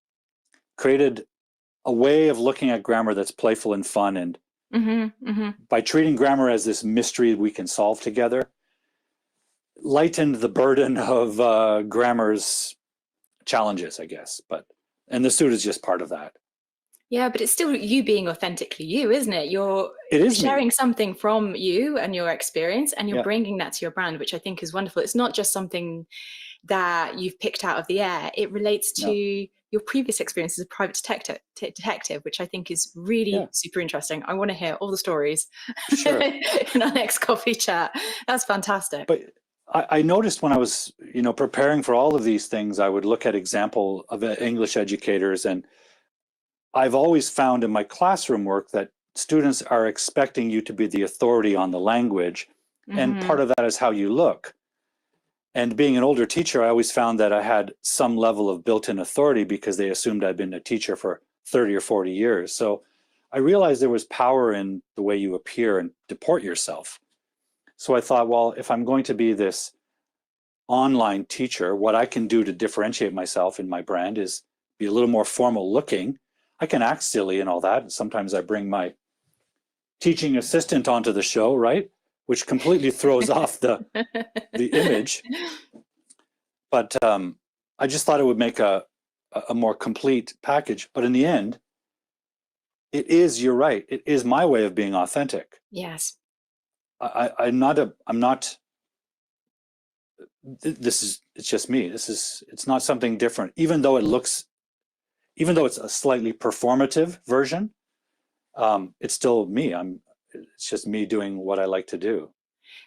created a way of looking at grammar that's playful and fun. And by treating grammar as this mystery we can solve together, lightened the burden of grammar's challenges, I guess. And the suit is just part of that. Yeah, but it's still you being authentically you, isn't it? It is sharing me. something from you and your experience, and you're bringing that to your brand, which I think is wonderful. It's not just something that you've picked out of the air. It relates to your previous experience as a private detective, which I think is really super interesting. I want to hear all the stories in our next coffee chat. That's fantastic. But I noticed when I was, preparing for all of these things, I would look at example of English educators, and I've always found in my classroom work that students are expecting you to be the authority on the language, and part of that is how you look. And being an older teacher, I always found that I had some level of built-in authority because they assumed I'd been a teacher for 30 or 40 years. So I realized there was power in the way you appear and deport yourself. So I thought, well, if I'm going to be this online teacher, what I can do to differentiate myself in my brand is be a little more formal looking. I can act silly and all that. And sometimes I bring my teaching assistant onto the show, right? Which completely throws off the image. But I just thought it would make a more complete package. But in the end, you're right. It is my way of being authentic. Yes. It's just me. It's not something different, even though it's a slightly performative version. It's still me. It's just me doing what I like to do.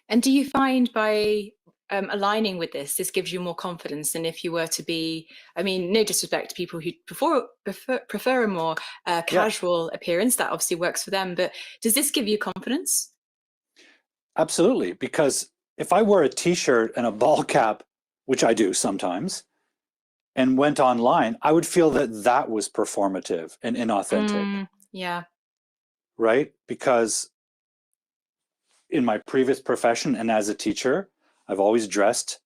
And do you find by aligning with this gives you more confidence than if you were to be, I mean, no disrespect to people who prefer a more casual appearance, that obviously works for them, but does this give you confidence? Absolutely, because if I wear a t-shirt and a ball cap, which I do sometimes, and went online, I would feel that was performative and inauthentic. Yeah. Right? Because in my previous profession and as a teacher, I've always dressed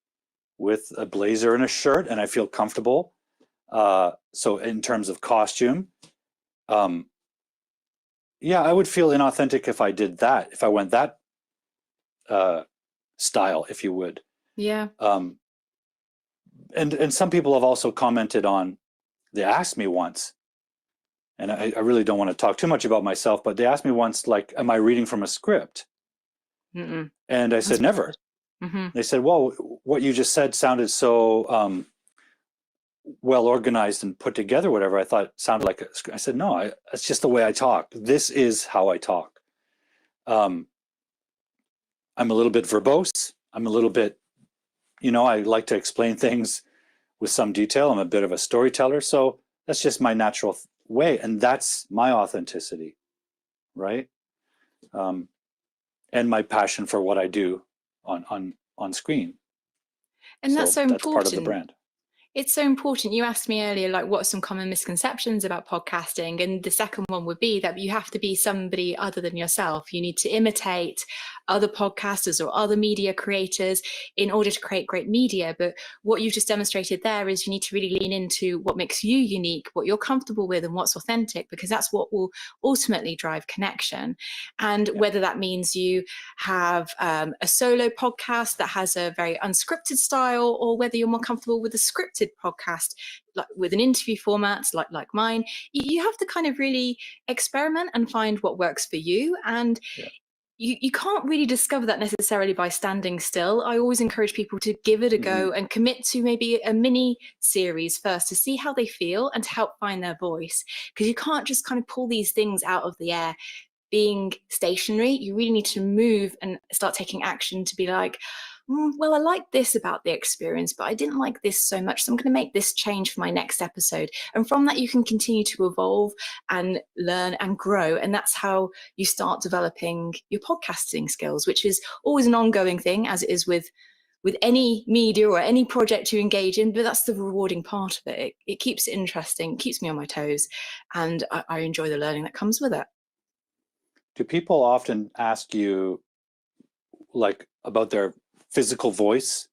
with a blazer and a shirt, and I feel comfortable. So in terms of costume, I would feel inauthentic if I did that, if I went that style, if you would. Yeah. And some people have also commented on, they asked me once, and I really don't want to talk too much about myself, but they asked me once, like, am I reading from a script? And I said, never. They said, well, what you just said sounded so well organized and put together, whatever. I thought it sounded like I said, no, it's just the way I talk. This is how I talk. I'm a little bit verbose. I'm a little bit, I like to explain things with some detail. I'm a bit of a storyteller. So that's just my natural way. And that's my authenticity, right? And my passion for what I do on screen. And that's so important. That's part of the brand. It's so important. You asked me earlier, like, what are some common misconceptions about podcasting? And the second one would be that you have to be somebody other than yourself. You need to imitate other podcasters or other media creators in order to create great media. But what you've just demonstrated there is you need to really lean into what makes you unique, what you're comfortable with, and what's authentic, because that's what will ultimately drive connection. And whether that means you have a solo podcast that has a very unscripted style, or whether you're more comfortable with a scripted podcast, like with an interview format like mine, you have to kind of really experiment and find what works for you. And you can't really discover that necessarily by standing still. I always encourage people to give it a go and commit to maybe a mini series first to see how they feel and to help find their voice, because you can't just kind of pull these things out of the air being stationary. You really need to move and start taking action to be like, well, I like this about the experience, but I didn't like this so much, so I'm going to make this change for my next episode. And from that, you can continue to evolve and learn and grow. And that's how you start developing your podcasting skills, which is always an ongoing thing, as it is with any media or any project you engage in. But that's the rewarding part of it. It keeps it interesting, keeps me on my toes, and I enjoy the learning that comes with it. Do people often ask you, like, about their physical voice?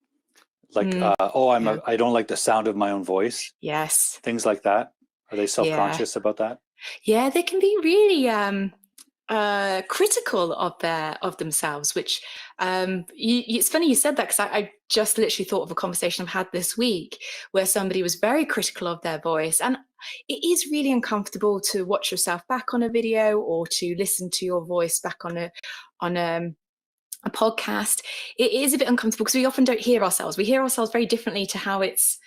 Like, I don't like the sound of my own voice. Yes. Things like that. Are they self-conscious about that? Yeah, they can be really critical of themselves, which it's funny you said that, because I just literally thought of a conversation I've had this week where somebody was very critical of their voice. And it is really uncomfortable to watch yourself back on a video or to listen to your voice back on a podcast. It is a bit uncomfortable because we often don't hear ourselves. We hear ourselves very differently to how it's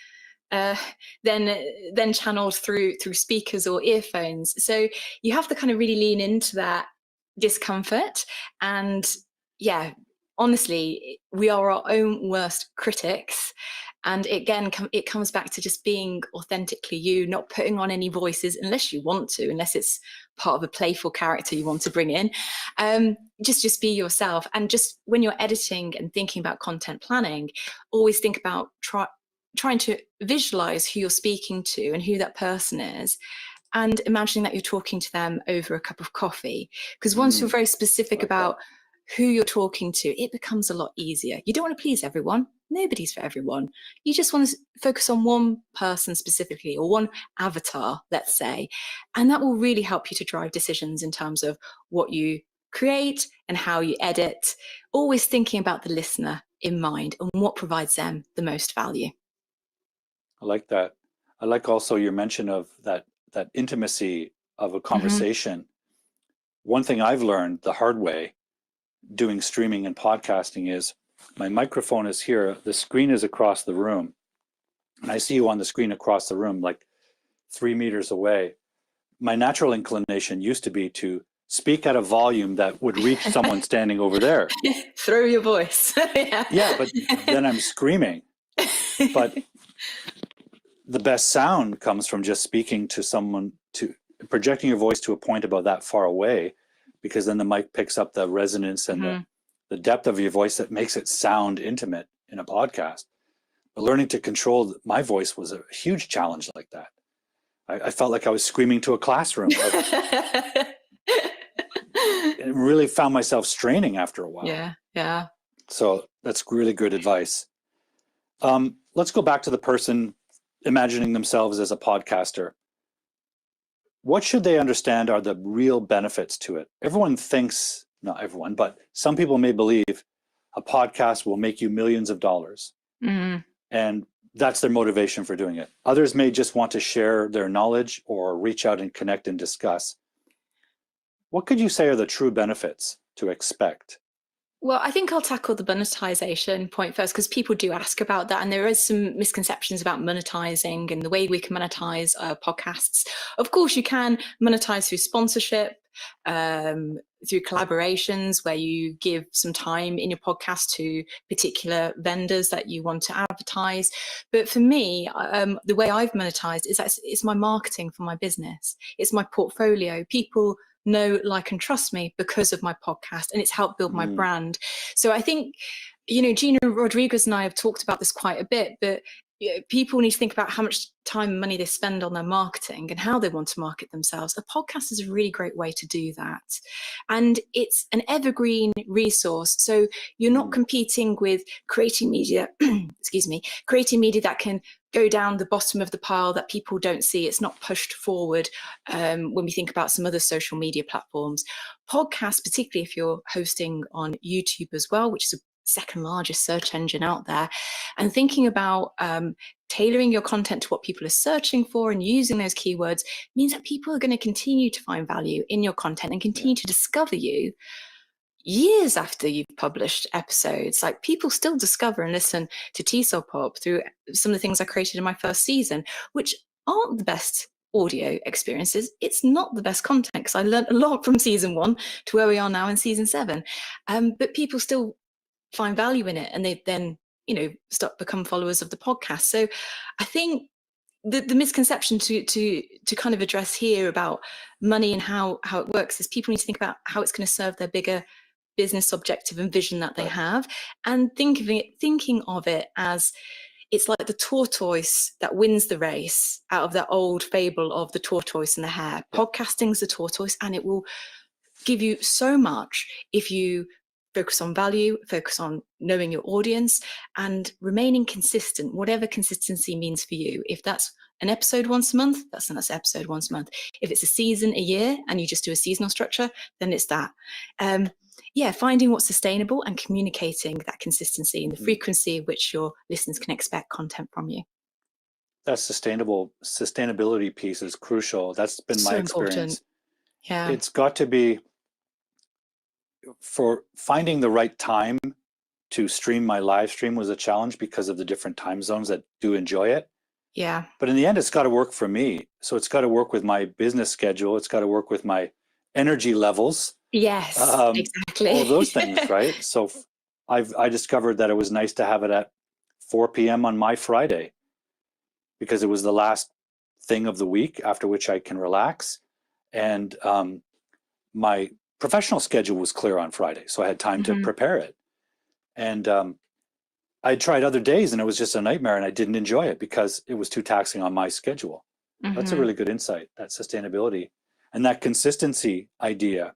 then channeled through speakers or earphones. So you have to kind of really lean into that discomfort. And yeah, honestly, we are our own worst critics. And again, it comes back to just being authentically you, not putting on any voices unless you want to, unless it's part of a playful character you want to bring in. Just be yourself. And just when you're editing and thinking about content planning, always think about trying to visualize who you're speaking to and who that person is, and imagining that you're talking to them over a cup of coffee. Because once you're very specific about who you're talking to, it becomes a lot easier. You don't want to please everyone. Nobody's for everyone. You just want to focus on one person specifically, or one avatar, let's say. And that will really help you to drive decisions in terms of what you create and how you edit, always thinking about the listener in mind and what provides them the most value. I like that. I like also your mention of that intimacy of a conversation. One thing I've learned the hard way doing streaming and podcasting is my microphone is here, the screen is across the room, and I see you on the screen across the room, like 3 meters away. My natural inclination used to be to speak at a volume that would reach someone standing over there. Throw your voice. Yeah, but then I'm screaming. But the best sound comes from just speaking to someone, to projecting your voice to a point about that far away, because then the mic picks up the resonance and the depth of your voice that makes it sound intimate in a podcast. But learning to control my voice was a huge challenge like that. I felt like I was screaming to a classroom. I really found myself straining after a while. Yeah. So that's really good advice. Let's go back to the person imagining themselves as a podcaster. What should they understand are the real benefits to it? Everyone thinks, not everyone, but some people may believe a podcast will make you millions of dollars. And that's their motivation for doing it. Others may just want to share their knowledge or reach out and connect and discuss. What could you say are the true benefits to expect? Well, I think I'll tackle the monetization point first, because people do ask about that. And there is some misconceptions about monetizing and the way we can monetize podcasts. Of course, you can monetize through sponsorship, through collaborations where you give some time in your podcast to particular vendors that you want to advertise. But for me, the way I've monetized is that it's my marketing for my business. It's my portfolio. People know, like, and trust me because of my podcast, and it's helped build my brand. So I think, Gina Rodriguez and I have talked about this quite a bit, but people need to think about how much time and money they spend on their marketing and how they want to market themselves. A podcast is a really great way to do that. And it's an evergreen resource. So you're not competing with creating media, excuse me, creating media that can go down the bottom of the pile that people don't see. It's not pushed forward when we think about some other social media platforms. Podcasts, particularly if you're hosting on YouTube as well, which is a second largest search engine out there, and thinking about tailoring your content to what people are searching for and using those keywords means that people are going to continue to find value in your content and continue to discover you years after you've published episodes. Like, people still discover and listen to TESOLPop through some of the things I created in my first season, which aren't the best audio experiences. It's not the best content, because I learned a lot from season 1 to where we are now in season 7. But people still find value in it, and they then, start become followers of the podcast. So I think the misconception to kind of address here about money and how it works is people need to think about how it's going to serve their bigger business objective and vision that they have, and thinking of it as it's like the tortoise that wins the race, out of that old fable of the tortoise and the hare. Podcasting's the tortoise, and it will give you so much if you focus on value, focus on knowing your audience, and remaining consistent, whatever consistency means for you. If that's an episode once a month, that's an episode once a month. If it's a season a year and you just do a seasonal structure, then it's that. Finding what's sustainable and communicating that consistency and the frequency at which your listeners can expect content from you. That sustainability piece is crucial. That's been my experience. Important. Yeah. It's got to be, for finding the right time to stream my live stream was a challenge because of the different time zones that do enjoy it. Yeah. But in the end, it's got to work for me. So it's got to work with my business schedule. It's got to work with my energy levels. Yes, exactly. All those things, right? So I discovered that it was nice to have it at 4 p.m. on my Friday, because it was the last thing of the week after which I can relax. And my professional schedule was clear on Friday, so I had time to prepare it. And I tried other days and it was just a nightmare, and I didn't enjoy it because it was too taxing on my schedule. That's a really good insight, that sustainability and that consistency idea.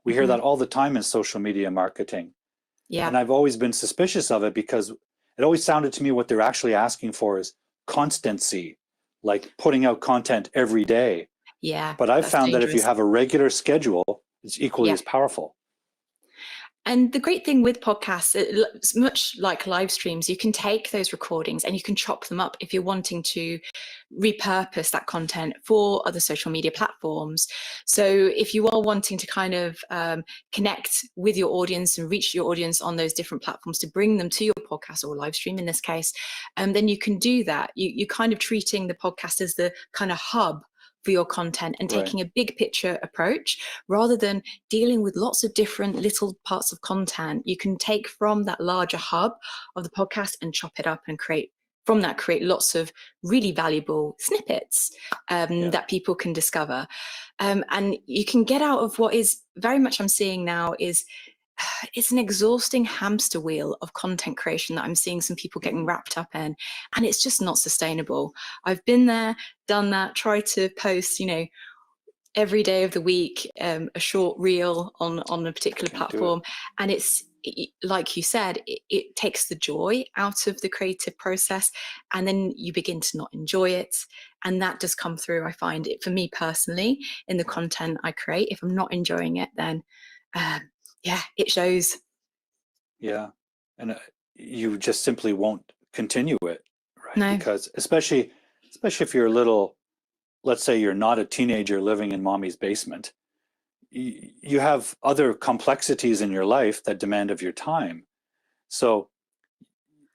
We hear that all the time in social media marketing. Yeah. And I've always been suspicious of it, because it always sounded to me what they're actually asking for is constancy, like putting out content every day. Yeah. But I've found that if you have a regular schedule, it's equally as powerful. And the great thing with podcasts, it's much like live streams, you can take those recordings and you can chop them up if you're wanting to repurpose that content for other social media platforms. So if you are wanting to kind of connect with your audience and reach your audience on those different platforms to bring them to your podcast or live stream in this case, then you can do that. You're kind of treating the podcast as the kind of hub for your content and taking a big picture approach rather than dealing with lots of different little parts of content. You can take from that larger hub of the podcast and chop it up and create lots of really valuable snippets that people can discover. And you can get out of what is very much I'm seeing now is it's an exhausting hamster wheel of content creation that I'm seeing some people getting wrapped up in, and it's just not sustainable. I've been there, done that, tried to post, every day of the week, a short reel on a particular platform, and it's like you said, it takes the joy out of the creative process, and then you begin to not enjoy it, and that does come through. I find it for me personally in the content I create. If I'm not enjoying it, then it shows. Yeah. And you just simply won't continue it, right? No. Because especially if you're a little, let's say you're not a teenager living in mommy's basement, you have other complexities in your life that demand of your time. So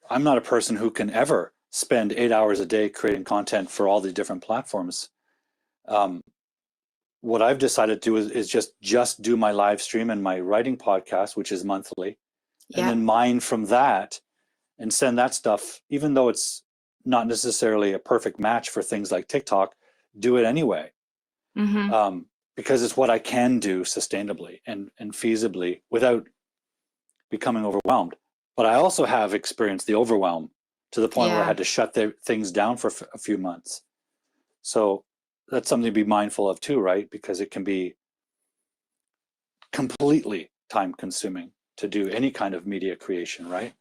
I'm not a person who can ever spend 8 hours a day creating content for all the different platforms. What I've decided to do is just do my live stream and my writing podcast, which is monthly, and then mine from that and send that stuff, even though it's not necessarily a perfect match for things like TikTok, do it anyway. Because it's what I can do sustainably and feasibly without becoming overwhelmed. But I also have experienced the overwhelm to the point where I Yeah. had to shut things down for a few months. So that's something to be mindful of too, right? Because it can be completely time consuming to do any kind of media creation, right?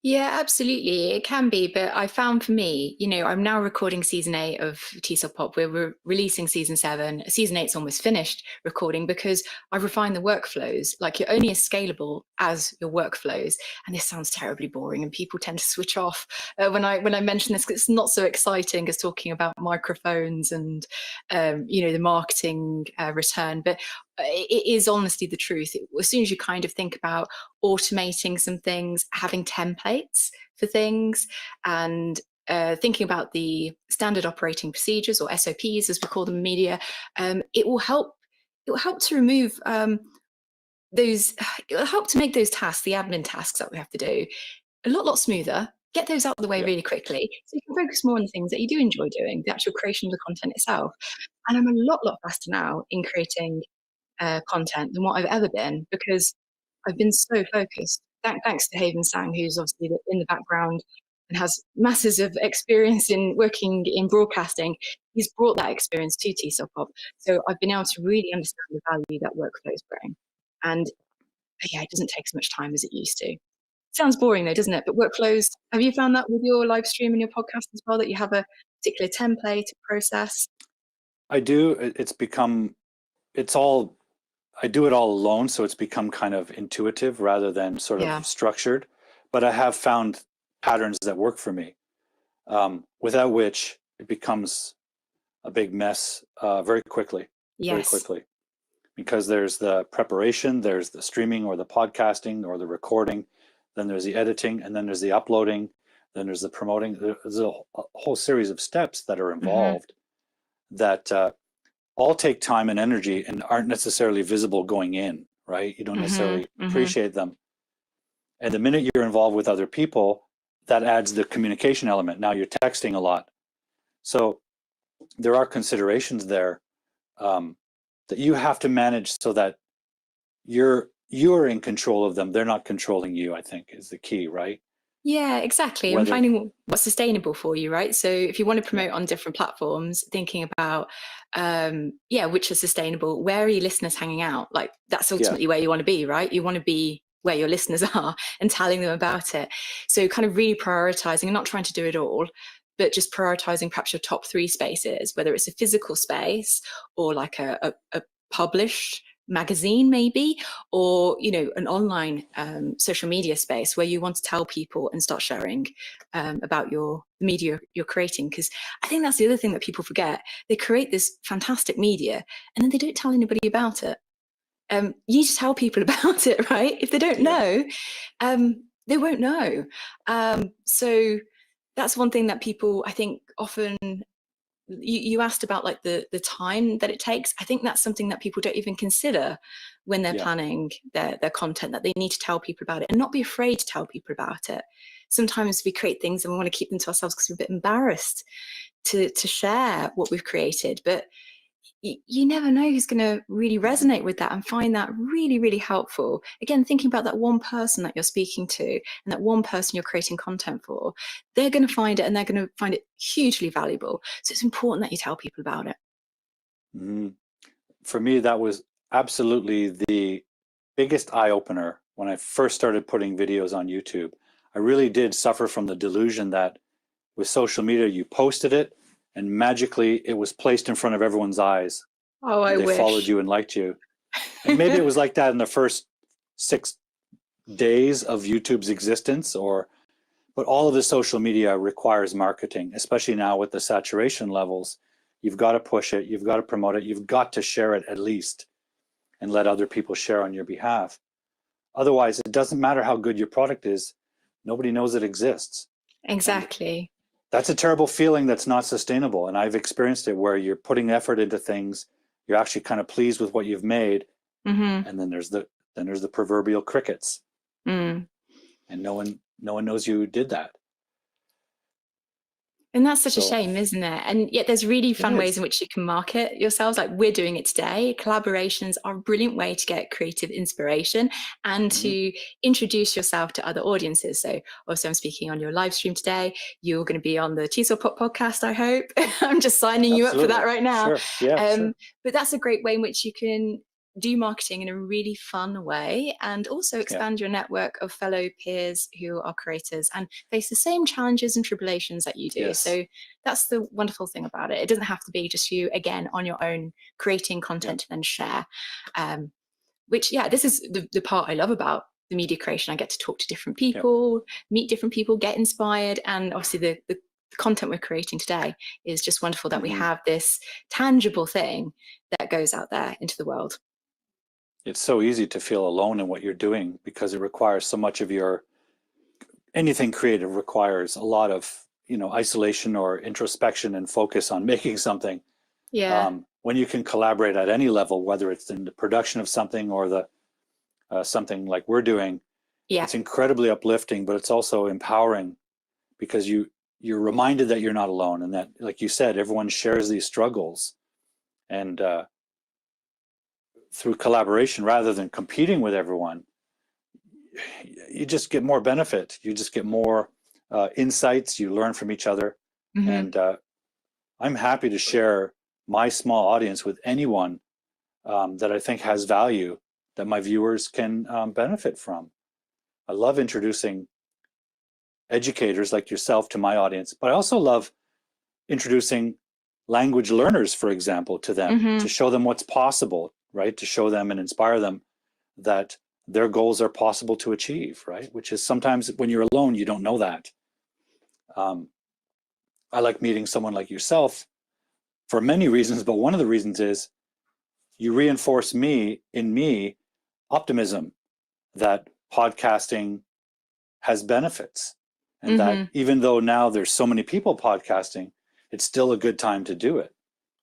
Yeah, absolutely. It can be, but I found for me, I'm now recording season 8 of TESOLPop. We're releasing season 7. Season 8's almost finished recording because I've refined the workflows. Like, you're only as scalable as your workflows. And this sounds terribly boring, and people tend to switch off when I mention this, because it's not so exciting as talking about microphones and the marketing return. But it is honestly the truth. As soon as you kind of think about automating some things, having templates for things, and thinking about the standard operating procedures, or SOPs as we call them in media, it will help. It will help to remove those. It will help to make those tasks, the admin tasks that we have to do, a lot smoother. Get those out of the way Yeah. really quickly, so you can focus more on the things that you do enjoy doing, the actual creation of the content itself. And I'm a lot faster now in creating content than what I've ever been, because I've been so focused. Thanks to Haven Sang, who's obviously in the background and has masses of experience in working in broadcasting. He's brought that experience to TESOLPop. So I've been able to really understand the value that workflows bring. And yeah, it doesn't take as much time as it used to. Sounds boring though, doesn't it? But workflows, have you found that with your live stream and your podcast as well, that you have a particular template, a process? I do. I do it all alone, so it's become kind of intuitive rather than sort of Yeah. structured. But I have found patterns that work for me, without which it becomes a big mess very quickly, Yes. because there's the preparation, there's the streaming or the podcasting or the recording, then there's the editing, and then there's the uploading, then there's the promoting. There's a whole series of steps that are involved that all take time and energy and aren't necessarily visible going in, right? You don't necessarily appreciate them. And the minute you're involved with other people, that adds the communication element. Now you're texting a lot. So there are considerations there that you have to manage so that you're in control of them. They're not controlling you, I think, is the key, right? Yeah, exactly. And Whether, finding what's sustainable for you, right? So if you want to promote yeah, on different platforms, thinking about, which are sustainable, where are your listeners hanging out? Like, that's yeah, ultimately where you want to be, right? You want to be where your listeners are and telling them about it. So kind of really prioritizing and not trying to do it all, but just prioritizing perhaps your top 3 spaces, whether it's a physical space or like a published magazine maybe, or an online social media space where you want to tell people and start sharing about your media you're creating. Because I think that's the other thing that people forget. They create this fantastic media and then they don't tell anybody about it. You need to tell people about it, right? If they don't yeah, know, they won't know. So that's one thing that people, I think, often, you asked about like the time that it takes. I think that's something that people don't even consider when they're yeah. planning their content, that they need to tell people about it and not be afraid to tell people about it. Sometimes we create things and we want to keep them to ourselves because we're a bit embarrassed to share what we've created. But you never know who's going to really resonate with that and find that really, really helpful. Again, thinking about that one person that you're speaking to and that one person you're creating content for, they're going to find it and they're going to find it hugely valuable. So it's important that you tell people about it. Mm-hmm. For me, that was absolutely the biggest eye opener when I first started putting videos on YouTube. I really did suffer from the delusion that with social media, you posted it and magically it was placed in front of everyone's eyes Oh, I and they followed wish. you and liked you. And maybe it was like that in the first 6 days of YouTube's existence, but all of the social media requires marketing, especially now with the saturation levels. You've got to push it, you've got to promote it, you've got to share it at least and let other people share on your behalf. Otherwise, it doesn't matter how good your product is, nobody knows it exists. And Exactly. that's a terrible feeling that's not sustainable. And I've experienced it where you're putting effort into things, you're actually kind of pleased with what you've made, and then there's the proverbial crickets, Mm. and no one knows you did that. And that's such a So shame, isn't it? And yet there's really it fun ways in is. which you can market yourselves, like we're doing it today. Collaborations are a brilliant way to get creative inspiration and Hmm. to introduce yourself to other audiences. So also I'm speaking on your live stream today. You're going to be on the TESOLPop podcast, I hope. I'm just signing you up for that Absolutely. right now. Sure. Yeah, sure. But that's a great way in which you can do marketing in a really fun way and also Yeah. expand your network of fellow peers who are creators and face the same challenges and tribulations that you do. Yes. So that's the wonderful thing about it. It doesn't have to be just you again on your own creating content to then share. Which, yeah, this is the part I love about the media creation. I get to talk to different people, meet different people, get inspired, and obviously the content we're creating today is just wonderful that we have this tangible thing that goes out there into the world. It's so easy to feel alone in what you're doing because it requires so much of your, anything creative requires a lot of, isolation or introspection and focus on making something. Yeah. When you can collaborate at any level, whether it's in the production of something or the something like we're doing, it's incredibly uplifting, but it's also empowering because you're reminded that you're not alone and that, like you said, everyone shares these struggles. And through collaboration, rather than competing with everyone, you just get more benefit. You just get more insights. You learn from each other. And I'm happy to share my small audience with anyone that I think has value that my viewers can benefit from. I love introducing educators like yourself to my audience, but I also love introducing language learners, for example, to them, to show them what's possible, right? To show them and inspire them that their goals are possible to achieve, right? Which is sometimes when you're alone, you don't know that. I like meeting someone like yourself for many reasons, but one of the reasons is you reinforce in me optimism that podcasting has benefits and that even though now there's so many people podcasting, it's still a good time to do it.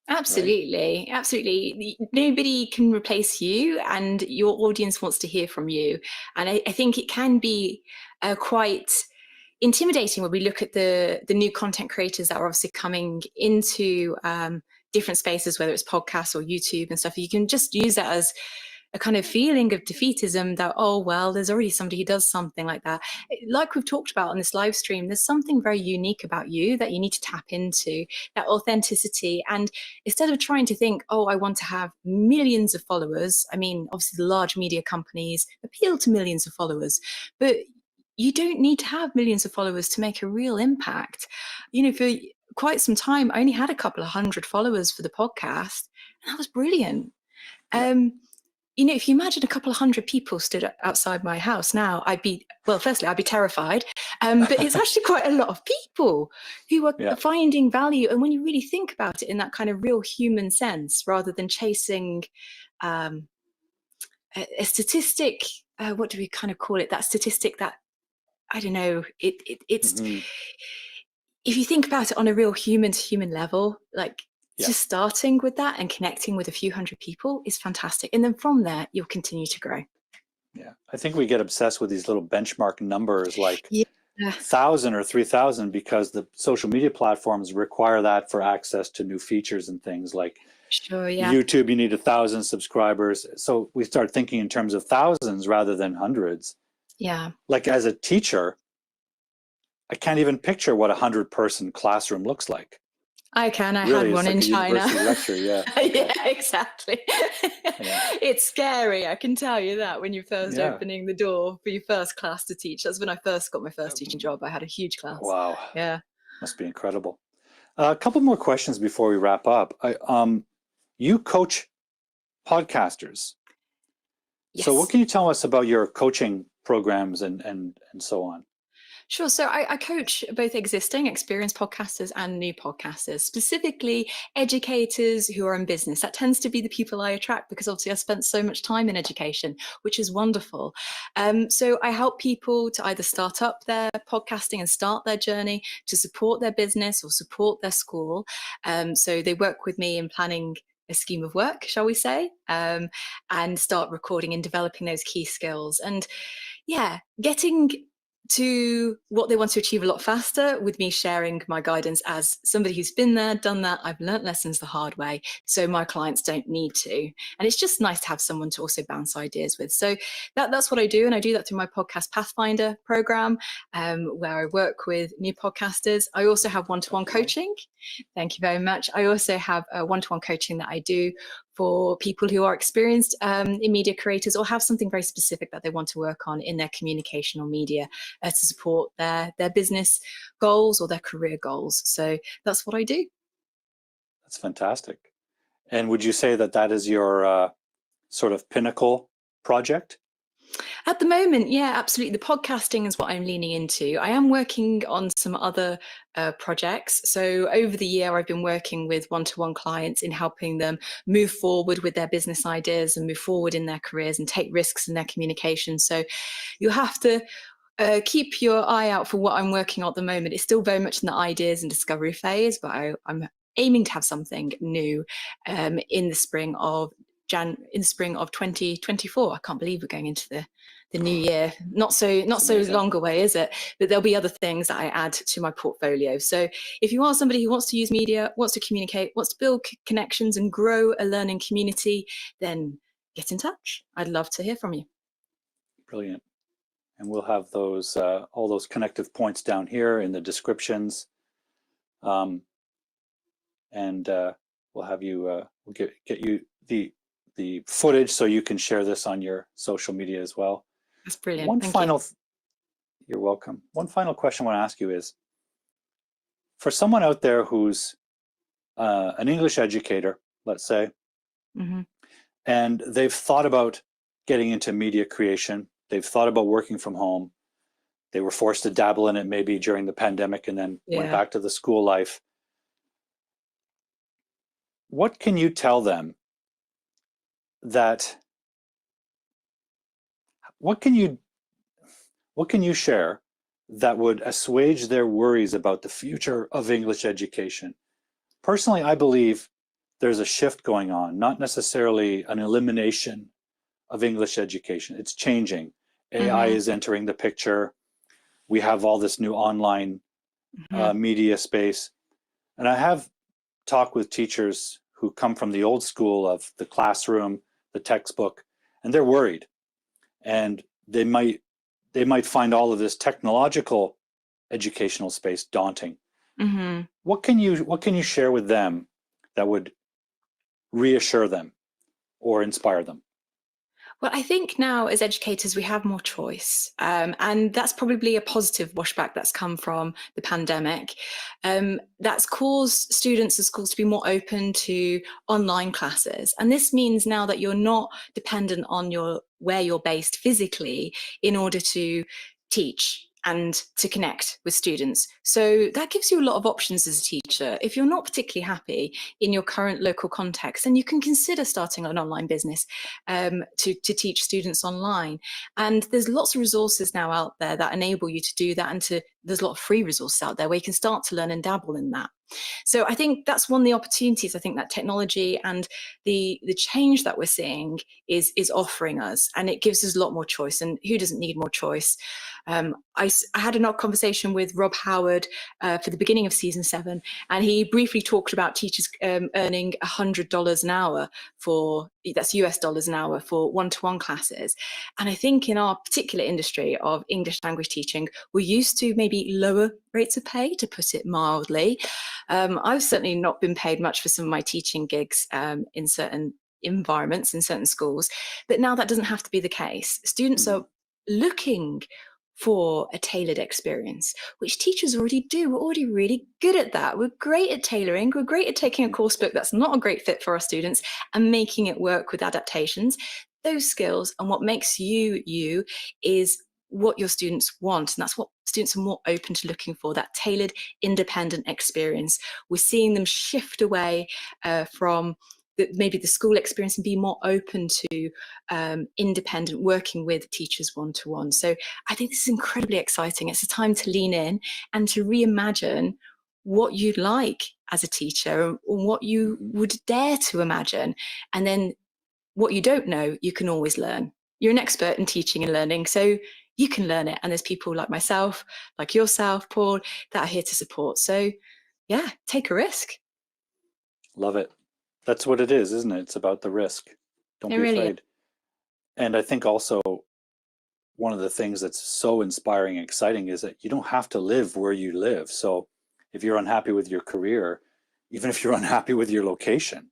Absolutely, right? Absolutely. Nobody can replace you, and your audience wants to hear from you. And I think it can be quite intimidating when we look at the new content creators that are obviously coming into different spaces, whether it's podcasts or YouTube and stuff. You can just use that as a kind of feeling of defeatism that, oh, well, there's already somebody who does something like that. Like we've talked about on this live stream, there's something very unique about you that you need to tap into, that authenticity. And instead of trying to think, oh, I want to have millions of followers, I mean, obviously the large media companies appeal to millions of followers, but you don't need to have millions of followers to make a real impact. For quite some time, I only had a couple of hundred followers for the podcast, and that was brilliant. If you imagine a couple of hundred people stood outside my house now, firstly, I'd be terrified. But it's actually quite a lot of people who are finding value. And when you really think about it in that kind of real human sense, rather than chasing a statistic, what do we kind of call it? That statistic that, I don't know, it's, if you think about it on a real human to human level, like, just starting with that and connecting with a few hundred people is fantastic. And then from there, you'll continue to grow. Yeah. I think we get obsessed with these little benchmark numbers like 1,000 or 3,000 because the social media platforms require that for access to new features and things like YouTube, you need 1,000 subscribers. So we start thinking in terms of thousands rather than hundreds. Yeah. Like as a teacher, I can't even picture what a 100-person classroom looks like. I can. I really, had one in China. University lecture, yeah. Okay. Yeah, exactly. It's scary. I can tell you that when you're first opening the door for your first class to teach. That's when I first got my first teaching job. I had a huge class. Wow. Yeah. Must be incredible. A couple more questions before we wrap up. You coach podcasters. Yes. So what can you tell us about your coaching programs and so on? Sure. So I coach both existing experienced podcasters and new podcasters, specifically educators who are in business. That tends to be the people I attract because obviously I spent so much time in education, which is wonderful. So I help people to either start up their podcasting and start their journey, to support their business or support their school. So they work with me in planning a scheme of work, shall we say, and start recording and developing those key skills. And getting to what they want to achieve a lot faster, with me sharing my guidance as somebody who's been there, done that. I've learnt lessons the hard way, so my clients don't need to. And it's just nice to have someone to also bounce ideas with. So that's what I do. And I do that through my podcast Pathfinder program, where I work with new podcasters. I also have one-to-one coaching. Thank you very much. I also have a one-to-one coaching that I do for people who are experienced in media creators or have something very specific that they want to work on in their communication or media to support their business goals or their career goals. So that's what I do. That's fantastic. And would you say that that is your sort of pinnacle project? At the moment, yeah, absolutely. The podcasting is what I'm leaning into. I am working on some other projects. So over the year, I've been working with one-to-one clients in helping them move forward with their business ideas and move forward in their careers and take risks in their communication. So you have to keep your eye out for what I'm working on at the moment. It's still very much in the ideas and discovery phase, but I'm aiming to have something new in the spring of 2024. I can't believe we're going into the new year. Not so long away, is it? But there'll be other things that I add to my portfolio. So if you are somebody who wants to use media, wants to communicate, wants to build connections and grow a learning community, then get in touch. I'd love to hear from you. Brilliant. And we'll have those all those connective points down here in the descriptions, and we'll have you we'll get you the footage so you can share this on your social media as well. That's brilliant. You're welcome. One final question I want to ask you is, for someone out there who's an English educator, let's say, and they've thought about getting into media creation, they've thought about working from home, they were forced to dabble in it maybe during the pandemic and then went back to the school life. What can you tell them what can you share that would assuage their worries about the future of English education? Personally, I believe there's a shift going on, not necessarily an elimination of English education. It's changing. AI is entering the picture. We have all this new online media space. And I have talked with teachers who come from the old school of the classroom, the textbook, and they're worried. And they might find all of this technological educational space daunting. What can you share with them that would reassure them or inspire them? Well, I think now as educators, we have more choice. And that's probably a positive washback that's come from the pandemic. That's caused students and schools to be more open to online classes. And this means now that you're not dependent on where you're based physically in order to teach and to connect with students. So that gives you a lot of options as a teacher. If you're not particularly happy in your current local context, then you can consider starting an online business to teach students online. And there's lots of resources now out there that enable you to do that. And there's a lot of free resources out there where you can start to learn and dabble in that. So I think that's one of the opportunities I think that technology and the change that we're seeing is offering us, and it gives us a lot more choice. And who doesn't need more choice? I had a conversation with Rob Howard for the beginning of season 7, and he briefly talked about teachers earning $100 an hour that's US dollars an hour for one-to-one classes. And I think in our particular industry of English language teaching, we're used to maybe lower rates of pay, to put it mildly. I've certainly not been paid much for some of my teaching gigs in certain environments, in certain schools, but now that doesn't have to be the case. Students are looking for a tailored experience, which teachers already do. We're already really good at that. We're great at tailoring. We're great at taking a course book that's not a great fit for our students and making it work with adaptations. Those skills and what makes you is what your students want. And that's what students are more open to looking for, that tailored, independent experience. We're seeing them shift away from maybe the school experience and be more open to independent working with teachers one-to-one. So I think this is incredibly exciting. It's a time to lean in and to reimagine what you'd like as a teacher, or what you would dare to imagine. And then what you don't know, you can always learn. You're an expert in teaching and learning, so you can learn it. And there's people like myself, like yourself, Paul, that are here to support. So yeah, take a risk. Love it. That's what it is, isn't it? It's about the risk. Don't It be really afraid. And I think also one of the things that's so inspiring and exciting is that you don't have to live where you live. So if you're unhappy with your career, even if you're unhappy with your location,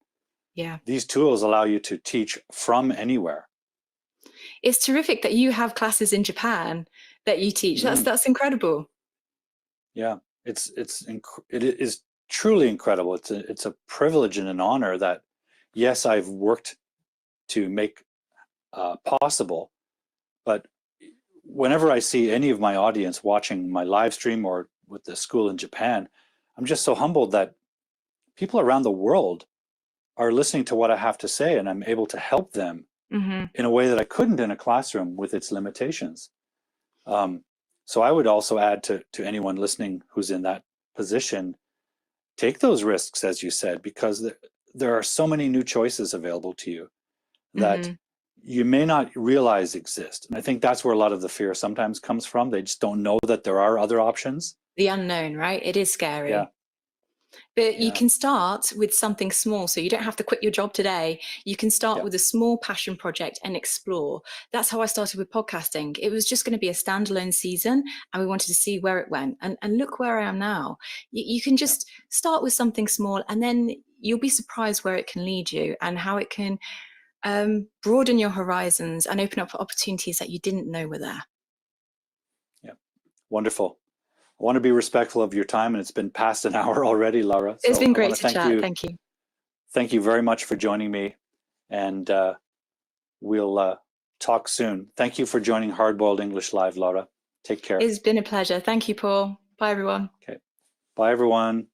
yeah. these tools allow you to teach from anywhere. It's terrific that you have classes in Japan that you teach. That's incredible. Yeah, it is truly incredible. It's a privilege and an honor that, yes, I've worked to make possible, but whenever I see any of my audience watching my live stream or with the school in Japan, I'm just so humbled that people around the world are listening to what I have to say, and I'm able to help them in a way that I couldn't in a classroom with its limitations. So I would also add to anyone listening who's in that position, take those risks, as you said, because there are so many new choices available to you that you may not realize exist. And I think that's where a lot of the fear sometimes comes from. They just don't know that there are other options. The unknown, right? It is scary. Yeah. But you can start with something small. So you don't have to quit your job today. You can start with a small passion project and explore. That's how I started with podcasting. It was just going to be a standalone season, and we wanted to see where it went. And look where I am now. You can just start with something small, and then you'll be surprised where it can lead you and how it can broaden your horizons and open up opportunities that you didn't know were there. Yeah, wonderful. I want to be respectful of your time, and it's been past an hour already, Laura. It's been great to chat. Thank you. Thank you very much for joining me, and we'll talk soon. Thank you for joining Hardboiled English Live, Laura. Take care. It's been a pleasure. Thank you, Paul. Bye, everyone. Okay. Bye, everyone.